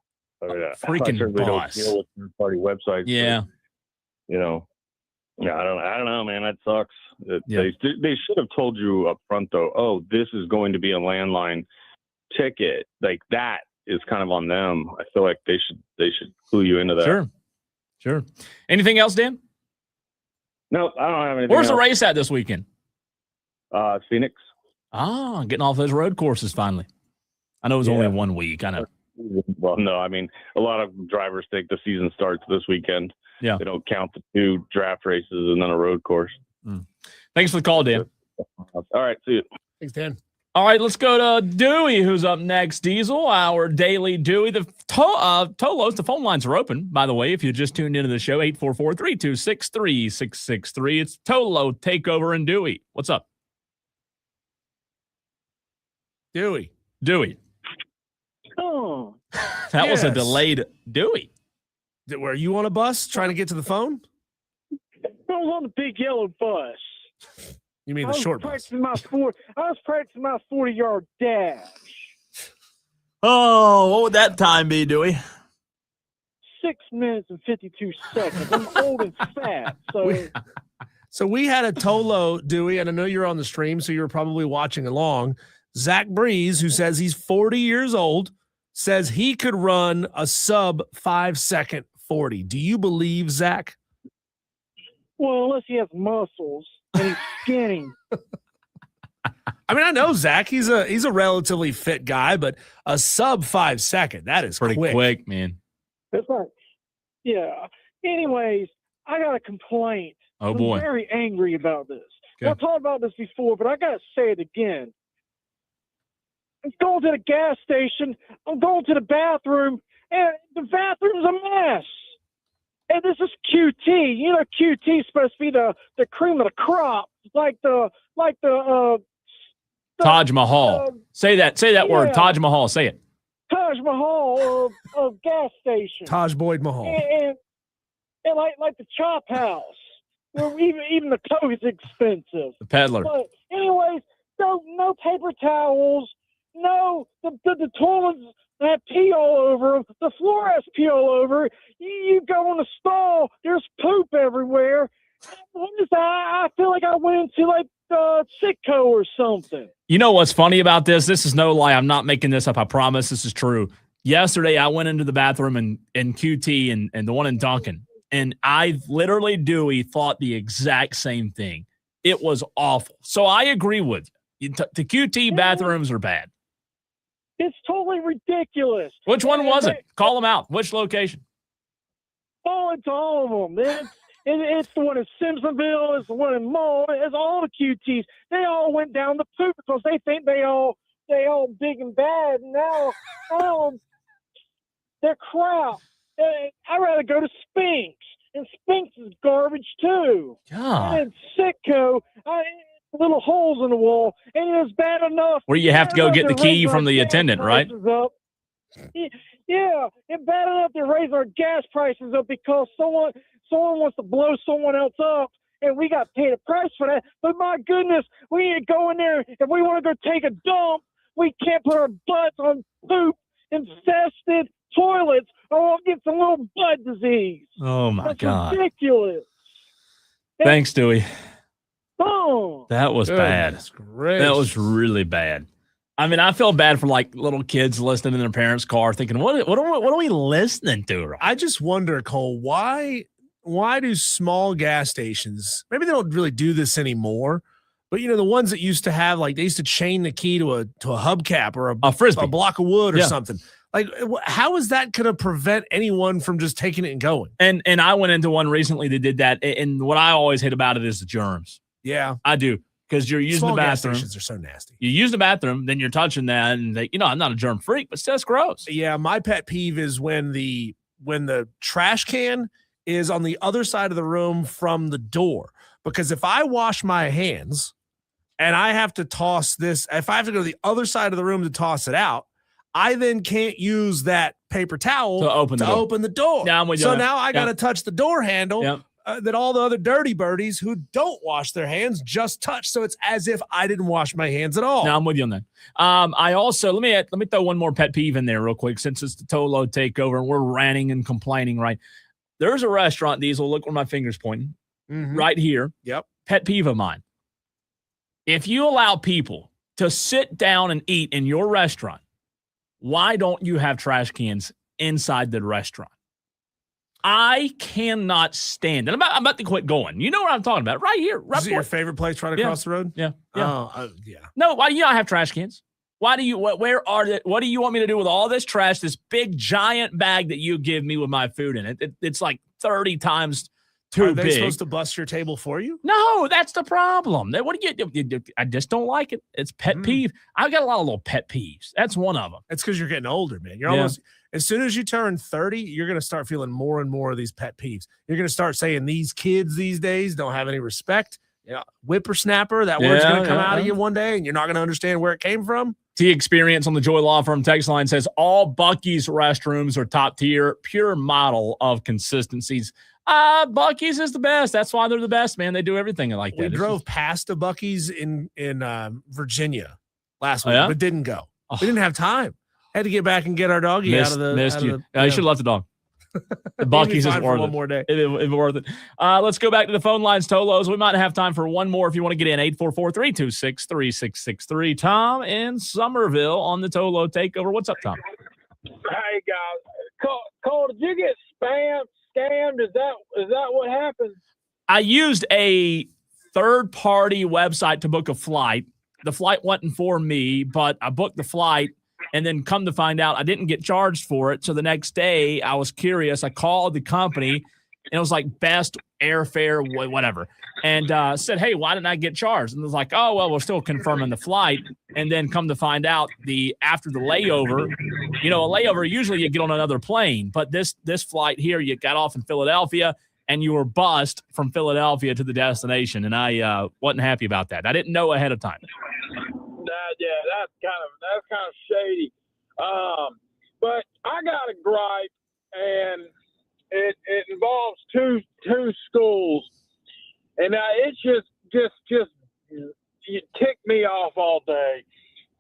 I mean, Freaking I certainly boss. don't deal with third-party websites. Yeah. But, yeah, I don't know, man. That sucks. Yeah. They should have told you up front, though. Oh, this is going to be a landline ticket. Like that is kind of on them. I feel like they should clue you into that. Sure. Anything else, Dan? No, I don't have anything. Where's the else. race at this weekend? Phoenix. Getting off those road courses finally. I know it was only 1 week. I know. Well, no, I mean, a lot of drivers think the season starts this weekend. Yeah. They don't count the 2 draft races and then a road course. Thanks for the call, Dan. All right. See you. Thanks, Dan. All right, let's go to Dewey, who's up next. Diesel, our daily Dewey. The Tolos, the phone lines are open, by the way, if you just tuned into the show, 844-326-3663. It's Tolo Takeover and Dewey. What's up? Dewey. Oh. That was a delayed Dewey. Were you on a bus trying to get to the phone? I was on the big yellow bus. You mean the short bus? I was practicing my 40-yard dash. Oh, what would that time be, Dewey? 6 minutes and 52 seconds. I'm old and fat, So we had a Tolo, Dewey, and I know you're on the stream, so you were probably watching along. Zach Breeze, who says he's 40 years old, says he could run a sub 5-second 40. Do you believe Zach? Well, unless he has muscles and he's skinny. I mean, I know Zach. He's a relatively fit guy, but a sub 5-second, that is pretty quick, man. That's right. Yeah. Anyways, I got a complaint. Oh, boy. I'm very angry about this. Okay. I've talked about this before, but I got to say it again. I'm going to the gas station. I'm going to the bathroom, and the bathroom's a mess. And this is QT. You know, QT is supposed to be the cream of the crop, like the Taj Mahal. Say that word. Taj Mahal. Say it. Taj Mahal of gas station. Taj Boyd Mahal. And like the Chop House, where even the Coke is expensive. The peddler. But anyways, no paper towels. No, the toilets have pee all over them. The floor has pee all over. You go in the stall, there's poop everywhere. I feel like I went into like Sitco or something. You know what's funny about this? This is no lie. I'm not making this up. I promise this is true. Yesterday, I went into the bathroom in QT and the one in Duncan, and I literally, Dewey, thought the exact same thing. It was awful. So I agree with you. The QT bathrooms are bad. It's totally ridiculous. Which one was it? Call them out. Which location? Oh, it's all of them. It's the one in Simpsonville. It's the one in Mall. It's all the QTs. They all went down the poop because they think they all big and bad. And now they're crap. I'd rather go to Spinks. And Spinks is garbage too. God. And Sitco, little holes in the wall, and it was bad enough. Where you have to go get the key from the attendant, right? Yeah, it's bad enough to raise our gas prices up because someone wants to blow someone else up, and we got paid a price for that. But my goodness, we need to go in there if we want to go take a dump. We can't put our butts on poop-infested toilets, or we'll get some little butt disease. Oh my That's God! Ridiculous. Thanks, Dewey. Oh, that was bad. That was really bad. I mean, I feel bad for like little kids listening in their parents' car, thinking, "What are we listening to?" Right? I just wonder, Cole, why do small gas stations? Maybe they don't really do this anymore, But the ones that used to have, like, they used to chain the key to a hubcap or a frisbee, a block of wood or Yeah. something. Like, how is that going to prevent anyone from just taking it and going? And I went into one recently that did that. And what I always hate about it is the germs. Yeah, I do. Because you're using Small the gas bathroom. stations are so nasty. You use the bathroom, then you're touching that, and I'm not a germ freak, but still, it's gross. Yeah, my pet peeve is when the trash can is on the other side of the room from the door. Because if I wash my hands and I have to toss this, if I have to go to the other side of the room to toss it out, I then can't use that paper towel To open the door. Yeah, Yeah, I'm with you so on that. now I got to Yeah. touch the door handle. Yeah. That all the other dirty birdies who don't wash their hands just touch. So it's as if I didn't wash my hands at all. No, I'm with you on that. I also let me throw one more pet peeve in there real quick since it's the Tolo takeover and we're ranting and complaining. Right, there's a restaurant, Diesel. Look where my finger's pointing. Right here. Yep. Pet peeve of mine. If you allow people to sit down and eat in your restaurant, why don't you have trash cans inside the restaurant? I cannot stand it. I'm about to quit going. You know what I'm talking about. Right here. Right Is it your favorite place right across the road? Yeah. Yeah. No, why do you not have trash cans? Why do you, where are the, what do you want me to do with all this trash, this big giant bag that you give me with my food in it? It's like 30 times too Are they big. supposed to bust your table for you? No, that's the problem. What do you, I just don't like it. It's pet peeve. I've got a lot of little pet peeves. That's one of them. It's because you're getting older, man. You're Yeah. almost, as soon as you turn 30, you're going to start feeling more and more of these pet peeves. You're going to start saying these kids these days don't have any respect. Whippersnapper, that word's going to come out of you one day and you're not going to understand where it came from. T Experience on the Joy Law Firm text line says all Buc-ee's restrooms are top tier, pure model of consistencies. Buc-ee's is the best. That's why they're the best, man. They do everything like that. We It's drove past a Buc-ee's in Virginia last week, yeah? but didn't go. We didn't have time. Had to get back and get our doggy out of the. Missed out you. of the, You should have left the dog. The Buc-ee's is worth one it. more day. It's worth it. Let's go back to the phone lines, Tolos. We might have time for one more if you want to get in. 844-326-3663. Tom in Somerville on the Tolo takeover. What's up, Tom? Hey guys, Cole, did you get scammed? Is that what happened? I used a third-party website to book a flight. The flight wasn't for me, but I booked the flight, and then come to find out I didn't get charged for it. So the next day, I was curious. I called the company, and it was like best airfare, whatever, and said, hey, why didn't I get charged? And it was like, oh, well, we're still confirming the flight. And then come to find out after the layover, a layover, usually you get on another plane. But this flight here, you got off in Philadelphia, and you were bussed from Philadelphia to the destination. And I wasn't happy about that. I didn't know ahead of time. That's kind of shady. But I got a gripe, and it involves two schools, and it's just you tick me off all day.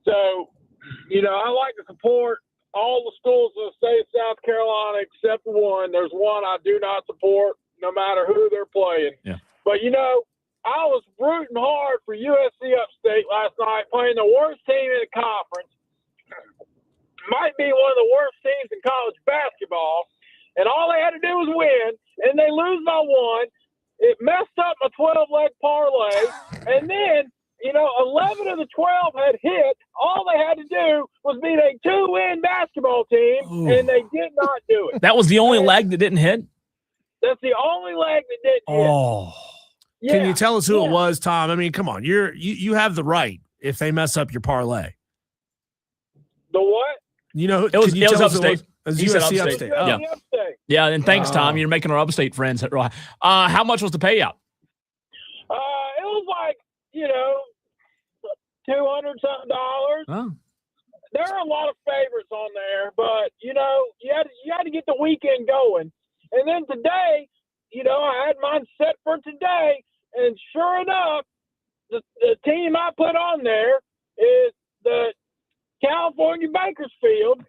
So, I like to support all the schools in the state of South Carolina except one. There's one I do not support, no matter who they're playing. Yeah. But I was rooting hard for USC Upstate last night, playing the worst team in the conference. Might be one of the worst teams in college basketball. And all they had to do was win, and they lose by one. It messed up my 12-leg parlay. And then, 11 of the 12 had hit. All they had to do was beat a 2-win basketball team, and they did not do it. That was the only leg that didn't hit? That's the only leg that didn't hit. Oh. Yeah, Can you tell us who it was, Tom? I mean, come on. You have the right if they mess up your parlay. The what? It was Upstate. It was He said USC Upstate. Upstate. Oh. Yeah. Yeah, and thanks, Tom. You're making our Upstate friends. How much was the payout? It was like, $200-something. Oh. There are a lot of favorites on there, but you had to get the weekend going. And then today, I had mine set for today, and sure enough, the team I put on there is the California Bakersfield.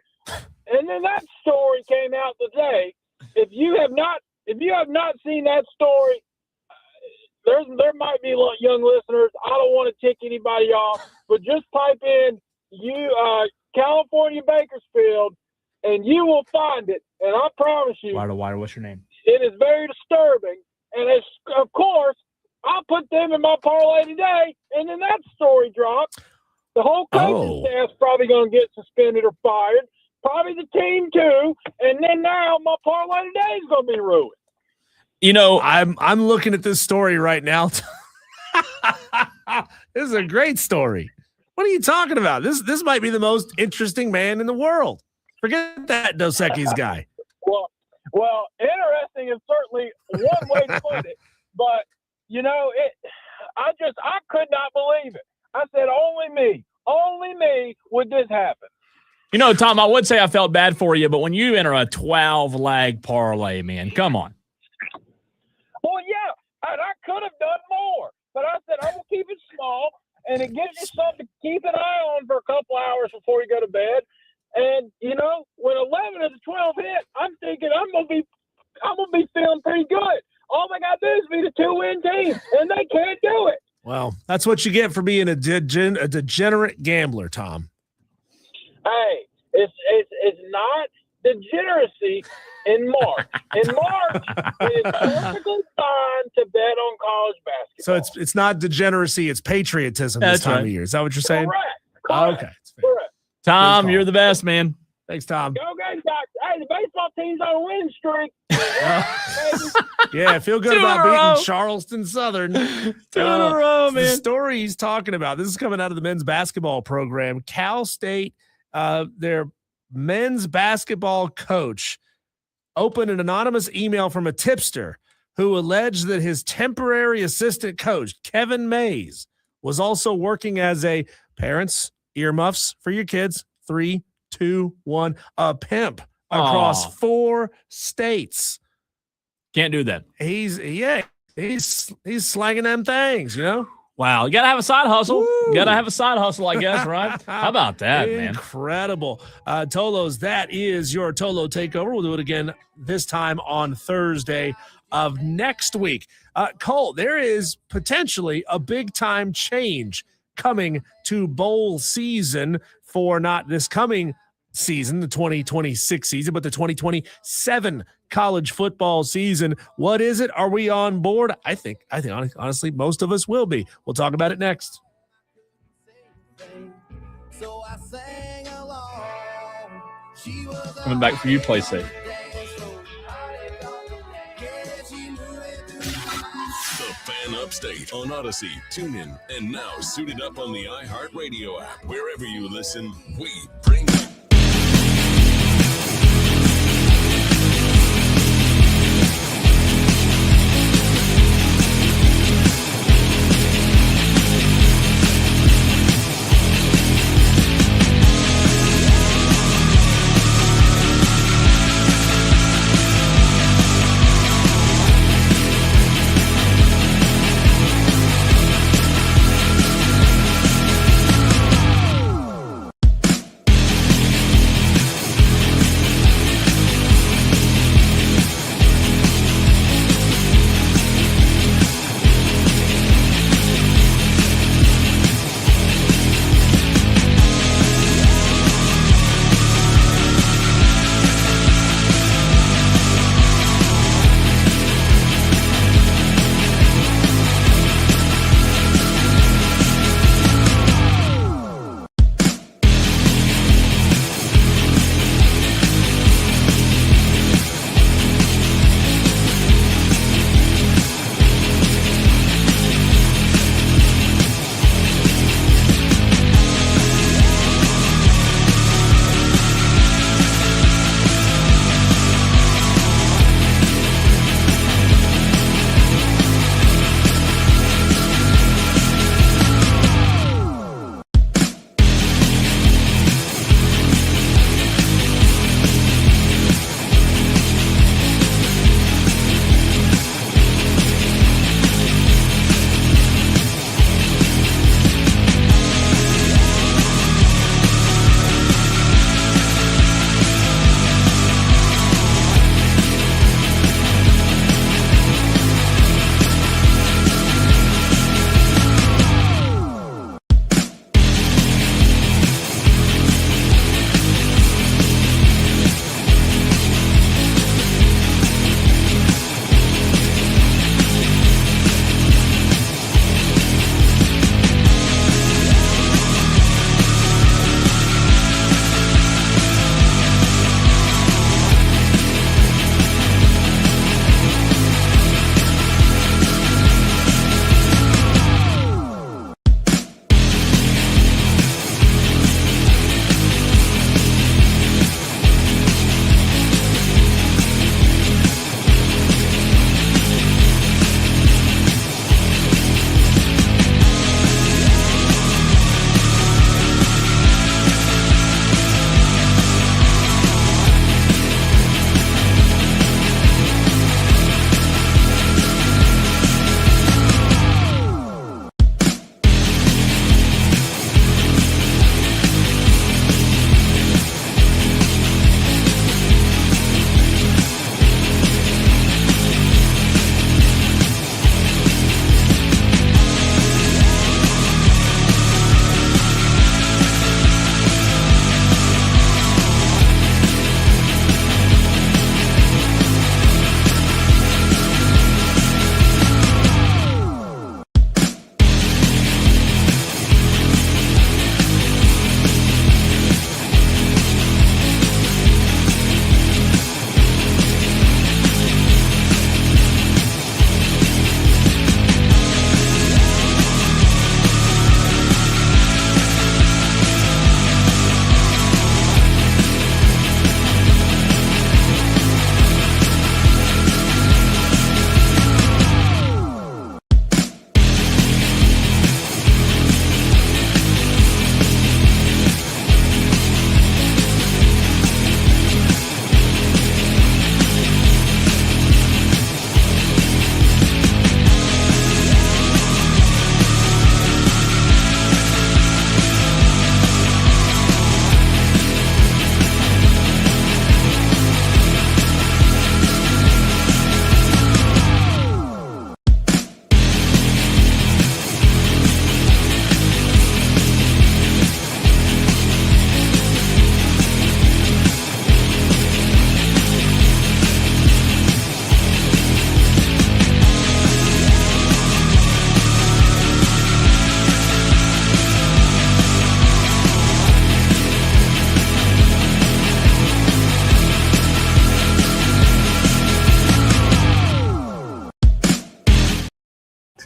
And then that story came out today. If you have not seen that story, there might be young listeners. I don't want to tick anybody off, but just type in California Bakersfield, and you will find it. And I promise you, Wider, what's your name? it is very disturbing. And it's, of course, I'll put them in my parlay today, and then that story dropped. The whole coaching staff's probably going to get suspended or fired. Probably the team too, and then now my parlay today is going to be ruined. You know, I'm looking at this story right now. This is a great story. What are you talking about? This might be the most interesting man in the world. Forget that Dos Equis guy. Well, interesting is certainly one way to put it, but I could not believe it. I said, only me would this happen. You know, Tom, I would say I felt bad for you, but when you enter a 12-leg parlay, man, come on. Well, yeah, and I could have done more, but I said I'm going to keep it small, and it gives you something to keep an eye on for a couple hours before you go to bed. And, when 11 of the 12 hit, I'm thinking I'm going to be feeling pretty good. All they got to do is be the 2-win team, and they can't do it. Well, that's what you get for being a degenerate gambler, Tom. Hey, it's not degeneracy in March. In March, it is perfectly fine to bet on college basketball. So it's not degeneracy, it's patriotism this time of year. Is that what you're saying? Correct. Okay. Correct. Tom, you're the best, man. Thanks, Tom. Go Gamecocks. Hey, the baseball team's on a win streak. Yeah, feel good about beating Charleston Southern. 2 in a row, man. The story he's talking about, this is coming out of the men's basketball program. Cal State, their men's basketball coach opened an anonymous email from a tipster who alleged that his temporary assistant coach, Kevin Mays, was also working as a parents, earmuffs for your kids, 3, 2, 1, a pimp across 4 states. Can't do that. He's slanging them things, Wow, you got to have a side hustle. You got to have a side hustle, I guess, right? How about that, man? Incredible. Tolos, that is your Tolo Takeover. We'll do it again this time on Thursday of next week. Cole, there is potentially a big-time change coming to bowl season for not this coming season, the 2026 season, but the 2027 college football season. What is it? Are we on board? I think honestly, most of us will be. We'll talk about it next. Coming back for you, play safe. The Fan Upstate on Odyssey, TuneIn, and now suited up on the iHeartRadio app. Wherever you listen, we bring you.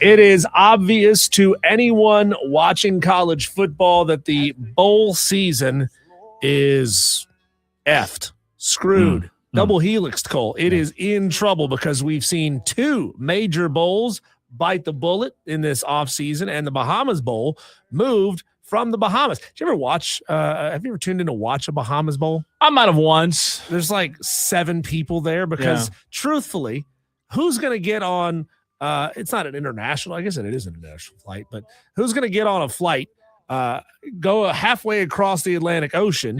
It is obvious to anyone watching college football that the bowl season is effed, screwed, double helixed, Cole. It is in trouble because we've seen 2 major bowls bite the bullet in this offseason, and the Bahamas Bowl moved from the Bahamas. Did you ever watch, have you ever tuned in to watch a Bahamas Bowl? I might have once. There's like 7 people there because truthfully, who's going to get on, it's not an international, I guess it is an international flight, but who's going to get on a flight, go halfway across the Atlantic Ocean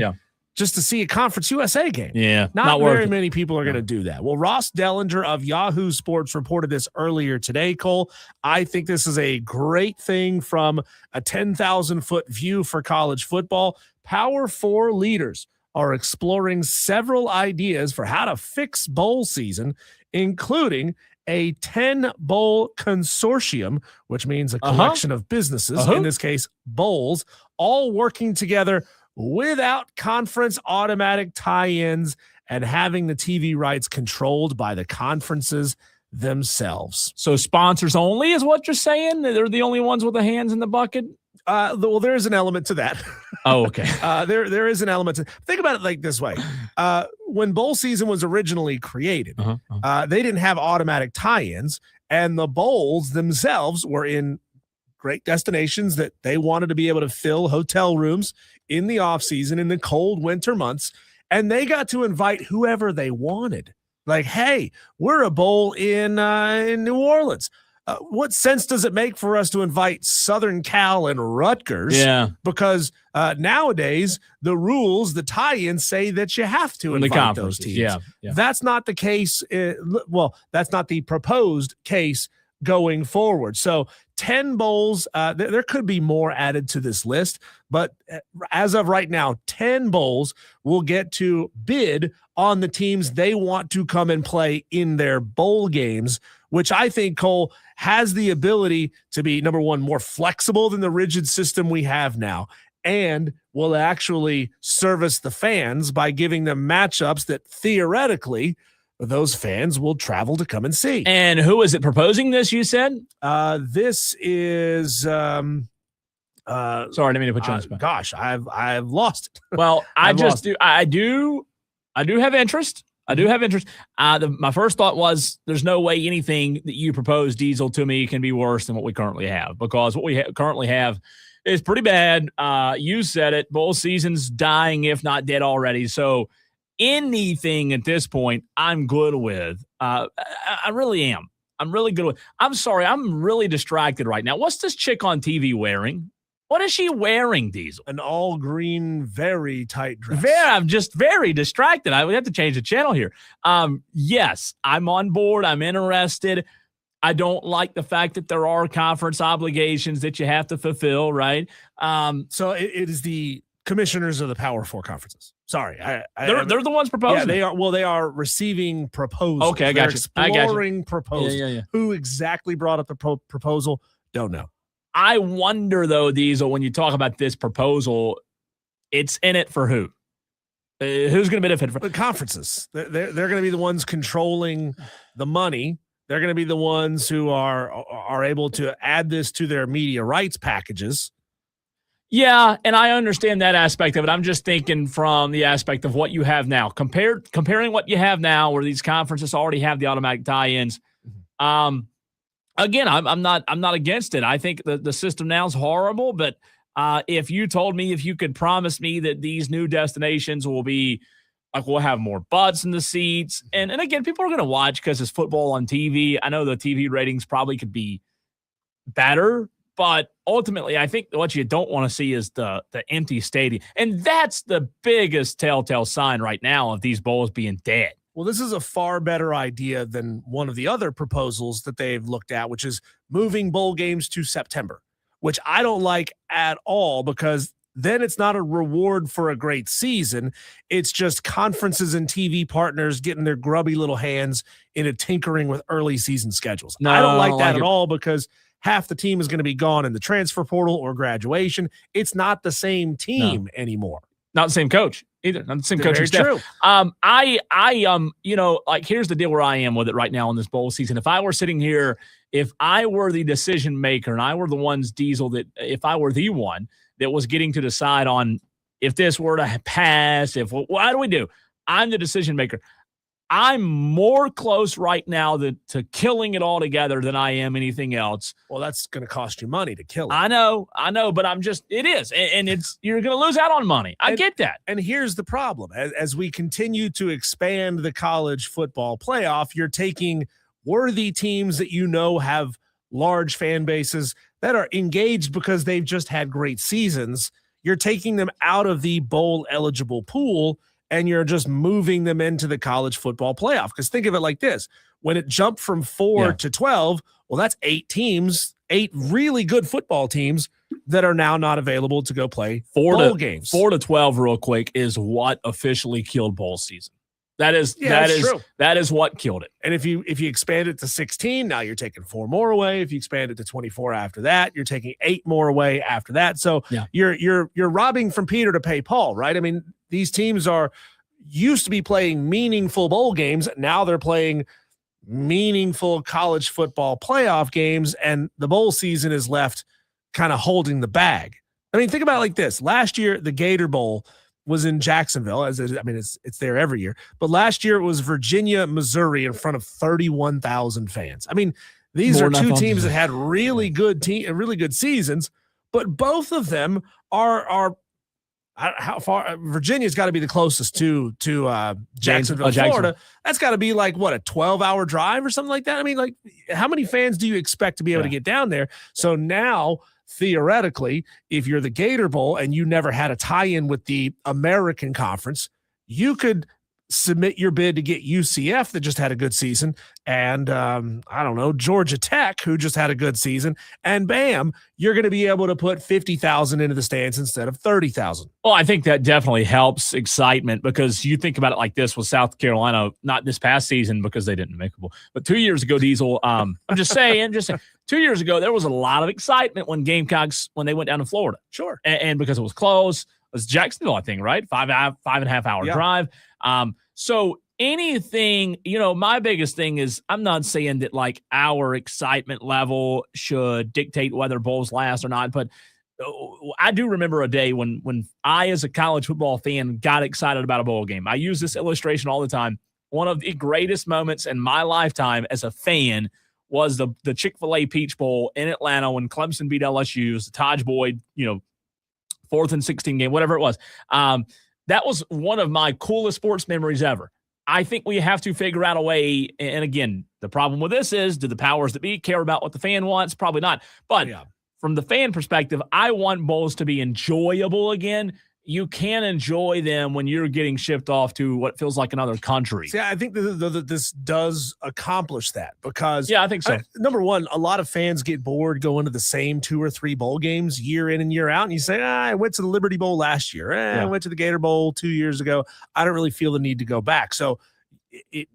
just to see a Conference USA game? Yeah. Not very many people are going to do that. Well, Ross Dellinger of Yahoo Sports reported this earlier today, Cole. I think this is a great thing from a 10,000-foot view for college football. Power 4 leaders are exploring several ideas for how to fix bowl season, including a 10-bowl consortium, which means a collection of businesses, in this case, bowls, all working together without conference automatic tie-ins and having the TV rights controlled by the conferences themselves. So sponsors only is what you're saying? They're the only ones with the hands in the bucket? Well, there is an element to that. Oh, okay. There is an element to think about it like this way. When bowl season was originally created, they didn't have automatic tie-ins, and the bowls themselves were in great destinations that they wanted to be able to fill hotel rooms in the off season in the cold winter months, and they got to invite whoever they wanted. Like, hey, we're a bowl in New Orleans. What sense does it make for us to invite Southern Cal and Rutgers? Yeah. Because nowadays the rules, the tie-ins say that you have to invite those teams. Yeah. That's not the case. That's not the proposed case going forward. So 10 bowls, there could be more added to this list, but as of right now, 10 bowls will get to bid on the teams they want to come and play in their bowl games, which I think, Cole, has the ability to be, number one, more flexible than the rigid system we have now, and will actually service the fans by giving them matchups that theoretically those fans will travel to come and see. And who is it proposing this, you said? This is sorry, I didn't mean to put you on the spot. Gosh, I've lost it. Well, I do have interest. I do have interest. My first thought was there's no way anything that you propose, Diesel, to me can be worse than what we currently have, because what we currently have is pretty bad. You said it. Bowl season's dying, if not dead already. So anything at this point, I'm good with. I really am. I'm really good with. I'm sorry. I'm really distracted right now. What's this chick on TV wearing? What is she wearing, Diesel? An all green, very tight dress. I'm just very distracted. We have to change the channel here. Yes, I'm on board. I'm interested. I don't like the fact that there are conference obligations that you have to fulfill, right? So it is the commissioners of the Power 4 conferences. Sorry. They're the ones proposing. Yeah, they are. Well, they are receiving proposals. Okay, I got you. Exploring proposals. Yeah. Who exactly brought up the proposal? Don't know. I wonder, though, Diesel, when you talk about this proposal, it's in it for who? Who's going to benefit from the conferences? They're going to be the ones controlling the money. They're going to be the ones who are able to add this to their media rights packages. Yeah, and I understand that aspect of it. I'm just thinking from the aspect of what you have now. Comparing what you have now, where these conferences already have the automatic tie-ins. Again, I'm not against it. I think the system now is horrible, but if you could promise me that these new destinations will be like, we'll have more butts in the seats, and again, people are going to watch because it's football on TV. I know the TV ratings probably could be better, but ultimately, I think what you don't want to see is the empty stadium, and that's the biggest telltale sign right now of these bowls being dead. Well, this is a far better idea than one of the other proposals that they've looked at, which is moving bowl games to September, which I don't like at all, because then it's not a reward for a great season. It's just conferences and TV partners getting their grubby little hands into tinkering with early season schedules. No, I don't like that at all, because half the team is going to be gone in the transfer portal or graduation. It's not the same team anymore. Not the same coach either. Not the same coaching staff. True. Like, here's the deal where I am with it right now in this bowl season. If I were sitting here if I were the decision maker and I were the ones, Diesel, that if I were the one that was getting to decide on if this were to pass, what do we do? I'm the decision maker. I'm more close right now to killing it all together than I am anything else. Well, that's going to cost you money to kill it. I know, but it is. And you're going to lose out on money. I get that. And here's the problem. As we continue to expand the college football playoff, you're taking worthy teams that have large fan bases that are engaged because they've just had great seasons. You're taking them out of the bowl eligible pool and you're just moving them into the college football playoff. Because think of it like this. When it jumped from 4 to 12, well, that's 8 teams, 8 really good football teams that are now not available to go play bowl games. 4 to 12 real quick is what officially killed bowl season. That is true. That is what killed it. And if you expand it to 16, now you're taking 4 more away. If you expand it to 24 after that, you're taking 8 more away after that. So you're robbing from Peter to pay Paul, right? I mean, these teams used to be playing meaningful bowl games. Now they're playing meaningful college football playoff games, and the bowl season is left kind of holding the bag. I mean, think about it like this. Last year, the Gator Bowl was in Jacksonville. It's there every year. But last year it was Virginia, Missouri in front of 31,000 fans. I mean, these are 2 teams that had really good seasons, but both of them are how far Virginia's got to be the closest to Jacksonville, Florida. That's got to be like what, a 12-hour drive or something like that. I mean, like, how many fans do you expect to be able to get down there? So now, theoretically, if you're the Gator Bowl and you never had a tie-in with the American Conference, you could submit your bid to get UCF that just had a good season and Georgia Tech, who just had a good season, and bam, you're going to be able to put 50,000 into the stands instead of 30,000. Well, I think that definitely helps excitement because you think about it like this with South Carolina, not this past season because they didn't make a bowl, but 2 years ago, Diesel, I'm just saying, 2 years ago, there was a lot of excitement when Gamecocks, when they went down to Florida. Sure. And because it was close, it was Jacksonville, I think, right? 5.5 hour drive. So anything, my biggest thing is I'm not saying that like our excitement level should dictate whether bowls last or not, but I do remember a day when I, as a college football fan, got excited about a bowl game. I use this illustration all the time. One of the greatest moments in my lifetime as a fan was the Chick-fil-A Peach Bowl in Atlanta when Clemson beat LSU. It was the Taj Boyd, 4th and 16 game, whatever it was. That was one of my coolest sports memories ever. I think we have to figure out a way. And again, the problem with this is, do the powers that be care about what the fan wants? Probably not. But from the fan perspective, I want bowls to be enjoyable again. You can enjoy them when you're getting shipped off to what feels like another country. See, I think that this does accomplish that because I think so. Number one, a lot of fans get bored going to the same 2 or 3 bowl games year in and year out. And you say, I went to the Liberty Bowl last year. I went to the Gator Bowl 2 years ago. I don't really feel the need to go back. So it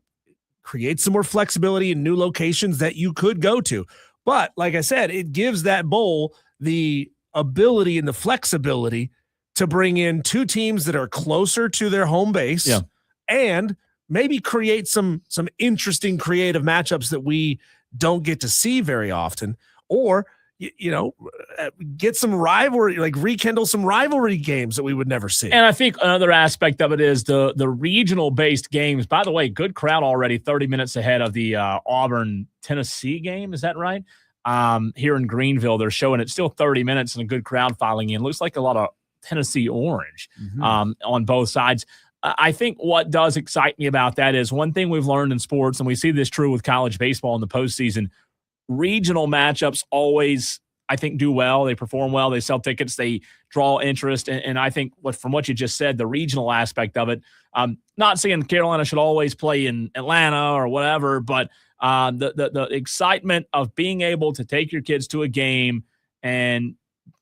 creates some more flexibility in new locations that you could go to. But like I said, it gives that bowl the ability and the flexibility to bring in 2 teams that are closer to their home base and maybe create some interesting creative matchups that we don't get to see very often, or, get some rivalry, like rekindle some rivalry games that we would never see. And I think another aspect of it is the regional based games. By the way, good crowd already 30 minutes ahead of the Auburn Tennessee game. Is that right? Here in Greenville, they're showing it still 30 minutes and a good crowd filing in. Looks like a lot of Tennessee orange on both sides. I think what does excite me about that is one thing we've learned in sports, and we see this true with college baseball in the postseason, regional matchups always, I think, do well. They perform well. They sell tickets. They draw interest. And I think from what you just said, the regional aspect of it, not saying Carolina should always play in Atlanta or whatever, but the excitement of being able to take your kids to a game and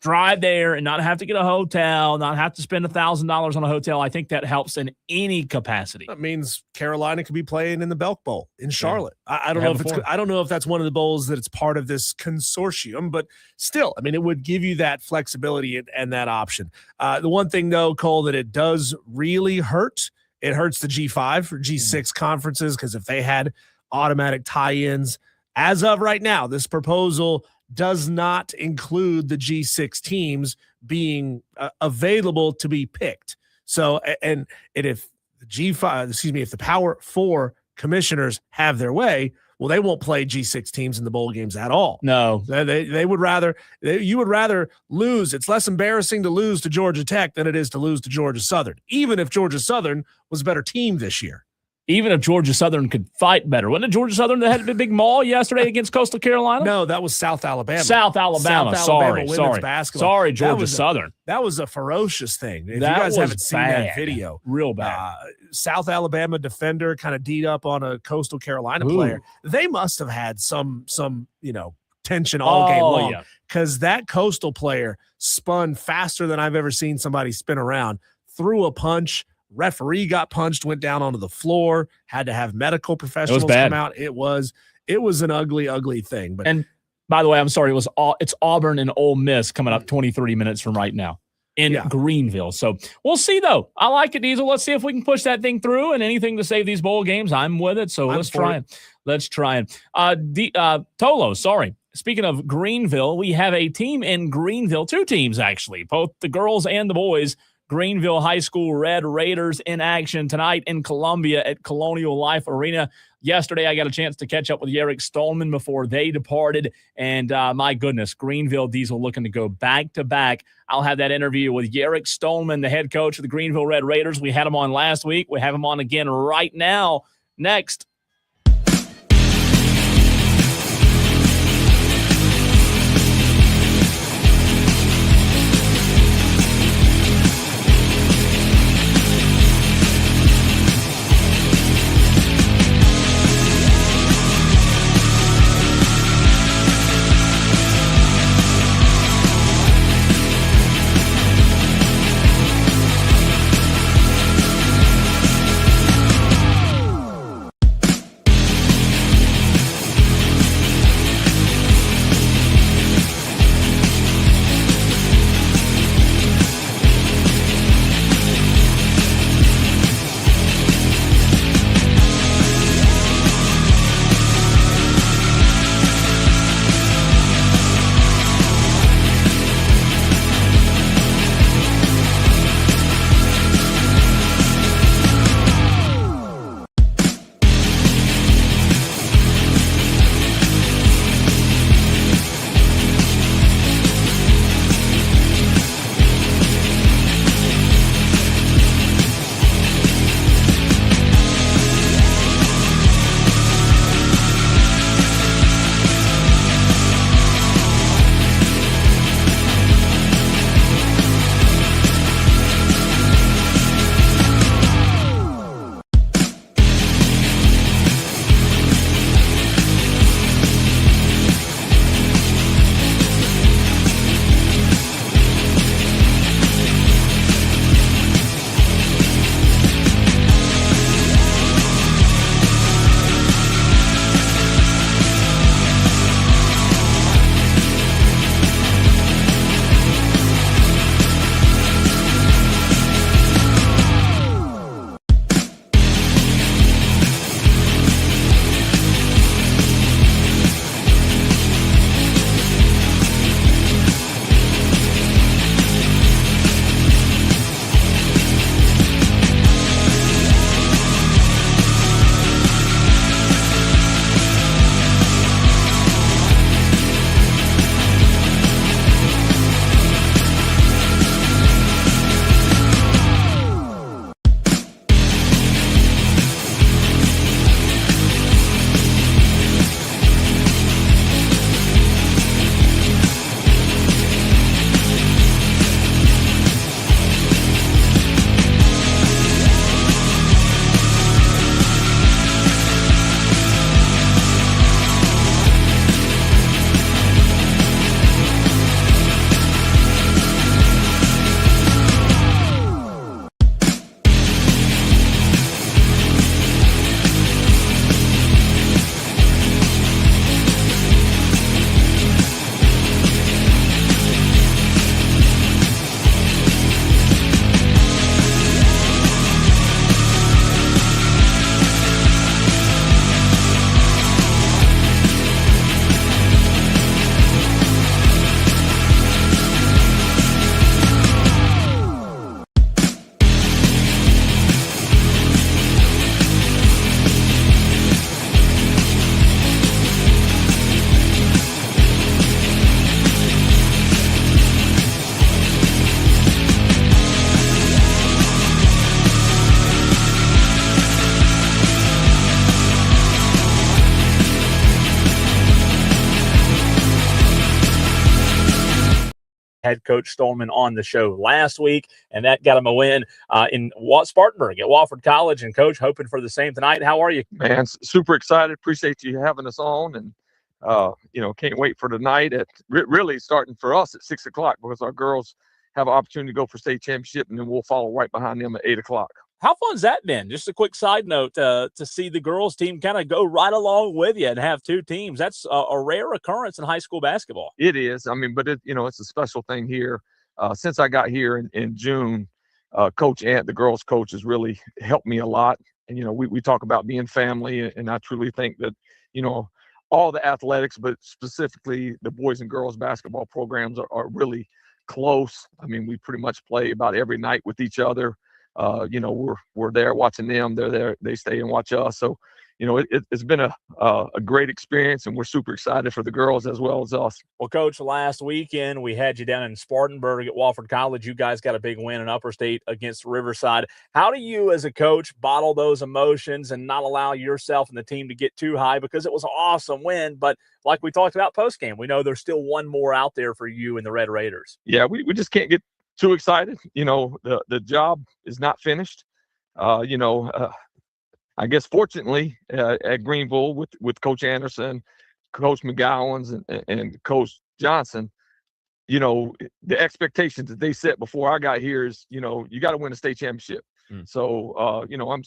drive there and not have to get a hotel, not have to spend $1,000 on a hotel. I think that helps in any capacity. That means Carolina could be playing in the Belk Bowl in Charlotte. I don't know I don't know if that's one of the bowls that it's part of this consortium, but still, I mean, it would give you that flexibility and that option. The one thing though, Cole, that it does really hurt, it hurts the G5 or G6 conferences, because if they had automatic tie-ins as of right now, this proposal does not include the G6 teams being available to be picked. So, and if the if the Power 4 commissioners have their way, well, they won't play G6 teams in the bowl games at all. No, they would rather. You would rather lose. It's less embarrassing to lose to Georgia Tech than it is to lose to Georgia Southern, even if Georgia Southern was a better team this year. Even if Georgia Southern could fight better. Wasn't it Georgia Southern that had a big maul yesterday against Coastal Carolina? No, that was South Alabama. South Alabama. Sorry. Basketball. Georgia Southern. That was a ferocious thing. If that you guys was haven't seen bad. that video, real bad. South Alabama defender kind of D'd up on a Coastal Carolina player. They must have had some tension all game long because that Coastal player spun faster than I've ever seen somebody spin around, threw a punch. Referee got punched, went down onto the floor, had to have medical professionals come out. It was an ugly, ugly thing. But and by the way, I'm sorry, it's Auburn and Ole Miss coming up 23 minutes from right now in Greenville. So we'll see though. I like it, Diesel. Let's see if we can push that thing through, and anything to save these bowl games, I'm with it. So let's try it. Tolo, sorry. Speaking of Greenville, we have a team in Greenville, two teams actually, both the girls and the boys. Greenville High School Red Raiders in action tonight in Columbia at Colonial Life Arena. Yesterday, I got a chance to catch up with Yerrick Stoneman before they departed. And my goodness, Greenville Diesel looking to go back-to-back. I'll have that interview with Yerrick Stoneman, the head coach of the Greenville Red Raiders. We had him on last week. We have him on again right now. Next. head coach Stoneman on the show last week, and that got him a win in Spartanburg at Wofford College. And Coach, hoping for the same tonight. How are you? Man, super excited. Appreciate you having us on, and can't wait for tonight at really starting for us at 6 o'clock because our girls have an opportunity to go for state championship, and then we'll follow right behind them at 8 o'clock. How fun's that been? Just a quick side note to see the girls team kind of go right along with you and have two teams. That's a rare occurrence in high school basketball. It is. I mean, but it's a special thing here. Since I got here in June, Coach Ant, the girls coach, has really helped me a lot. And, we talk about being family, and I truly think that, all the athletics, but specifically the boys and girls basketball programs are really close. I mean, we pretty much play about every night with each other. We're there watching them. They're there. They stay and watch us. So, it's been a great experience, and we're super excited for the girls as well as us. Well, Coach, last weekend we had you down in Spartanburg at Wofford College. You guys got a big win in Upper State against Riverside. How do you, as a coach, bottle those emotions and not allow yourself and the team to get too high? Because it was an awesome win, but like we talked about post-game, we know there's still one more out there for you and the Red Raiders. Yeah, we just can't get too excited. The job is not finished. I guess fortunately at Greenville with Coach Anderson, Coach McGowan's, and Coach Johnson, the expectations that they set before I got here is, you got to win a state championship. So, I'm,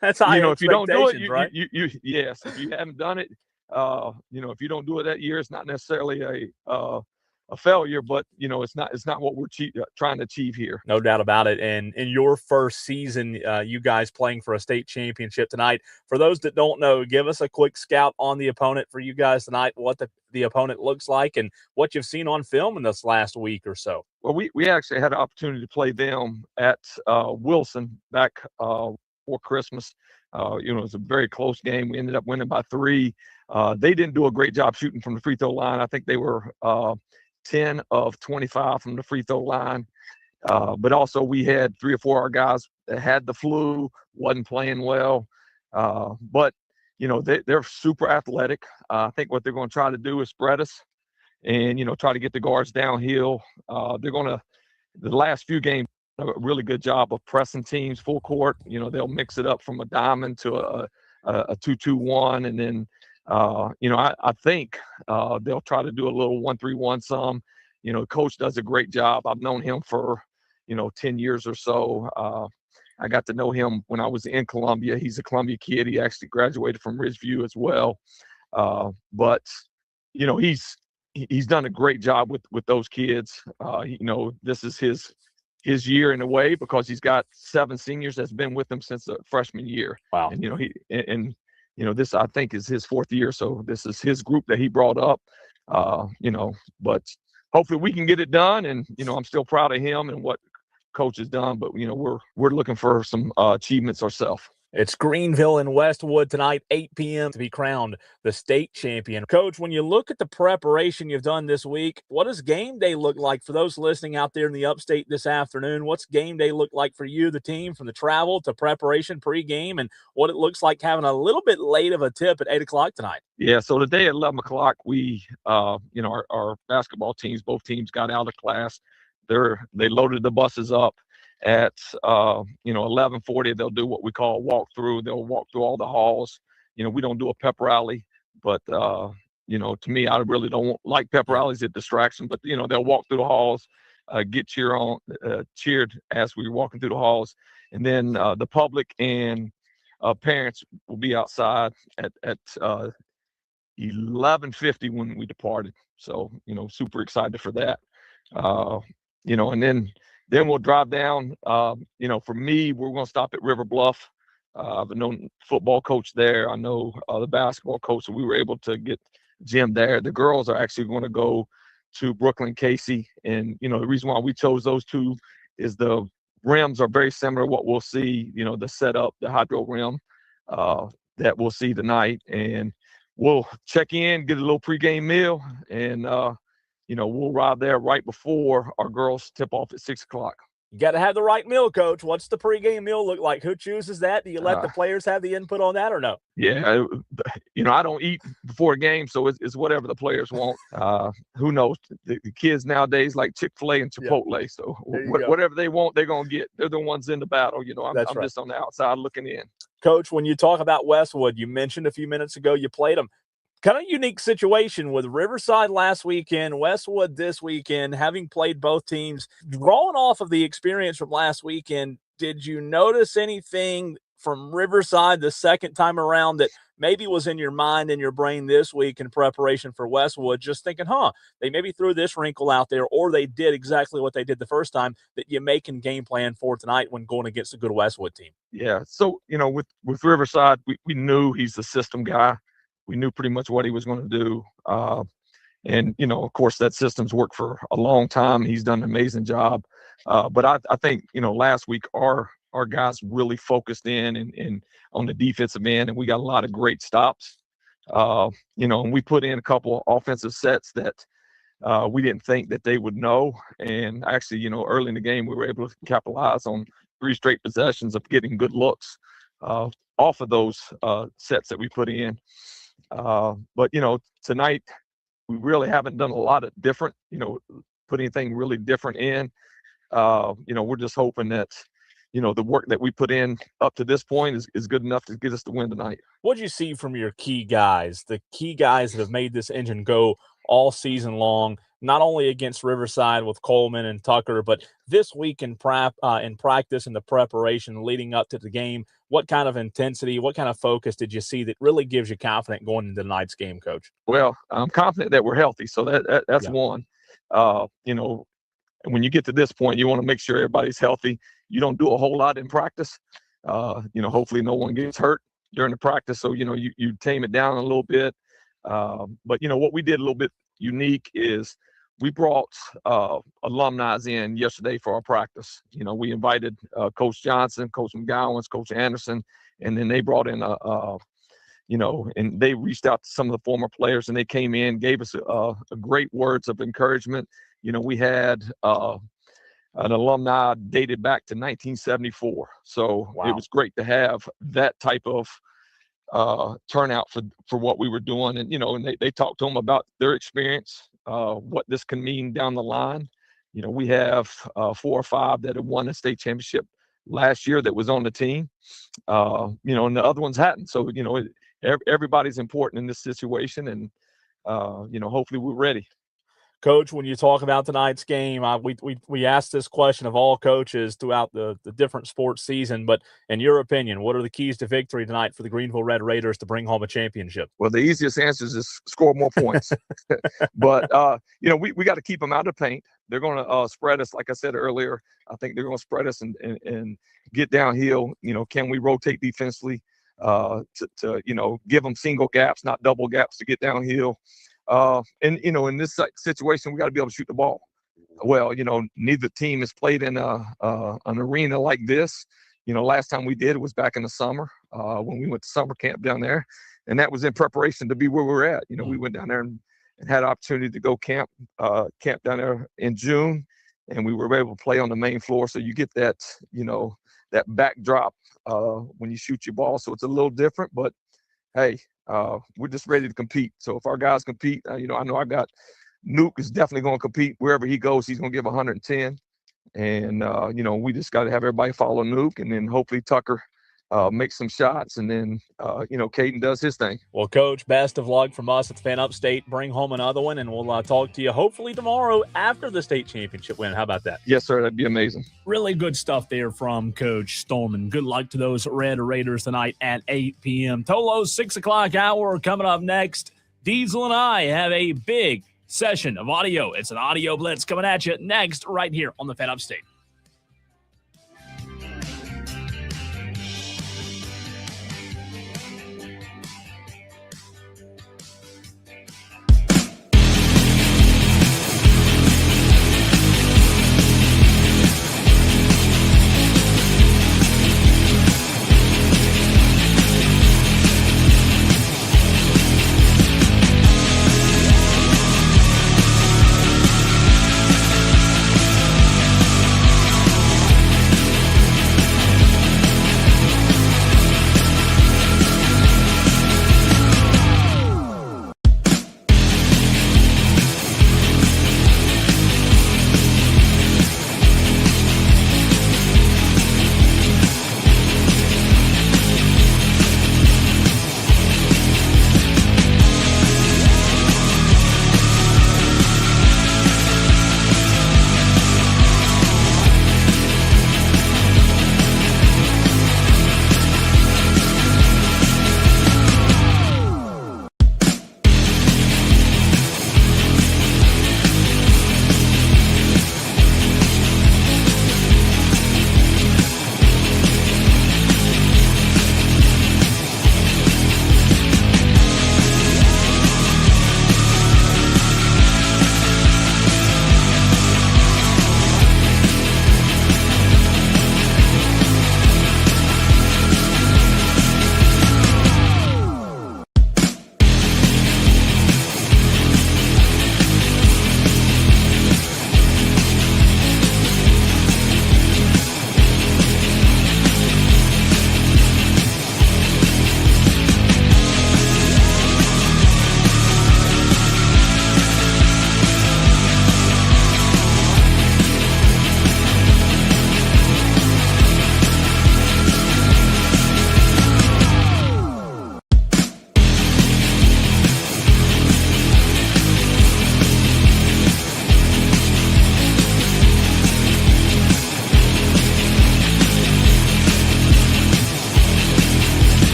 that's high. If you don't do it, right? Yes, if you haven't done it, if you don't do it that year, it's not necessarily a failure, but it's not what we're trying to achieve here. No doubt about it. And in your first season, you guys playing for a state championship tonight. For those that don't know, give us a quick scout on the opponent for you guys tonight, what the opponent looks like and what you've seen on film in this last week or so. Well, we actually had an opportunity to play them at Wilson back for Christmas. It was a very close game. We ended up winning by 3. They didn't do a great job shooting from the free throw line. I think they were 10 of 25 from the free throw line. But also we had 3 or 4 of our guys that had the flu, wasn't playing well. But, they're super athletic. I think what they're going to try to do is spread us and, try to get the guards downhill. They're going to, the last few games, a really good job of pressing teams full court. They'll mix it up from a diamond to a 2-2-1, and then I think they'll try to do a little 1-3-1 some. Coach does a great job. I've known him for 10 years or so. I got to know him when I was in Columbia. He's a Columbia kid. He actually graduated from Ridgeview as well. But he's done a great job with those kids. This is his year in a way because he's got 7 seniors that's been with him since the freshman year. Wow. And this I think is his 4th year. So this is his group that he brought up. But hopefully we can get it done. And I'm still proud of him and what Coach has done. But we're looking for some achievements ourselves. It's Greenville and Westwood tonight, 8 p.m. to be crowned the state champion. Coach, when you look at the preparation you've done this week, what does game day look like for those listening out there in the upstate this afternoon? What's game day look like for you, the team, from the travel to preparation pregame, and what it looks like having a little bit late of a tip at 8 o'clock tonight? Yeah, so today at 11 o'clock, we, our basketball teams, both teams got out of class. They loaded the buses up. At 11:40, they'll do what we call a walkthrough. They'll walk through all the halls. We don't do a pep rally, but to me, I really don't like pep rallies. It's a distraction. But they'll walk through the halls, get cheered as we're walking through the halls, and then the public and parents will be outside at 11:50 when we departed. So super excited for that. And then we'll drive down. For me, we're going to stop at River Bluff. I've known football coach there. I know the basketball coach. So we were able to get Jim there. The girls are actually going to go to Brooklyn Casey. And, the reason why we chose those two is the rims are very similar to what we'll see, the setup, the hydro rim that we'll see tonight. And we'll check in, get a little pregame meal, and we'll arrive there right before our girls tip off at 6 o'clock. You got to have the right meal, Coach. What's the pregame meal look like? Who chooses that? Do you let the players have the input on that or no? Yeah, I don't eat before a game, so it's whatever the players want. Who knows? The kids nowadays like Chick-fil-A and Chipotle, so whatever they want, they're going to get. They're the ones in the battle. I'm just on the outside looking in. Coach, when you talk about Westwood, you mentioned a few minutes ago you played them. Kind of unique situation with Riverside last weekend, Westwood this weekend, having played both teams. Drawing off of the experience from last weekend, did you notice anything from Riverside the second time around that maybe was in your mind and your brain this week in preparation for Westwood, just thinking, they maybe threw this wrinkle out there, or they did exactly what they did the first time that you make and game plan for tonight when going against a good Westwood team? Yeah, so, with Riverside, we knew he's the system guy. We knew pretty much what he was going to do. And, of course, that system's worked for a long time. He's done an amazing job. But I think, last week our guys really focused in and on the defensive end, and we got a lot of great stops. And we put in a couple of offensive sets that we didn't think that they would know. And actually, early in the game, we were able to capitalize on 3 straight possessions of getting good looks off of those sets that we put in. But tonight we really haven't done a lot of different, put anything really different in. We're just hoping that, the work that we put in up to this point is good enough to get us the win tonight. What did you see from your key guys, the key guys that have made this engine go all season long, not only against Riverside with Coleman and Tucker, but this week in practice and the preparation leading up to the game? What kind of intensity, what kind of focus did you see that really gives you confidence going into tonight's game, Coach? Well, I'm confident that we're healthy, so that's one. When you get to this point, you want to make sure everybody's healthy. You don't do a whole lot in practice. Hopefully no one gets hurt during the practice, so you tame it down a little bit. But what we did a little bit unique is we brought alumni in yesterday for our practice. We invited Coach Johnson, Coach McGowan, Coach Anderson, and then they brought in and they reached out to some of the former players, and they came in, gave us a great words of encouragement. We had an alumni dated back to 1974, so It was great to have that type of turnout for what we were doing. And they talked to them about their experience, what this can mean down the line. We have 4 or 5 that have won a state championship last year that was on the team, and the other ones hadn't. So everybody's important in this situation, and hopefully we're ready. Coach, when you talk about tonight's game, we asked this question of all coaches throughout the different sports season, but in your opinion, what are the keys to victory tonight for the Greenville Red Raiders to bring home a championship? Well, the easiest answer is score more points. But, we got to keep them out of the paint. They're going to spread us, like I said earlier. I think they're going to spread us and get downhill. Can we rotate defensively to give them single gaps, not double gaps to get downhill? In this situation, we got to be able to shoot the ball. Well, neither team has played in an arena like this. Last time we did it was back in the summer when we went to summer camp down there, and that was in preparation to be where we were at. We went down there and had an opportunity to go camp down there in June, and we were able to play on the main floor. So you get that, that backdrop when you shoot your ball. So it's a little different, but hey, we're just ready to compete. So if our guys compete, I know I got Nuke is definitely going to compete wherever he goes. He's going to give 110. And, we just got to have everybody follow Nuke, and then hopefully Tucker makes some shots, and then, Caden does his thing. Well, Coach, best of luck from us at the Fan Upstate. Bring home another one, and we'll talk to you hopefully tomorrow after the state championship win. How about that? Yes, sir. That'd be amazing. Really good stuff there from Coach Stoneman. Good luck to those Red Raiders tonight at 8 p.m. Tolo's 6 o'clock hour coming up next. Diesel and I have a big session of audio. It's an audio blitz coming at you next right here on the Fan Upstate.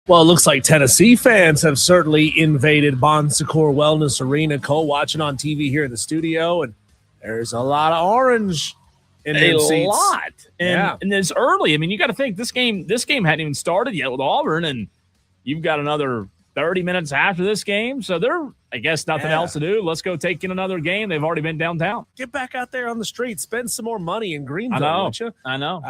Well, it looks like Tennessee fans have certainly invaded Bon Secours Wellness Arena. Cole, watching on TV here in the studio, and there's a lot of orange in them seats. Lot. And it's early. I mean, you got to think this game hadn't even started yet with Auburn, and you've got another 30 minutes after this game. So they're, I guess, nothing else to do. Let's go take in another game. They've already been downtown. Get back out there on the street. Spend some more money in Greenville, won't you? I know.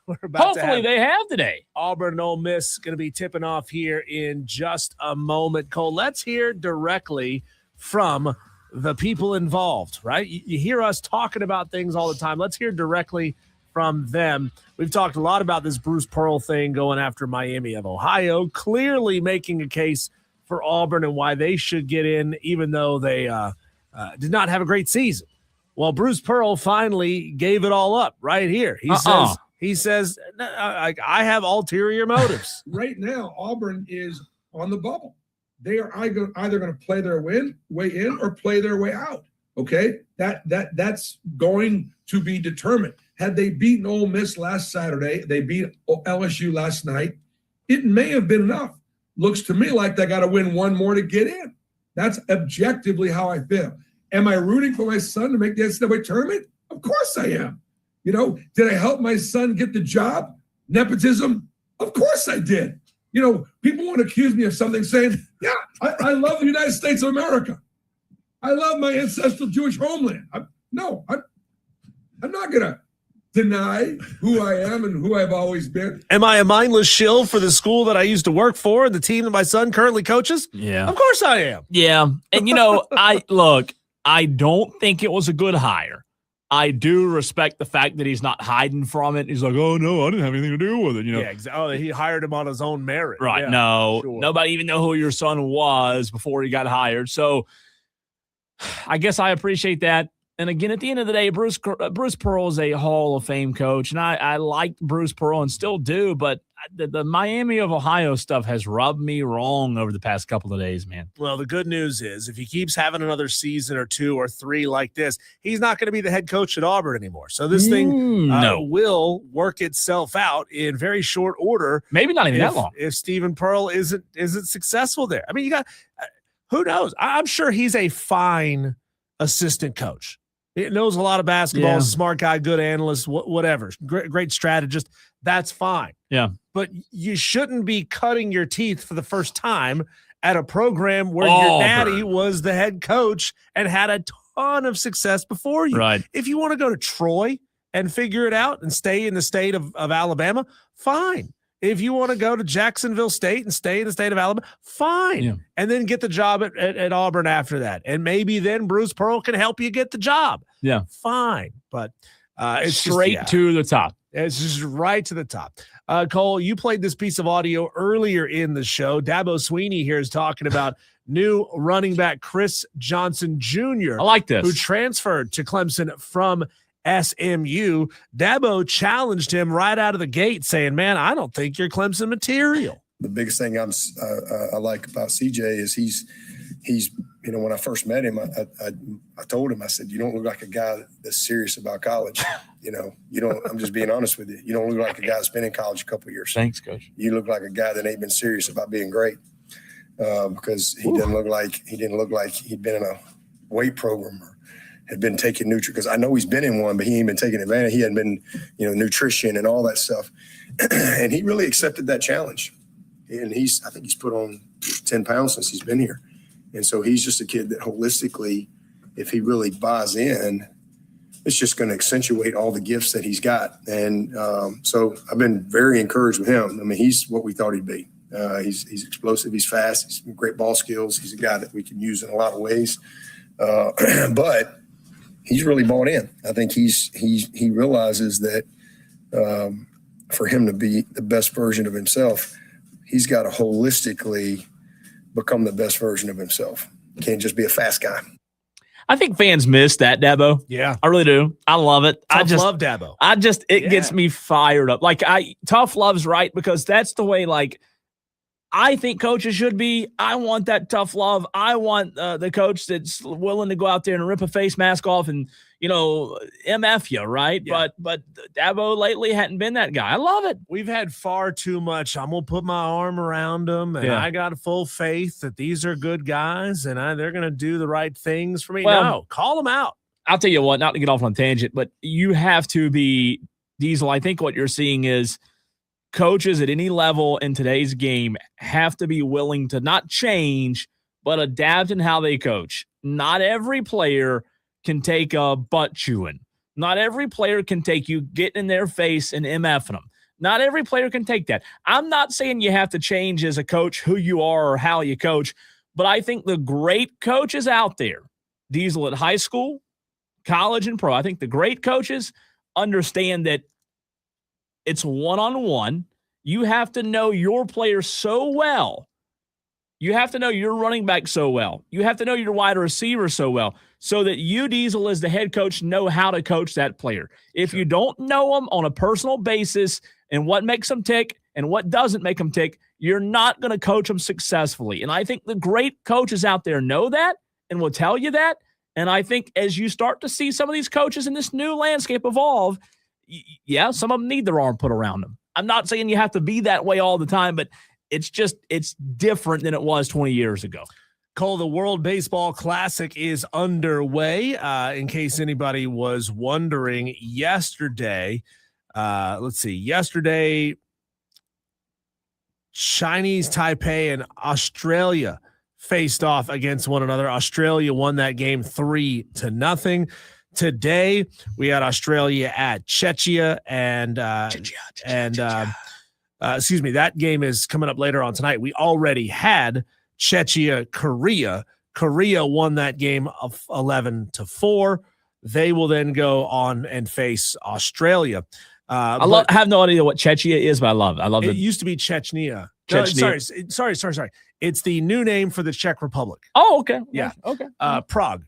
We're about Hopefully they have today. Auburn and Ole Miss going to be tipping off here in just a moment. Cole, let's hear directly from the people involved, right? You hear us talking about things all the time. Let's hear directly from them. We've talked a lot about this Bruce Pearl thing going after Miami of Ohio, clearly making a case for Auburn and why they should get in, even though they did not have a great season. Well, Bruce Pearl finally gave it all up right here. He says, I have ulterior motives. Right now, Auburn is on the bubble. They are either going to play their way in or play their way out. Okay, that's going to be determined. Had they beaten Ole Miss last Saturday, they beat LSU last night, it may have been enough. Looks to me like they got to win one more to get in. That's objectively how I feel. Am I rooting for my son to make the NCAA tournament? Of course I am. You know, did I help my son get the job? Nepotism? Of course I did. You know, people want to accuse me of something saying, yeah, I love the United States of America. I love my ancestral Jewish homeland. I'm not going to deny who I am and who I've always been. Am I a mindless shill for the school that I used to work for and the team that my son currently coaches? Yeah. Of course I am. Yeah. And, you know, I don't think it was a good hire. I do respect the fact that he's not hiding from it. He's like, oh, no, I didn't have anything to do with it. You know? Yeah, exactly. Oh, he hired him on his own merit. Right. Yeah, no, sure. Nobody even know who your son was before he got hired. So I guess I appreciate that. And again, at the end of the day, Bruce Pearl is a Hall of Fame coach, and I liked Bruce Pearl and still do, but the Miami of Ohio stuff has rubbed me wrong over the past couple of days, man. Well, the good news is if he keeps having another season or two or three like this, he's not going to be the head coach at Auburn anymore. So this thing will work itself out in very short order. Maybe not even that long. If Stephen Pearl isn't successful there. I mean, you got who knows? I'm sure he's a fine assistant coach. He knows a lot of basketball, is a smart guy, good analyst, whatever. Great strategist. That's fine. Yeah. But you shouldn't be cutting your teeth for the first time at a program where your daddy was the head coach and had a ton of success before you. Right. If you want to go to Troy and figure it out and stay in the state of Alabama, fine. If you want to go to Jacksonville State and stay in the state of Alabama, fine. Yeah. And then get the job at Auburn after that. And maybe then Bruce Pearl can help you get the job. Yeah. Fine. But it's straight to the top. It's just right to the top. Cole, you played this piece of audio earlier in the show. Dabo Sweeney here is talking about new running back Chris Johnson Jr. I like this. Who transferred to Clemson from SMU. Dabo challenged him right out of the gate saying, man, I don't think you're Clemson material. The biggest thing I like about CJ is he's you know, when I first met him, I told him, I said, you don't look like a guy that's serious about college. You know, I'm just being honest with you. You don't look like a guy that's been in college a couple of years. Thanks, Coach. You look like a guy that ain't been serious about being great because he didn't look like he'd been in a weight program or had been taking nutrition, because I know he's been in one, but he ain't been taking advantage. He hadn't been, you know, nutrition and all that stuff. And he really accepted that challenge. And I think he's put on 10 pounds since he's been here. And so he's just a kid that holistically, if he really buys in, it's just going to accentuate all the gifts that he's got. And so I've been very encouraged with him. I mean, he's what we thought he'd be. He's explosive. He's fast. He's great ball skills. He's a guy that we can use in a lot of ways. But he's really bought in. I think he realizes that for him to be the best version of himself, he's got to holistically become the best version of himself. He can't just be a fast guy. I think fans miss that, Dabo. Yeah. I really do. I love it. I just love Dabo. It gets me fired up. Like tough love's right, because that's the way, like, I think coaches should be. I want that tough love. I want the coach that's willing to go out there and rip a face mask off and, MF you, right? Yeah. But Dabo lately hadn't been that guy. I love it. We've had far too much. I'm going to put my arm around them, and I got full faith that these are good guys, and they're going to do the right things for me. Well, no, call them out. I'll tell you what, not to get off on a tangent, but you have to be, Diesel, I think what you're seeing is coaches at any level in today's game have to be willing to not change, but adapt in how they coach. Not every player can take a butt chewing. Not every player can take you getting in their face and MFing them. Not every player can take that. I'm not saying you have to change as a coach who you are or how you coach, but I think the great coaches out there, Diesel at high school, college, and pro, I think the great coaches understand that it's one-on-one. You have to know your players so well. You have to know your running back so well. You have to know your wide receiver so well so that you, Diesel, as the head coach, know how to coach that player. If you don't know them on a personal basis and what makes them tick and what doesn't make them tick, you're not going to coach them successfully. And I think the great coaches out there know that and will tell you that. And I think as you start to see some of these coaches in this new landscape evolve, yeah, some of them need their arm put around them. I'm not saying you have to be that way all the time, but it's different than it was 20 years ago. Cole, the World Baseball Classic is underway. In case anybody was wondering, yesterday, Chinese Taipei and Australia faced off against one another. Australia won that game 3-0. Today, we had Australia at Czechia, and that game is coming up later on tonight. We already had Czechia, Korea. Korea won that game of 11-4. They will then go on and face Australia. I have no idea what Czechia is, but I love it. It used to be Chechnya. Chechnya. No, sorry. It's the new name for the Czech Republic. Oh, okay. Yeah. Okay. Prague.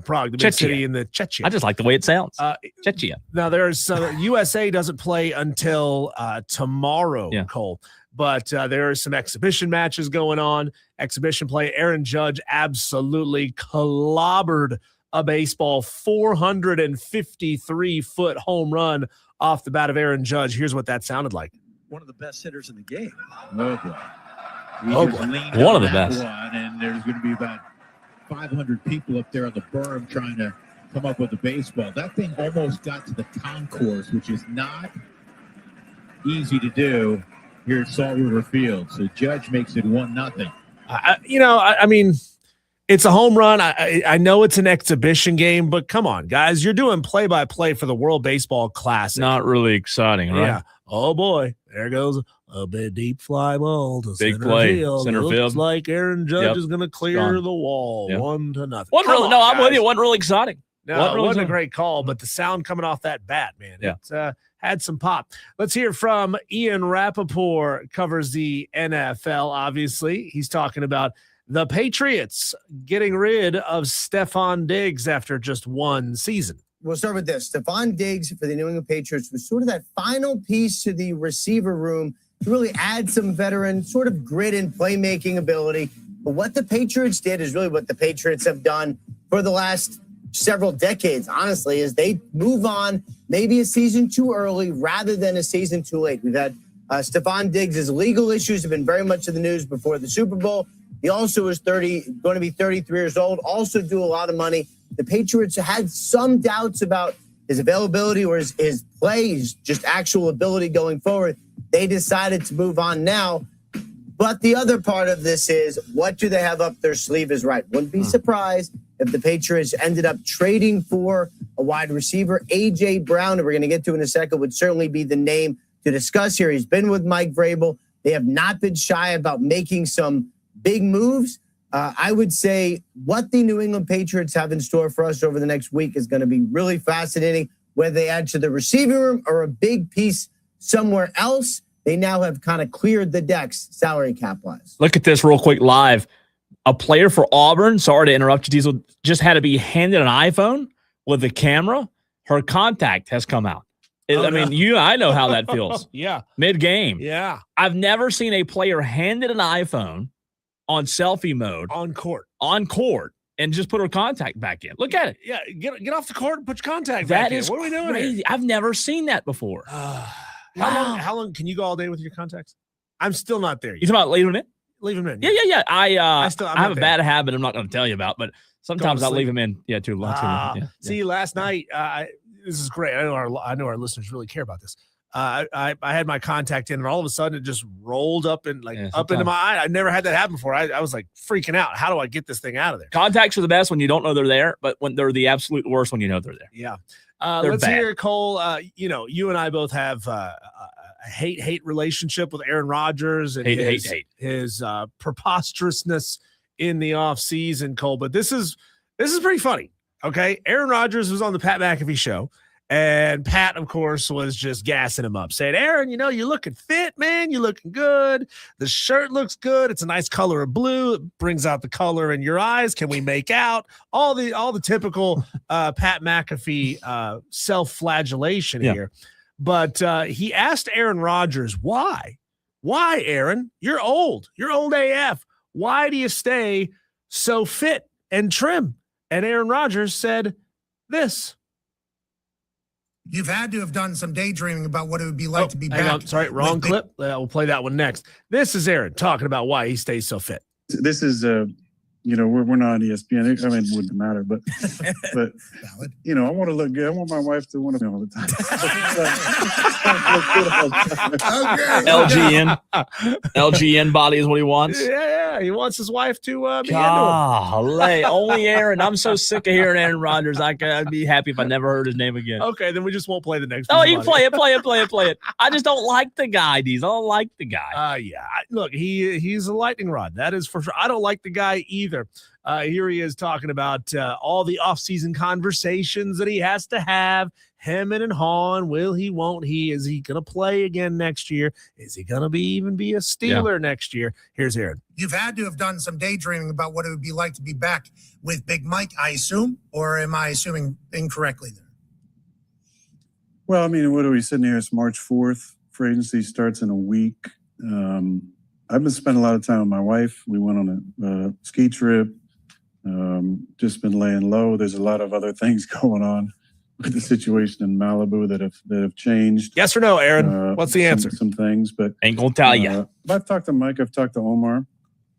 Prague, the big city in the Czechia. I just like the way it sounds. Czechia. Now, there's USA doesn't play until tomorrow, Cole. But there are some exhibition matches going on. Exhibition play. Aaron Judge absolutely clobbered a baseball 453-foot home run off the bat of Aaron Judge. Here's what that sounded like. One of the best hitters in the game. One of the best. And there's going to be about 500 people up there on the berm trying to come up with a baseball. That thing almost got to the concourse, which is not easy to do here at Salt River Field. So Judge makes it 1-0. I mean, it's a home run. I know it's an exhibition game, but come on, guys. You're doing play-by-play for the World Baseball Classic. Not really exciting, right? Yeah. Oh, boy. There goes a big deep fly ball to big center play. field. Center Looks field. like Aaron Judge is going to clear the wall. Yep. 1-0. I'm with you. Wasn't really exciting. No, it wasn't a great call, but the sound coming off that bat, man, it had some pop. Let's hear from Ian Rappaport, covers the NFL, obviously. He's talking about the Patriots getting rid of Stephon Diggs after just one season. We'll start with this. Stephon Diggs for the New England Patriots was sort of that final piece to the receiver room to really add some veteran sort of grit and playmaking ability. But what the Patriots did is really what the Patriots have done for the last several decades, honestly, is they move on maybe a season too early rather than a season too late. We've had Stephon Diggs' legal issues have been very much in the news before the Super Bowl. He also is going to be 33 years old, also due a lot of money. The Patriots had some doubts about his availability or his play, his just actual ability going forward. They decided to move on now. But the other part of this is, what do they have up their sleeve is right. Wouldn't be surprised if the Patriots ended up trading for a wide receiver. A.J. Brown, who we're going to get to in a second, would certainly be the name to discuss here. He's been with Mike Vrabel. They have not been shy about making some big moves. I would say what the New England Patriots have in store for us over the next week is going to be really fascinating, whether they add to the receiving room or a big piece somewhere else. They now have kind of cleared the decks salary cap-wise. Look at this real quick live. A player for Auburn, sorry to interrupt you, Diesel, just had to be handed an iPhone with a camera. Her contact has come out. I mean, I know how that feels. Yeah. Mid-game. Yeah. I've never seen a player handed an iPhone on selfie mode. On court. And just put her contact back in. Look at it. Yeah, get off the court and put your contact back in. That is What are we doing crazy. here? I've never seen that before. How long can you go all day with your contacts? I'm still not there yet. You talking about leaving them in? Leave them in. Yeah. I I'm have not a bad habit I'm not going to tell you about, but sometimes I'll leave them in. Yeah, too long. Yeah. See, last night, this is great. I know our listeners really care about this. I had my contact in, and all of a sudden it just rolled up and up into my eye. I never had that happen before. I was like freaking out. How do I get this thing out of there? Contacts are the best when you don't know they're there, but when they're the absolute worst when you know they're there. Yeah. They're Let's bad. hear, Cole. You and I both have a hate relationship with Aaron Rodgers and his preposterousness in the offseason, Cole. But this is pretty funny. Okay. Aaron Rodgers was on the Pat McAfee show. And Pat, of course, was just gassing him up, saying, Aaron, you're looking fit, man. You're looking good. The shirt looks good. It's a nice color of blue. It brings out the color in your eyes. Can we make out? All the typical Pat McAfee self-flagellation here. But he asked Aaron Rodgers, why? Why, Aaron? You're old. You're old AF. Why do you stay so fit and trim? And Aaron Rodgers said this. You've had to have done some daydreaming about what it would be like to be back. On. Sorry, wrong clip. We'll play that one next. This is Aaron talking about why he stays so fit. This is, we're not on ESPN. I mean, it wouldn't matter, but I want to look good. I want my wife to want to me all the time. LGN body is what he wants. Yeah. He wants his wife to be into him. Golly, only Aaron. I'm so sick of hearing Aaron Rodgers. I'd be happy if I never heard his name again. Okay, then we just won't play the next. Oh, you can play it. I just don't like the guy, Deez. I don't like the guy. Yeah. Look, he's a lightning rod. That is for sure. I don't like the guy either. Here he is talking about all the offseason conversations that he has to have. Hemming and hawing. Will he? Won't he? Is he going to play again next year? Is he going to even be a Steeler next year? Here's Aaron. You've had to have done some daydreaming about what it would be like to be back with Big Mike, I assume, or am I assuming incorrectly there? Well, I mean, what are we sitting here? It's March 4th. Free agency starts in a week. I've been spending a lot of time with my wife. We went on a ski trip. Just been laying low. There's a lot of other things going on with the situation in Malibu that have changed. Yes or no, Aaron? What's the answer? Some things, but ain't gonna tell you. I've talked to Mike. I've talked to Omar.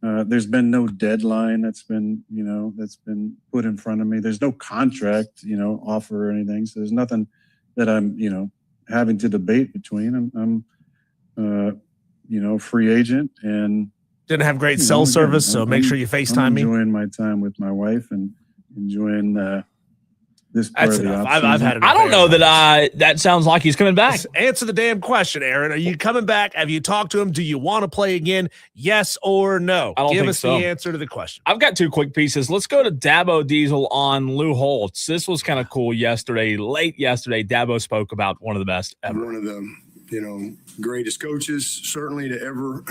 There's been no deadline that's been put in front of me. There's no contract, offer or anything. So there's nothing that I'm, having to debate between. I'm free agent and didn't have great cell service. So make sure you FaceTime me. Enjoying my time with my wife and enjoying this part That's of the enough. offseason. I've had enough. I don't know that sounds like he's coming back. Just answer the damn question, Aaron. Are you coming back? Have you talked to him? Do you want to play again? Yes or no? I don't Give think us so. the answer to the question. I've got two quick pieces. Let's go to Dabo Diesel on Lou Holtz. This was kind of cool yesterday. Late yesterday, Dabo spoke about one of the best ever. One of the, greatest coaches certainly to ever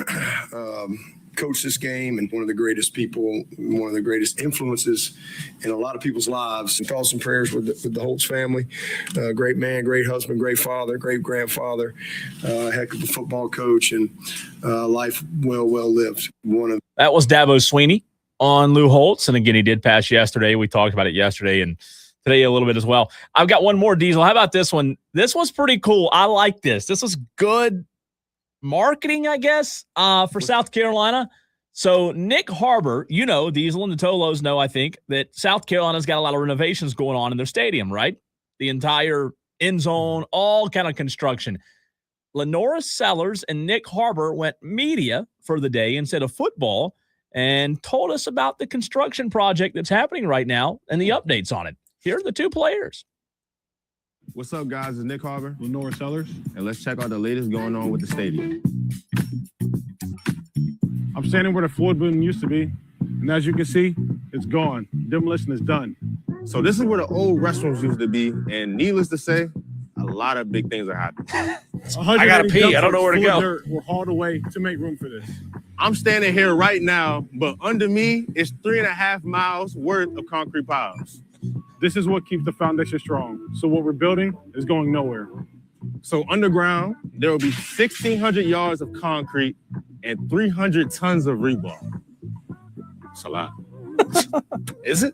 coach this game, and one of the greatest people, one of the greatest influences in a lot of people's lives. And thoughts and prayers with the Holtz family. Great man, great husband, great father, great grandfather, heck of a football coach, and life well lived. That was Dabo Sweeney on Lou Holtz. And again, he did pass yesterday. We talked about it yesterday and today a little bit as well. I've got one more, Diesel. How about this one? This was pretty cool. I like this. This was good marketing, I guess, for South Carolina. So Nick Harbor, Diesel and the Tolos know, I think, that South Carolina's got a lot of renovations going on in their stadium, right? The entire end zone, all kind of construction. Lenora Sellers and Nick Harbor went media for the day instead of football and told us about the construction project that's happening right now and the updates on it. Here are the two players. What's up, guys? It's Nick Harbor, Lenora Sellers, and let's check out the latest going on with the stadium. I'm standing where the Floyd building used to be, and as you can see, it's gone. Demolition is done. So this is where the old restrooms used to be, and needless to say, a lot of big things are happening. I gotta pee. I don't know where to go. We're hauled away to make room for this. I'm standing here right now, but under me is 3.5 miles worth of concrete piles. This is what keeps the foundation strong. So what we're building is going nowhere. So underground, there will be 1,600 yards of concrete and 300 tons of rebar. It's a lot. Is it?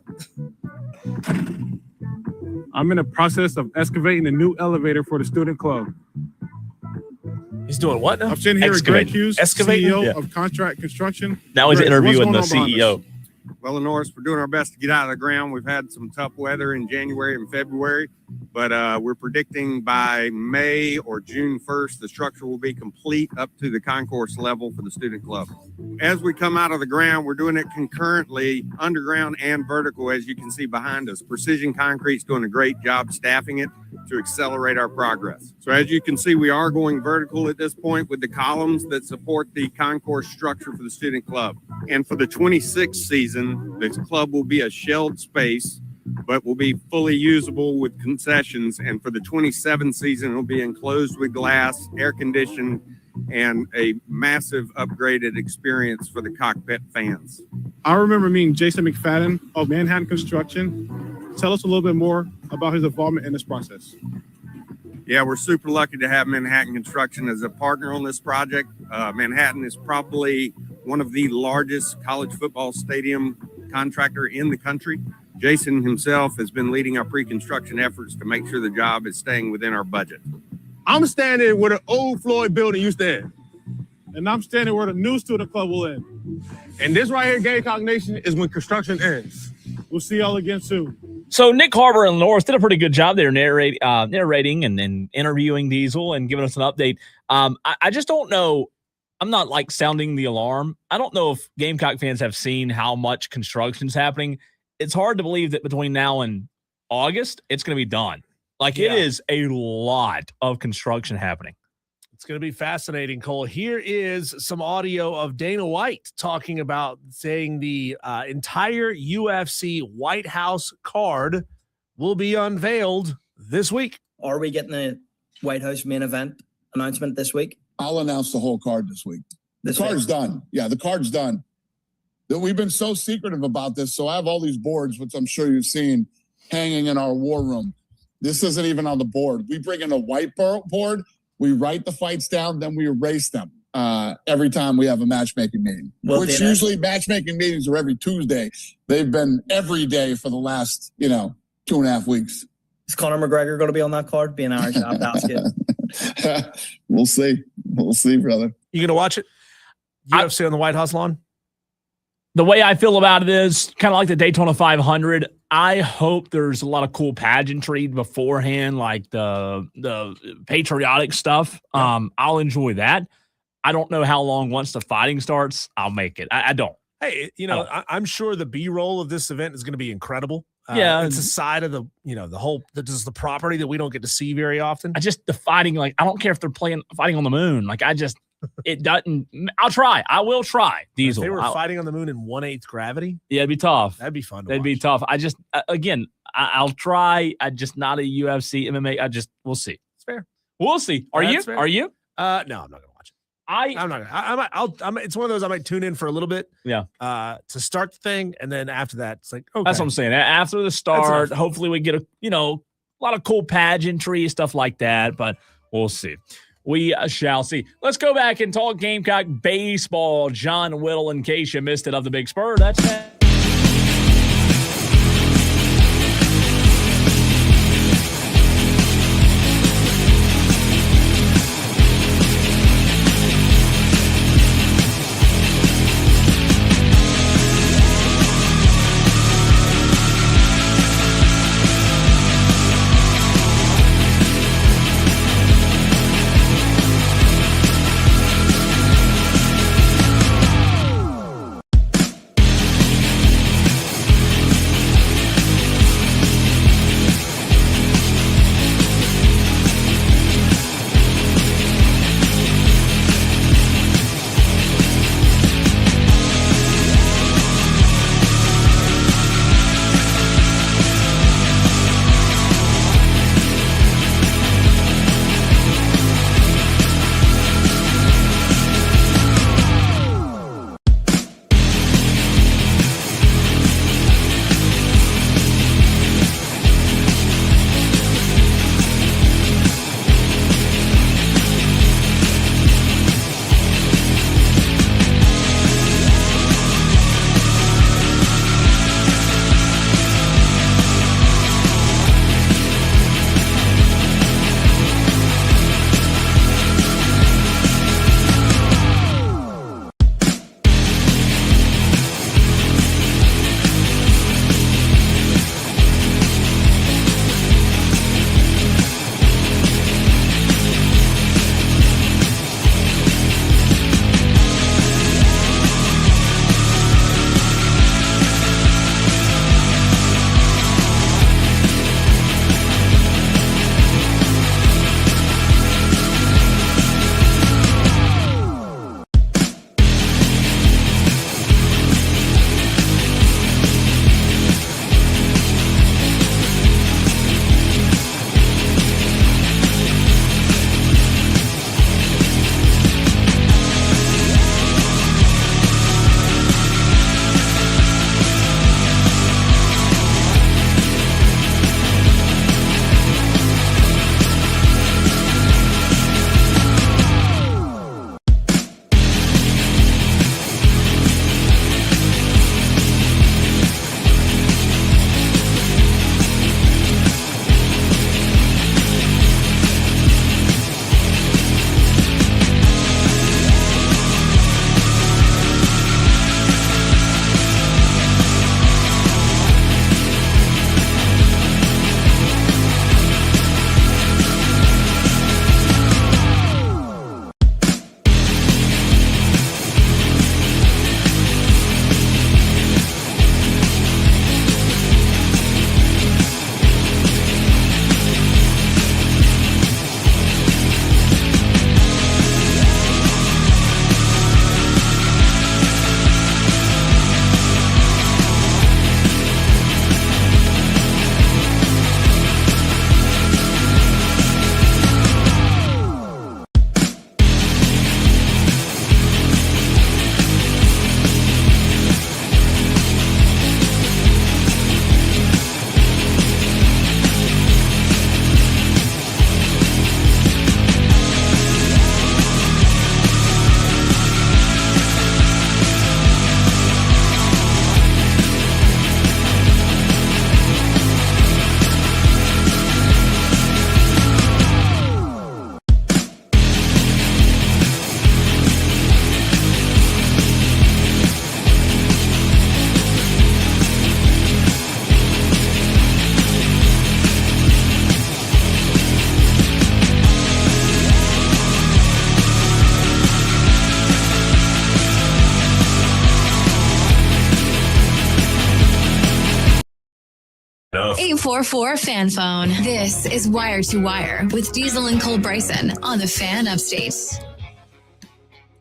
I'm in the process of excavating a new elevator for the student club. He's doing what now? I'm sitting here with Greg Hughes, Excavating? CEO Yeah. of Contract Construction. Now he's Greg, interviewing the what's going on behind CEO. us? Well, Norris, we're doing our best to get out of the ground. We've had some tough weather in January and February, but we're predicting by May or June 1st, the structure will be complete up to the concourse level for the student club. As we come out of the ground, we're doing it concurrently, underground and vertical, as you can see behind us. Precision Concrete's doing a great job staffing it to accelerate our progress. So as you can see, we are going vertical at this point with the columns that support the concourse structure for the student club. And for the 26th season, the club will be a shelled space, but will be fully usable with concessions. And for the 27th season, it'll be enclosed with glass, air conditioned, and a massive upgraded experience for the cockpit fans. I remember meeting Jason McFadden of Manhattan Construction. Tell us a little bit more about his involvement in this process. Yeah, we're super lucky to have Manhattan Construction as a partner on this project. Manhattan is probably one of the largest college football stadium contractor in the country. Jason himself has been leading our pre-construction efforts to make sure the job is staying within our budget. I'm standing where the old Floyd building used to end. And I'm standing where the new student club will end. And this right here, Gamecock Nation, is when construction ends. We'll see y'all again soon. So Nick Carver and Norris did a pretty good job there narrating and then interviewing Diesel and giving us an update. I just don't know. I'm not like sounding the alarm. I don't know if Gamecock fans have seen how much construction's happening. It's hard to believe that between now and August, it's going to be done. Like it is a lot of construction happening. It's going to be fascinating, Cole. Here is some audio of Dana White talking about saying the entire UFC White House card will be unveiled this week. Are we getting a White House main event announcement this week? I'll announce the whole card this week. The card's done. Yeah, the card's done. We've been so secretive about this, so I have all these boards, which I'm sure you've seen, hanging in our war room. This isn't even on the board. We bring in a whiteboard, we write the fights down, then we erase them every time we have a matchmaking meeting, which usually matchmaking meetings are every Tuesday. They've been every day for the last, 2.5 weeks. Is Conor McGregor going to be on that card, being Irish at basket? We'll see. We'll see, brother. You going to watch it? UFC on the White House lawn? The way I feel about it is kind of like the Daytona 500. I hope there's a lot of cool pageantry beforehand, like the patriotic stuff. I'll enjoy that. I don't know how long once the fighting starts, I'll make it. I don't. Hey, I'm sure the B-roll of this event is going to be incredible. It's a side of the property that we don't get to see very often. The fighting, I don't care if they're fighting on the moon. It doesn't. I'll try. I will try. Diesel. If they were fighting on the moon in 1/8 gravity. Yeah, it'd be tough. That'd be fun. That'd be tough. I'll try. I'm just not a UFC MMA. We'll see. It's fair. We'll see. Are you? Fair. Are you? No, I'm not gonna watch it. I'm not gonna. It's one of those I might tune in for a little bit. Yeah. To start the thing, and then after that, it's like okay. That's what I'm saying. After the start, hopefully we get a lot of cool pageantry stuff like that. But we'll see. We shall see. Let's go back and talk Gamecock baseball. John Whittle, in case you missed it, of the Big Spur. That's it. 844 Fan Phone. This is Wire to Wire with Diesel and Cole Bryson on the Fan Upstate.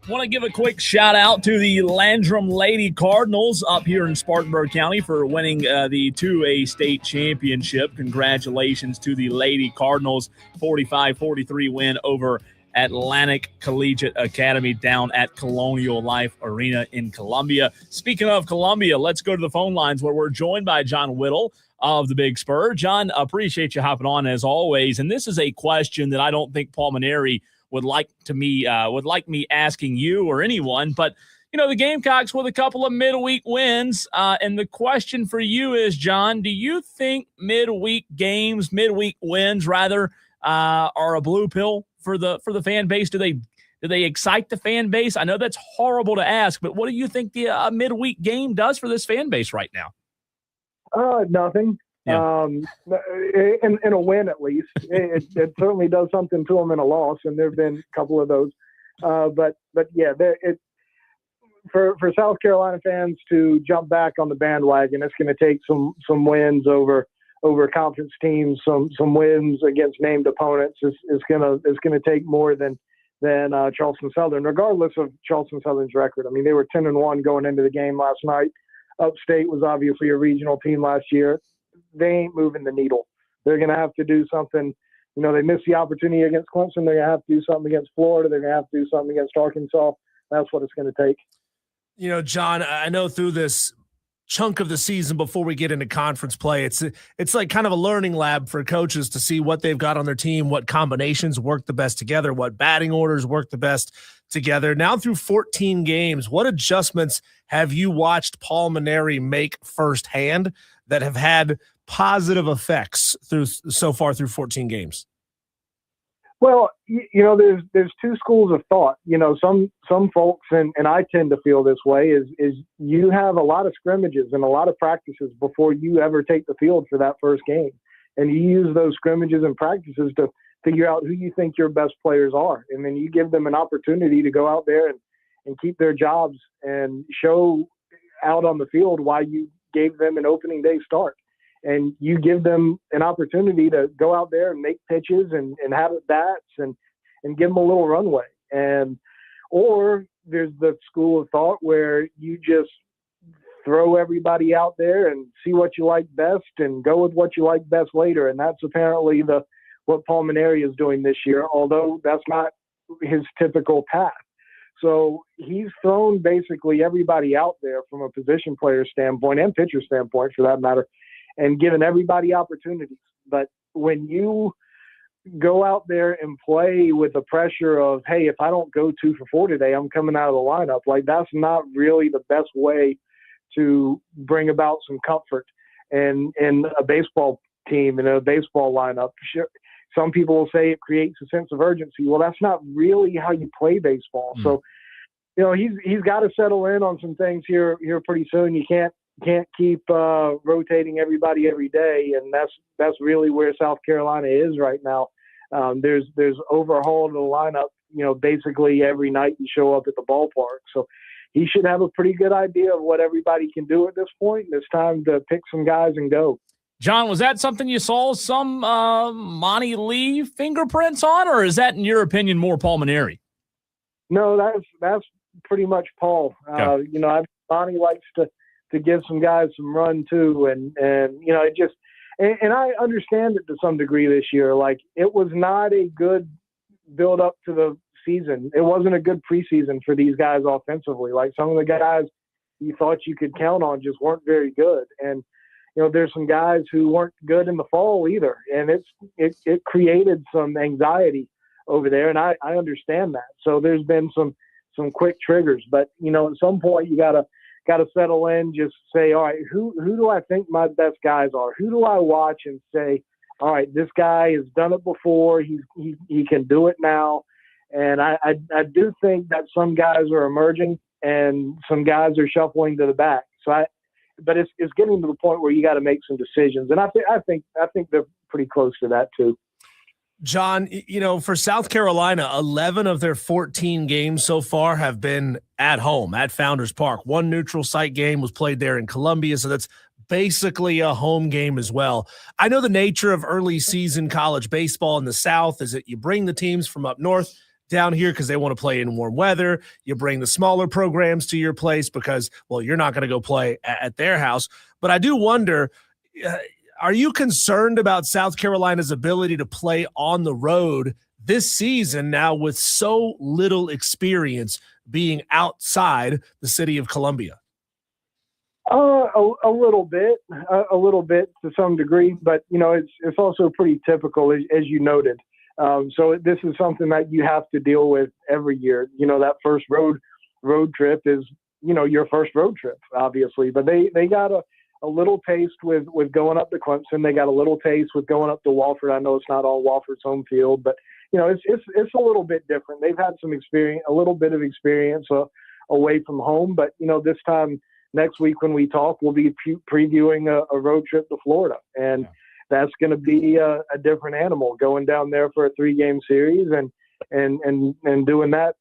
Want to give a quick shout out to the Landrum Lady Cardinals up here in Spartanburg County for winning the 2A state championship. Congratulations to the Lady Cardinals. 45-43 win over Atlantic Collegiate Academy down at Colonial Life Arena in Columbia. Speaking of Columbia, let's go to the phone lines where we're joined by John Whittle of the Big Spur. John, appreciate you hopping on as always. And this is a question that I don't think Paul Maneri would like me asking you or anyone, but the Gamecocks with a couple of midweek wins. And the question for you is, John, do you think midweek wins rather, are a blue pill for the fan base? Do they excite the fan base? I know that's horrible to ask, but what do you think the midweek game does for this fan base right now? Nothing. Yeah. In a win, at least. It certainly does something to them in a loss, and there have been a couple of those. But yeah, for South Carolina fans to jump back on the bandwagon, it's going to take some wins over conference teams, some wins against named opponents. It's going to take more than Charleston Southern, regardless of Charleston Southern's record. I mean, they were 10-1 going into the game last night. Upstate was obviously a regional team last year. They ain't moving the needle. They're going to have to do something. They missed the opportunity against Clemson. They're going to have to do something against Florida. They're going to have to do something against Arkansas. That's what it's going to take. John, I know through this chunk of the season before we get into conference play, it's like kind of a learning lab for coaches to see what they've got on their team, what combinations work the best together, what batting orders work the best together. Now through 14 games, what adjustments have you watched Paul Maneri make firsthand that have had positive effects so far through 14 games? Well, there's two schools of thought. Some folks, and I tend to feel this way, is you have a lot of scrimmages and a lot of practices before you ever take the field for that first game. And you use those scrimmages and practices to figure out who you think your best players are. And then you give them an opportunity to go out there and keep their jobs and show out on the field why you gave them an opening day start. And you give them an opportunity to go out there and make pitches and have at bats and give them a little runway. Or there's the school of thought where you just throw everybody out there and see what you like best and go with what you like best later. And that's apparently what Paul Maneri is doing this year, although that's not his typical path. So he's thrown basically everybody out there from a position player standpoint and pitcher standpoint for that matter, and given everybody opportunities. But when you go out there and play with the pressure of, hey, if I don't go 2 for 4 today, I'm coming out of the lineup, like that's not really the best way to bring about some comfort in a baseball team, in a baseball lineup. Sure, some people will say it creates a sense of urgency. Well, that's not really how you play baseball. So, he's got to settle in on some things here pretty soon. You can't keep rotating everybody every day, and that's really where South Carolina is right now. There's overhaul of the lineup, basically every night you show up at the ballpark. So he should have a pretty good idea of what everybody can do at this point. It's time to pick some guys and go. John, was that something you saw some Monty Lee fingerprints on, or is that, in your opinion, more Paul Maneri? No, that's pretty much Paul. Okay. Monty likes to give some guys some run too, and it just and I understand it to some degree this year. Like, it was not a good build up to the season. It wasn't a good preseason for these guys offensively. Like, some of the guys you thought you could count on just weren't very good, and there's some guys who weren't good in the fall either, and it created some anxiety over there, and I understand that. So there's been some quick triggers, but at some point you gotta settle in, just say, all right, who do I think my best guys are? Who do I watch and say, all right, this guy has done it before. He can do it now. And I do think that some guys are emerging and some guys are shuffling to the back. But it's getting to the point where you got to make some decisions. And I think they're pretty close to that too. John, for South Carolina, 11 of their 14 games so far have been at home at Founders Park. One neutral site game was played there in Columbia, so that's basically a home game as well. I know the nature of early season college baseball in the South is that you bring the teams from up north down here because they want to play in warm weather. You bring the smaller programs to your place because, well, you're not going to go play at their house. But I do wonder, are you concerned about South Carolina's ability to play on the road this season now with so little experience being outside the city of Columbia? A little bit to some degree, but it's also pretty typical as you noted. So this is something that you have to deal with every year. That first road trip is your first road trip, obviously. But they got a little taste with going up to Clemson. They got a little taste with going up to Wofford. I know it's not all Wofford's home field, but it's a little bit different. They've had some experience, a little bit of experience away from home. But this time next week when we talk, we'll be previewing a road trip to Florida, and that's going to be a different animal going down there for a 3-game series and doing that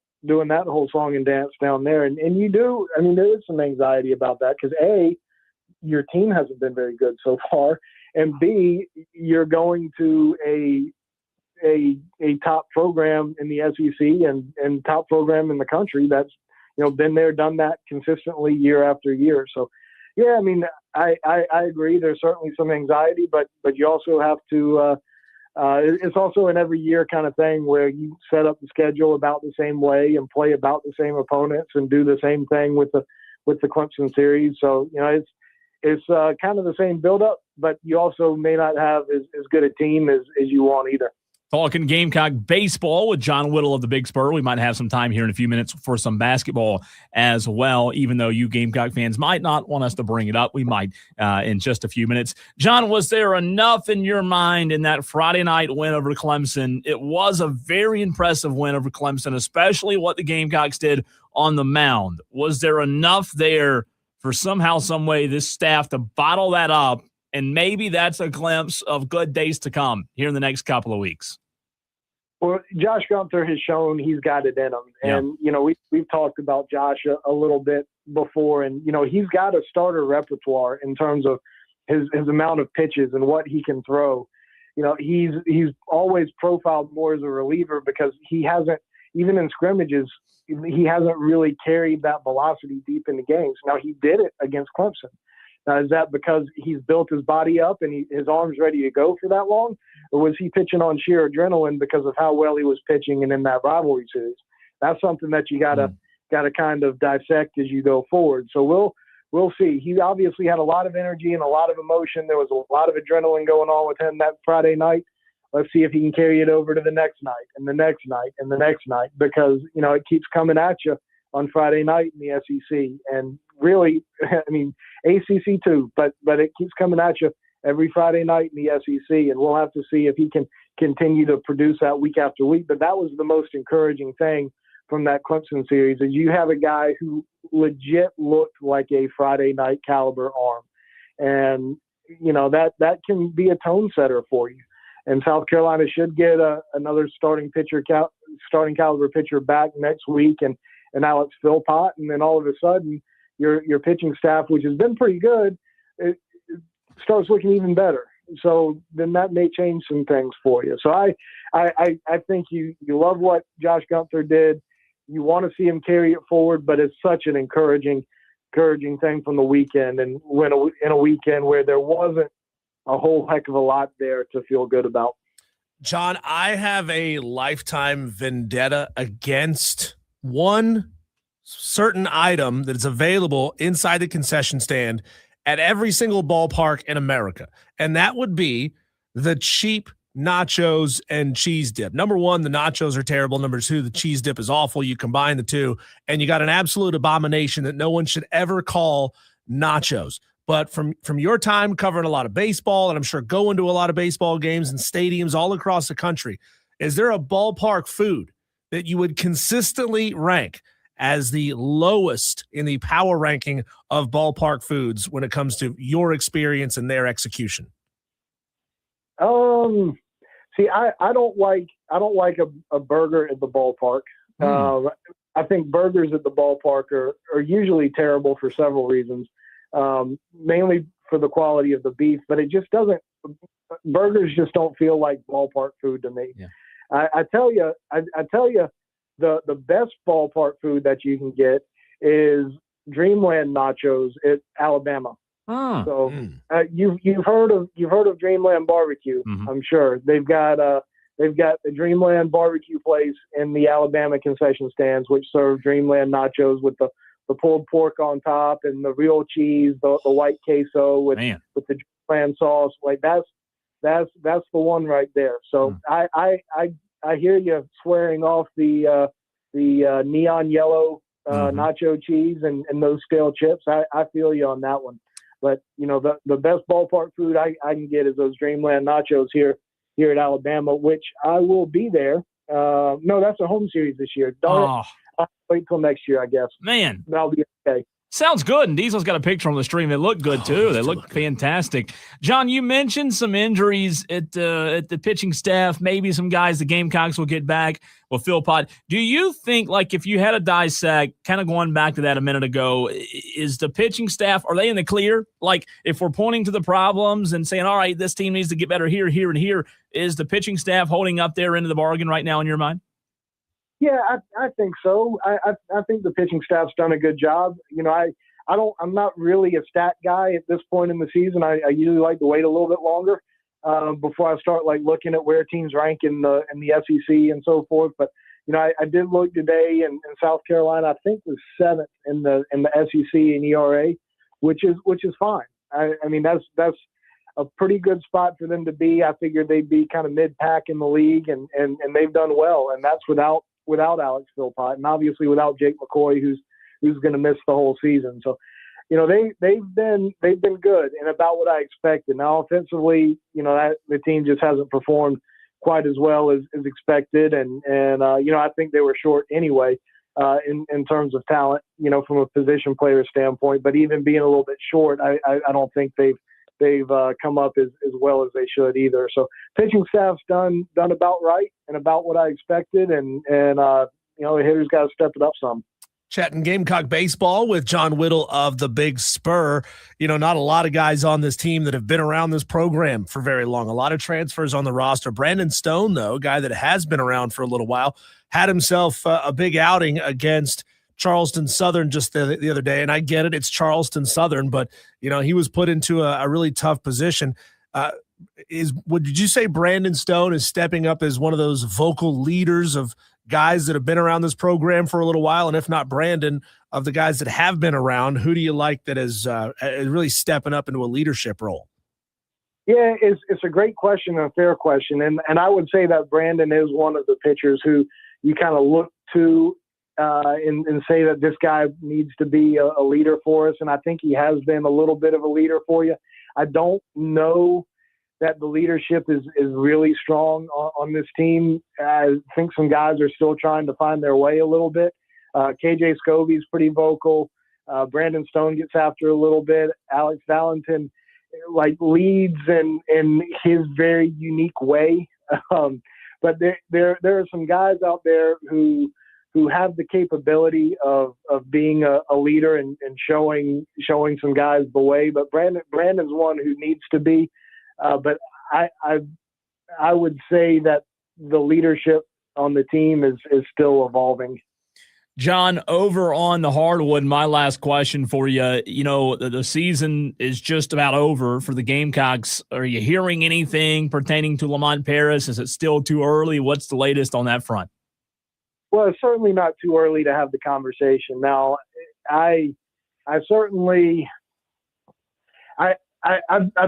whole song and dance down there. And you do, there is some anxiety about that because A, your team hasn't been very good so far, and B, you're going to a top program in the SEC and top program in the country that's been there, done that consistently year after year. So yeah, I agree. There's certainly some anxiety, but you also have to. It's also an every year kind of thing where you set up the schedule about the same way and play about the same opponents and do the same thing with the Clemson series. So it's kind of the same buildup, but you also may not have as good a team as you want either. Talking Gamecock baseball with John Whittle of the Big Spur. We might have some time here in a few minutes for some basketball as well, even though you Gamecock fans might not want us to bring it up. We might in just a few minutes. John, was there enough in your mind in that Friday night win over Clemson? It was a very impressive win over Clemson, especially what the Gamecocks did on the mound. Was there enough there for somehow, some way, this staff to bottle that up? And maybe that's a glimpse of good days to come here in the next couple of weeks. Well, Josh Gunther has shown he's got it in him. And, we've talked about Josh a little bit before, and, he's got a starter repertoire in terms of his amount of pitches and what he can throw. He's always profiled more as a reliever because he hasn't, even in scrimmages, he hasn't really carried that velocity deep into games. Now, he did it against Clemson. Now, is that because he's built his body up and his arm's ready to go for that long? Or was he pitching on sheer adrenaline because of how well he was pitching and in that rivalry series? That's something that you gotta kind of dissect as you go forward. So we'll see. He obviously had a lot of energy and a lot of emotion. There was a lot of adrenaline going on with him that Friday night. Let's see if he can carry it over to the next night and the next night and the next night, because, it keeps coming at you on Friday night in the SEC, and really, ACC too, but it keeps coming at you every Friday night in the SEC, and we'll have to see if he can continue to produce that week after week. But that was the most encouraging thing from that Clemson series, is you have a guy who legit looked like a Friday night caliber arm, and that can be a tone setter for you. And South Carolina should get another starting caliber pitcher back next week, and Alex Philpott, and then all of a sudden your pitching staff, which has been pretty good, it starts looking even better. So then that may change some things for you. So I think you love what Josh Gunther did. You want to see him carry it forward, but it's such an encouraging thing from the weekend, and in a weekend where there wasn't a whole heck of a lot there to feel good about. John, I have a lifetime vendetta against one certain item that is available inside the concession stand at every single ballpark in America, and that would be the cheap nachos and cheese dip. Number one, the nachos are terrible. Number two, the cheese dip is awful. You combine the two, and you got an absolute abomination that no one should ever call nachos. But from your time covering a lot of baseball, and I'm sure going to a lot of baseball games and stadiums all across the country, is there a ballpark food that you would consistently rank as the lowest in the power ranking of ballpark foods when it comes to your experience and their execution? See, I don't like a burger at the ballpark. I think burgers at the ballpark are usually terrible for several reasons. Mainly for the quality of the beef, but it just doesn't. Burgers just don't feel like ballpark food to me. Yeah. I tell you, the best ballpark food that you can get is Dreamland nachos at Alabama. So you've heard of Dreamland Barbecue, I'm sure. They've got a Dreamland Barbecue place in the Alabama concession stands, which serve Dreamland nachos with the pulled pork on top and the real cheese, the white queso with the Dreamland sauce. Like that's the one right there. So I hear you swearing off the neon yellow nacho cheese and those stale chips. I feel you on that one. But the best ballpark food I can get is those Dreamland nachos here at Alabama, which I will be there. No, that's a home series this year. I'll wait till next year, I guess. Man, that'll be okay. Sounds good. And Diesel's got a picture on the stream. It looked good, too. They look fantastic. John, you mentioned some injuries at the pitching staff. Maybe some guys the Gamecocks will get back with Philpott. Do you think, like, if you had to dissect, kind of going back to that a minute ago, is the pitching staff, are they in the clear? Like, if we're pointing to the problems and saying, all right, this team needs to get better here, here, and here, is the pitching staff holding up their end of the bargain right now in your mind? Yeah, I think so. I think the pitching staff's done a good job. I'm not really a stat guy at this point in the season. I usually like to wait a little bit longer before I start looking at where teams rank in the SEC and so forth. But I did look today, and South Carolina I think was 7th in the SEC in ERA, which is fine. I mean that's a pretty good spot for them to be. I figured they'd be kind of mid-pack in the league, and they've done well, and that's without Alex Philpott, and obviously without Jake McCoy, who's going to miss the whole season. So, they've been good and about what I expected. Now, offensively, the team just hasn't performed quite as well as expected, and I think they were short anyway in terms of talent, from a position player standpoint. But even being a little bit short, I don't think they've come up as well as they should either. So pitching staff's done about right and about what I expected, and the hitters got to step it up some. Chatting Gamecock baseball with John Whittle of the Big Spur. Not a lot of guys on this team that have been around this program for very long. A lot of transfers on the roster. Brandon Stone, though, a guy that has been around for a little while, had himself a big outing against Charleston Southern just the other day. And I get it, it's Charleston Southern, but he was put into a really tough position. Did you say Brandon Stone is stepping up as one of those vocal leaders of guys that have been around this program for a little while? And if not Brandon, of the guys that have been around, who do you like that is really stepping up into a leadership role? Yeah, it's a great question and a fair question. And I would say that Brandon is one of the pitchers who you kind of look to and say that this guy needs to be a leader for us. And I think he has been a little bit of a leader for you. I don't know that the leadership is really strong on this team. I think some guys are still trying to find their way a little bit. KJ Scobie's pretty vocal. Brandon Stone gets after a little bit. Alex Valentin leads in his very unique way. But there are some guys out there who have the capability of being a leader and showing some guys the way. But Brandon's one who needs to be. But I would say that the leadership on the team is still evolving. John, over on the hardwood, my last question for you, the season is just about over for the Gamecocks. Are you hearing anything pertaining to Lamont Paris? Is it still too early? What's the latest on that front? Well, it's certainly not too early to have the conversation. Now, I've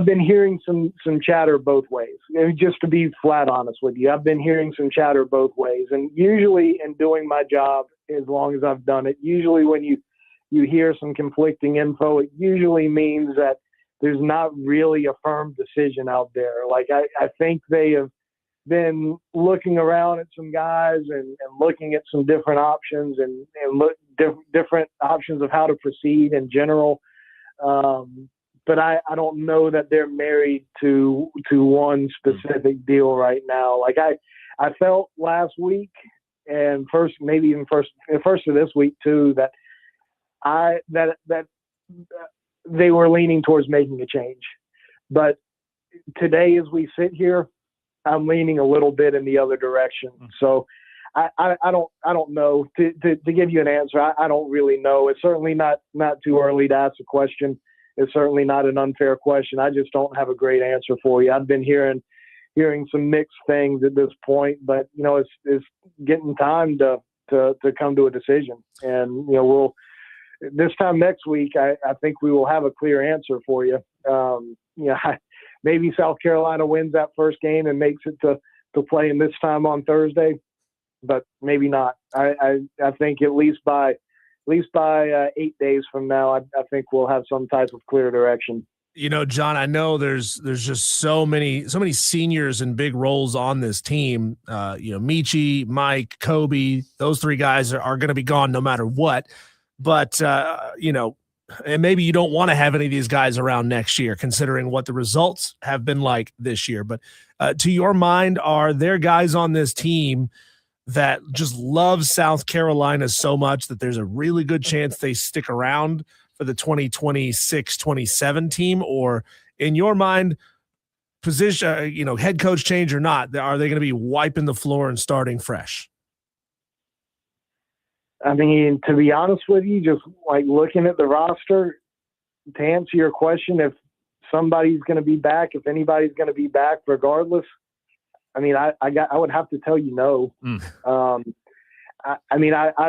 been hearing some chatter both ways. Just to be flat honest with you, I've been hearing some chatter both ways. And usually in doing my job, as long as I've done it, usually when you hear some conflicting info, it usually means that there's not really a firm decision out there. I think they have been looking around at some guys and looking at some different options and different options of how to proceed in general. But I don't know that they're married to one specific deal right now. I felt last week and first of this week too, that they were leaning towards making a change. But today, as we sit here, I'm leaning a little bit in the other direction. So I don't know to give you an answer. I don't really know. It's certainly not too early to ask a question. It's certainly not an unfair question. I just don't have a great answer for you. I've been hearing some mixed things at this point, but it's getting time to come to a decision. And we'll this time next week, I think we will have a clear answer for you. Maybe South Carolina wins that first game and makes it to play in this time on Thursday, but maybe not. I think at least by 8 days from now, I think we'll have some type of clear direction. John, I know there's just so many seniors and big roles on this team. Michi, Mike, Kobe, those three guys are going to be gone no matter what. But, and maybe you don't want to have any of these guys around next year, considering what the results have been like this year. But to your mind, are there guys on this team that just love South Carolina so much that there's a really good chance they stick around for the 2026-27 team? Or in your mind, position, head coach change or not, are they going to be wiping the floor and starting fresh? I mean, to be honest with you, just like looking at the roster, to answer your question, if somebody's going to be back, if anybody's going to be back regardless, I mean, I would have to tell you no. I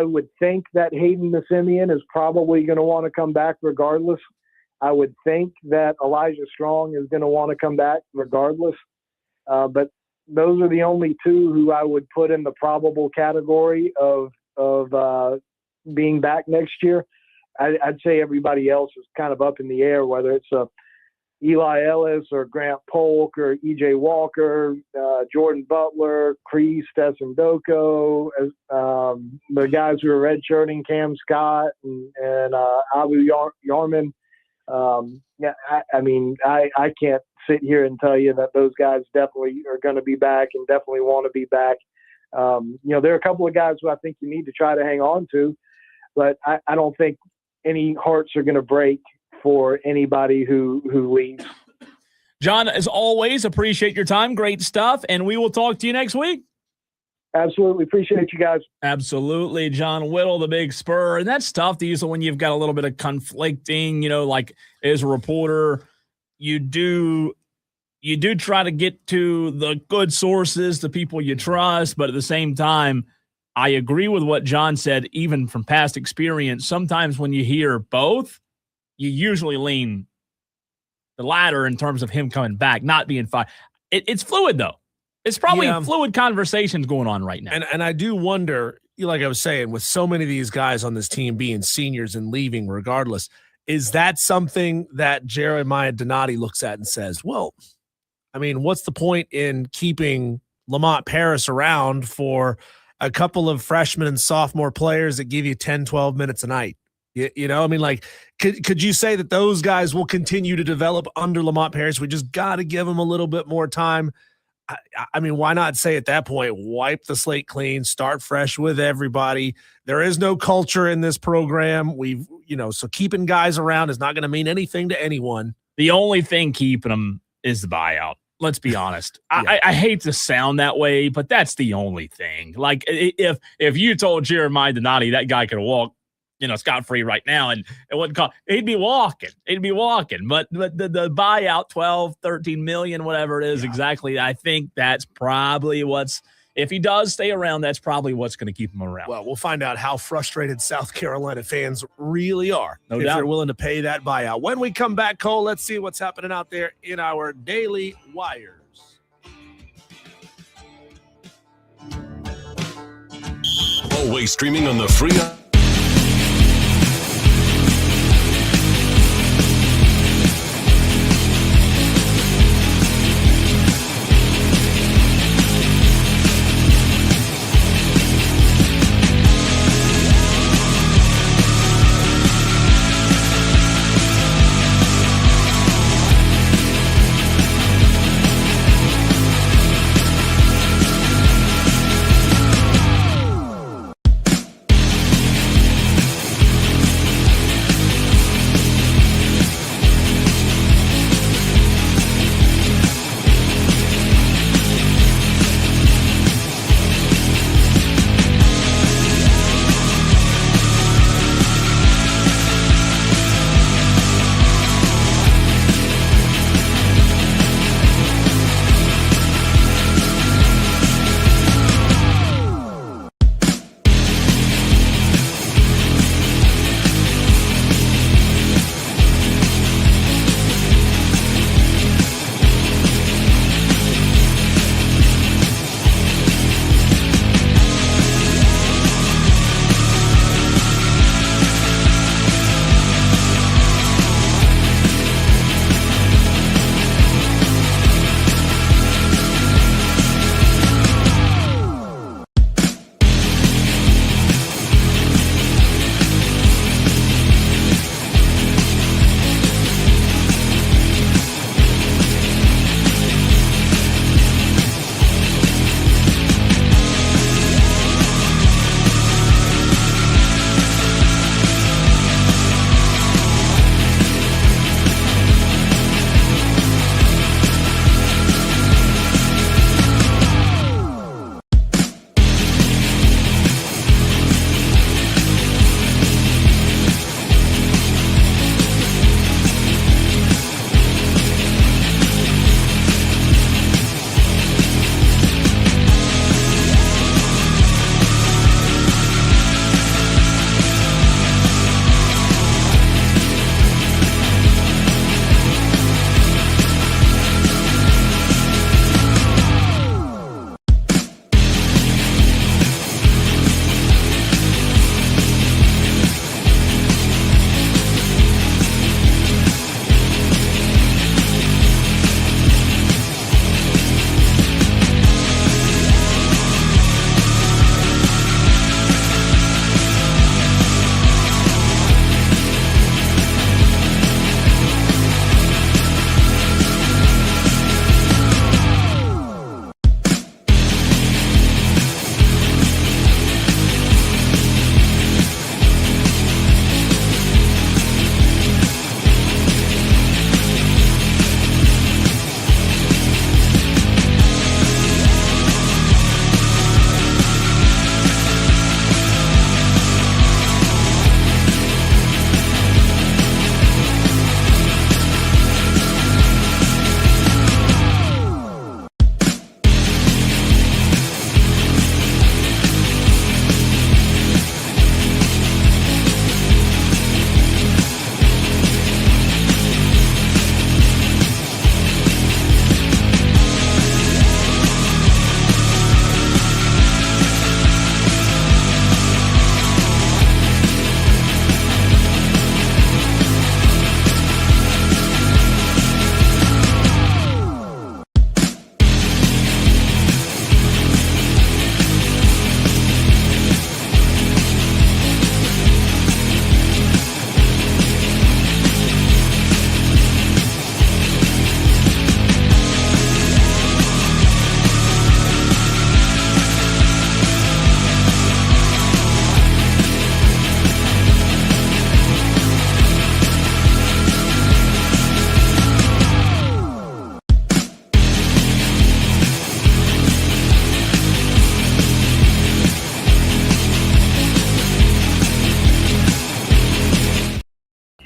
would think that Hayden Simeon is probably going to want to come back regardless. I would think that Elijah Strong is going to want to come back regardless. But those are the only two who I would put in the probable category of being back next year. I'd say everybody else is kind of up in the air, whether it's Eli Ellis or Grant Polk or EJ Walker, Jordan Butler, Kreese, Ndoko, the guys who are redshirting, Cam Scott and Abu Yarman. I can't sit here and tell you that those guys definitely are going to be back and definitely want to be back. There are a couple of guys who I think you need to try to hang on to, but I don't think any hearts are going to break for anybody who leaves. John, as always, appreciate your time. Great stuff. And we will talk to you next week. Absolutely. Appreciate you guys. Absolutely. John Whittle, the big Spur. And that's tough, Diesel, when you've got a little bit of conflicting, like as a reporter, you do try to get to the good sources, the people you trust. But at the same time, I agree with what John said, even from past experience. Sometimes when you hear both, you usually lean the latter in terms of him coming back, not being fired. It's fluid, though. It's probably fluid conversations going on right now. And I do wonder, like I was saying, with so many of these guys on this team being seniors and leaving regardless, is that something that Jeremiah Donati looks at and says, well, I mean, what's the point in keeping Lamont Paris around for a couple of freshman and sophomore players that give you 10, 12 minutes a night? Could you say that those guys will continue to develop under Lamont Paris? We just got to give them a little bit more time. I mean, why not say at that point, wipe the slate clean, start fresh with everybody. There is no culture in this program. So keeping guys around is not going to mean anything to anyone. The only thing keeping them is the buyout. Let's be honest. Yeah. I hate to sound that way, but that's the only thing. Like if you told Jeremiah Donati that guy could walk, scot-free right now, and it wouldn't cost, he'd be walking. But the buyout, 12, 13 million, whatever it is exactly, I think that's probably if he does stay around, that's probably what's going to keep him around. Well, we'll find out how frustrated South Carolina fans really are if they're willing to pay that buyout. When we come back, Cole, let's see what's happening out there in our Daily Wires. Always streaming on the free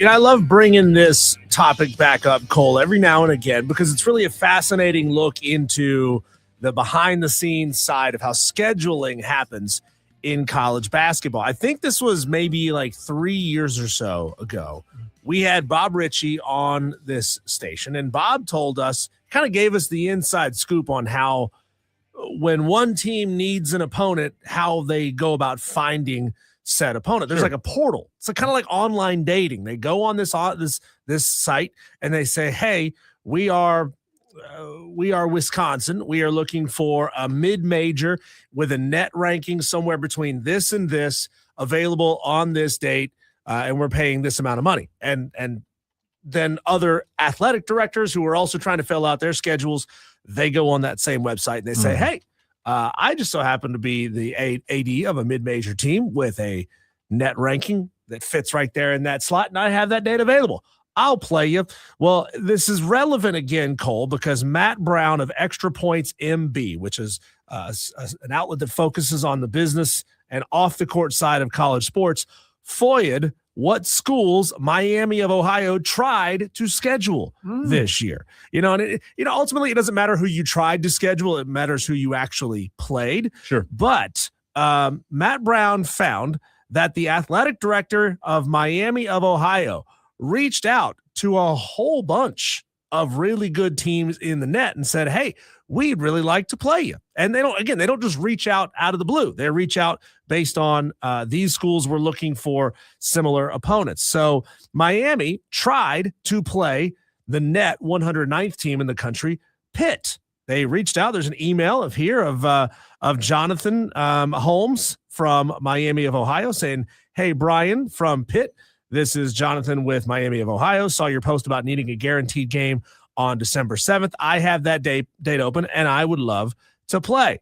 I love bringing this topic back up, Cole, every now and again, because it's really a fascinating look into the behind-the-scenes side of how scheduling happens in college basketball. I think this was maybe like 3 years or so ago. We had Bob Ritchie on this station, and Bob told us, kind of gave us the inside scoop on how when one team needs an opponent, how they go about finding said opponent. There's like a portal. It's kind of like online dating. They go on this site and they say, hey, we are Wisconsin. We are looking for a mid-major with a net ranking somewhere between this and this, available on this date, and we're paying this amount of money. And then other athletic directors who are also trying to fill out their schedules, they go on that same website and they say, hey, I just so happen to be the AD of a mid-major team with a net ranking that fits right there in that slot, and I have that date available. I'll play you. Well, this is relevant again, Cole, because Matt Brown of Extra Points MB, which is an outlet that focuses on the business and off-the-court side of college sports, FOIA'd what schools Miami of Ohio tried to schedule this year. And ultimately it doesn't matter who you tried to schedule. It matters who you actually played. Sure. But Matt Brown found that the athletic director of Miami of Ohio reached out to a whole bunch of really good teams in the net and said, hey, we'd really like to play you. And they don't just reach out of the blue. They reach out based on these schools were looking for similar opponents. So Miami tried to play the net 109th team in the country, Pitt. They reached out. There's an email of Jonathan Holmes from Miami of Ohio saying, hey, Brian from Pitt, this is Jonathan with Miami of Ohio. Saw your post about needing a guaranteed game on December 7th. I have that date open, and I would love to play.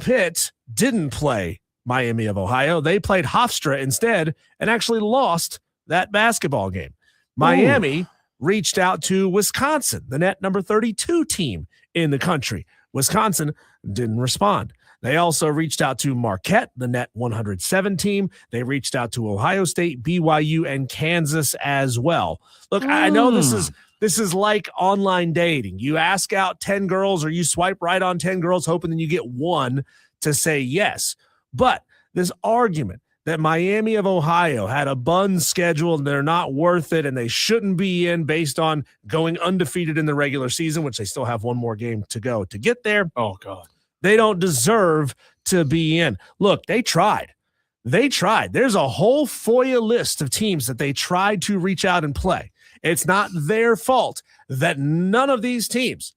Pitt didn't play Miami of Ohio. They played Hofstra instead and actually lost that basketball game. Miami reached out to Wisconsin, the net number 32 team in the country. Wisconsin didn't respond. They also reached out to Marquette, the net 107 team. They reached out to Ohio State, BYU, and Kansas as well. Look, I know this is like online dating. You ask out 10 girls or you swipe right on 10 girls hoping that you get one to say yes. But this argument that Miami of Ohio had a bun schedule and they're not worth it and they shouldn't be in based on going undefeated in the regular season, which they still have one more game to go to get there. Oh, God. They don't deserve to be in. Look, they tried. There's a whole FOIA list of teams that they tried to reach out and play. It's not their fault that none of these teams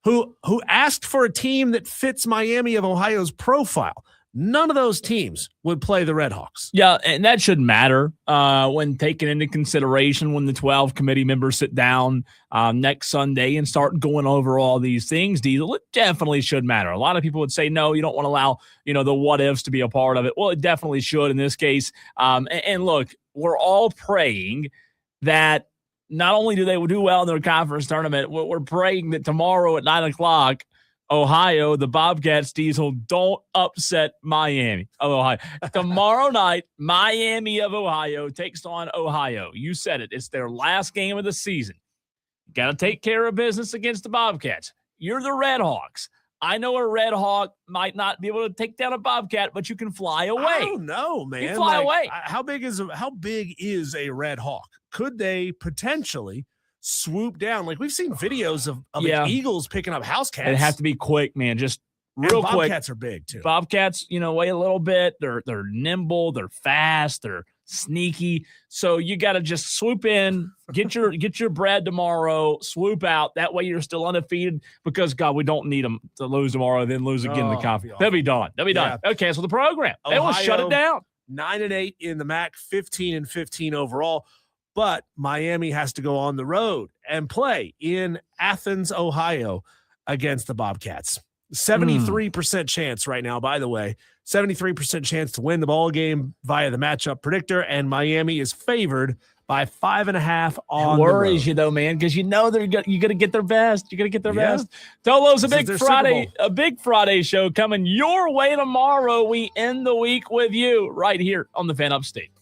who asked for a team that fits Miami of Ohio's profile, none of those teams would play the Redhawks. Yeah, and that shouldn't matter when taken into consideration when the 12 committee members sit down next Sunday and start going over all these things. Diesel, it definitely should matter. A lot of people would say, no, you don't want to allow, the what-ifs to be a part of it. Well, it definitely should in this case. And look, we're all praying that not only do they do well in their conference tournament, we're praying that tomorrow at 9:00, Ohio, the Bobcats, Diesel, don't upset Miami of Ohio. Tomorrow night, Miami of Ohio takes on Ohio. You said it. It's their last game of the season. Got to take care of business against the Bobcats. You're the Redhawks. I know a Red Hawk might not be able to take down a Bobcat, but you can fly away. I don't know, man. You fly away. How big is a Red Hawk? Could they potentially swoop down? Like we've seen videos of eagles picking up house cats. It'd have to be quick, man. Just real quick. Bobcats are big too. Bobcats, weigh a little bit. They're nimble. They're fast. They're sneaky. So you got to just swoop in, get your bread tomorrow, swoop out. That way you're still undefeated because, God, we don't need them to lose tomorrow, then lose again in the conference. They'll be done. They'll cancel the program. They will shut it down. 9-8 in the MAC, 15-15 overall. But Miami has to go on the road and play in Athens, Ohio against the Bobcats. 73% chance right now, by the way. 73% chance to win the ball game via the matchup predictor, and Miami is favored by 5.5 on. It worries you though, man, because you know you got to get their best. You got to get their best. Tolo's a big Friday show coming your way tomorrow. We end the week with you right here on the Fan Upstate.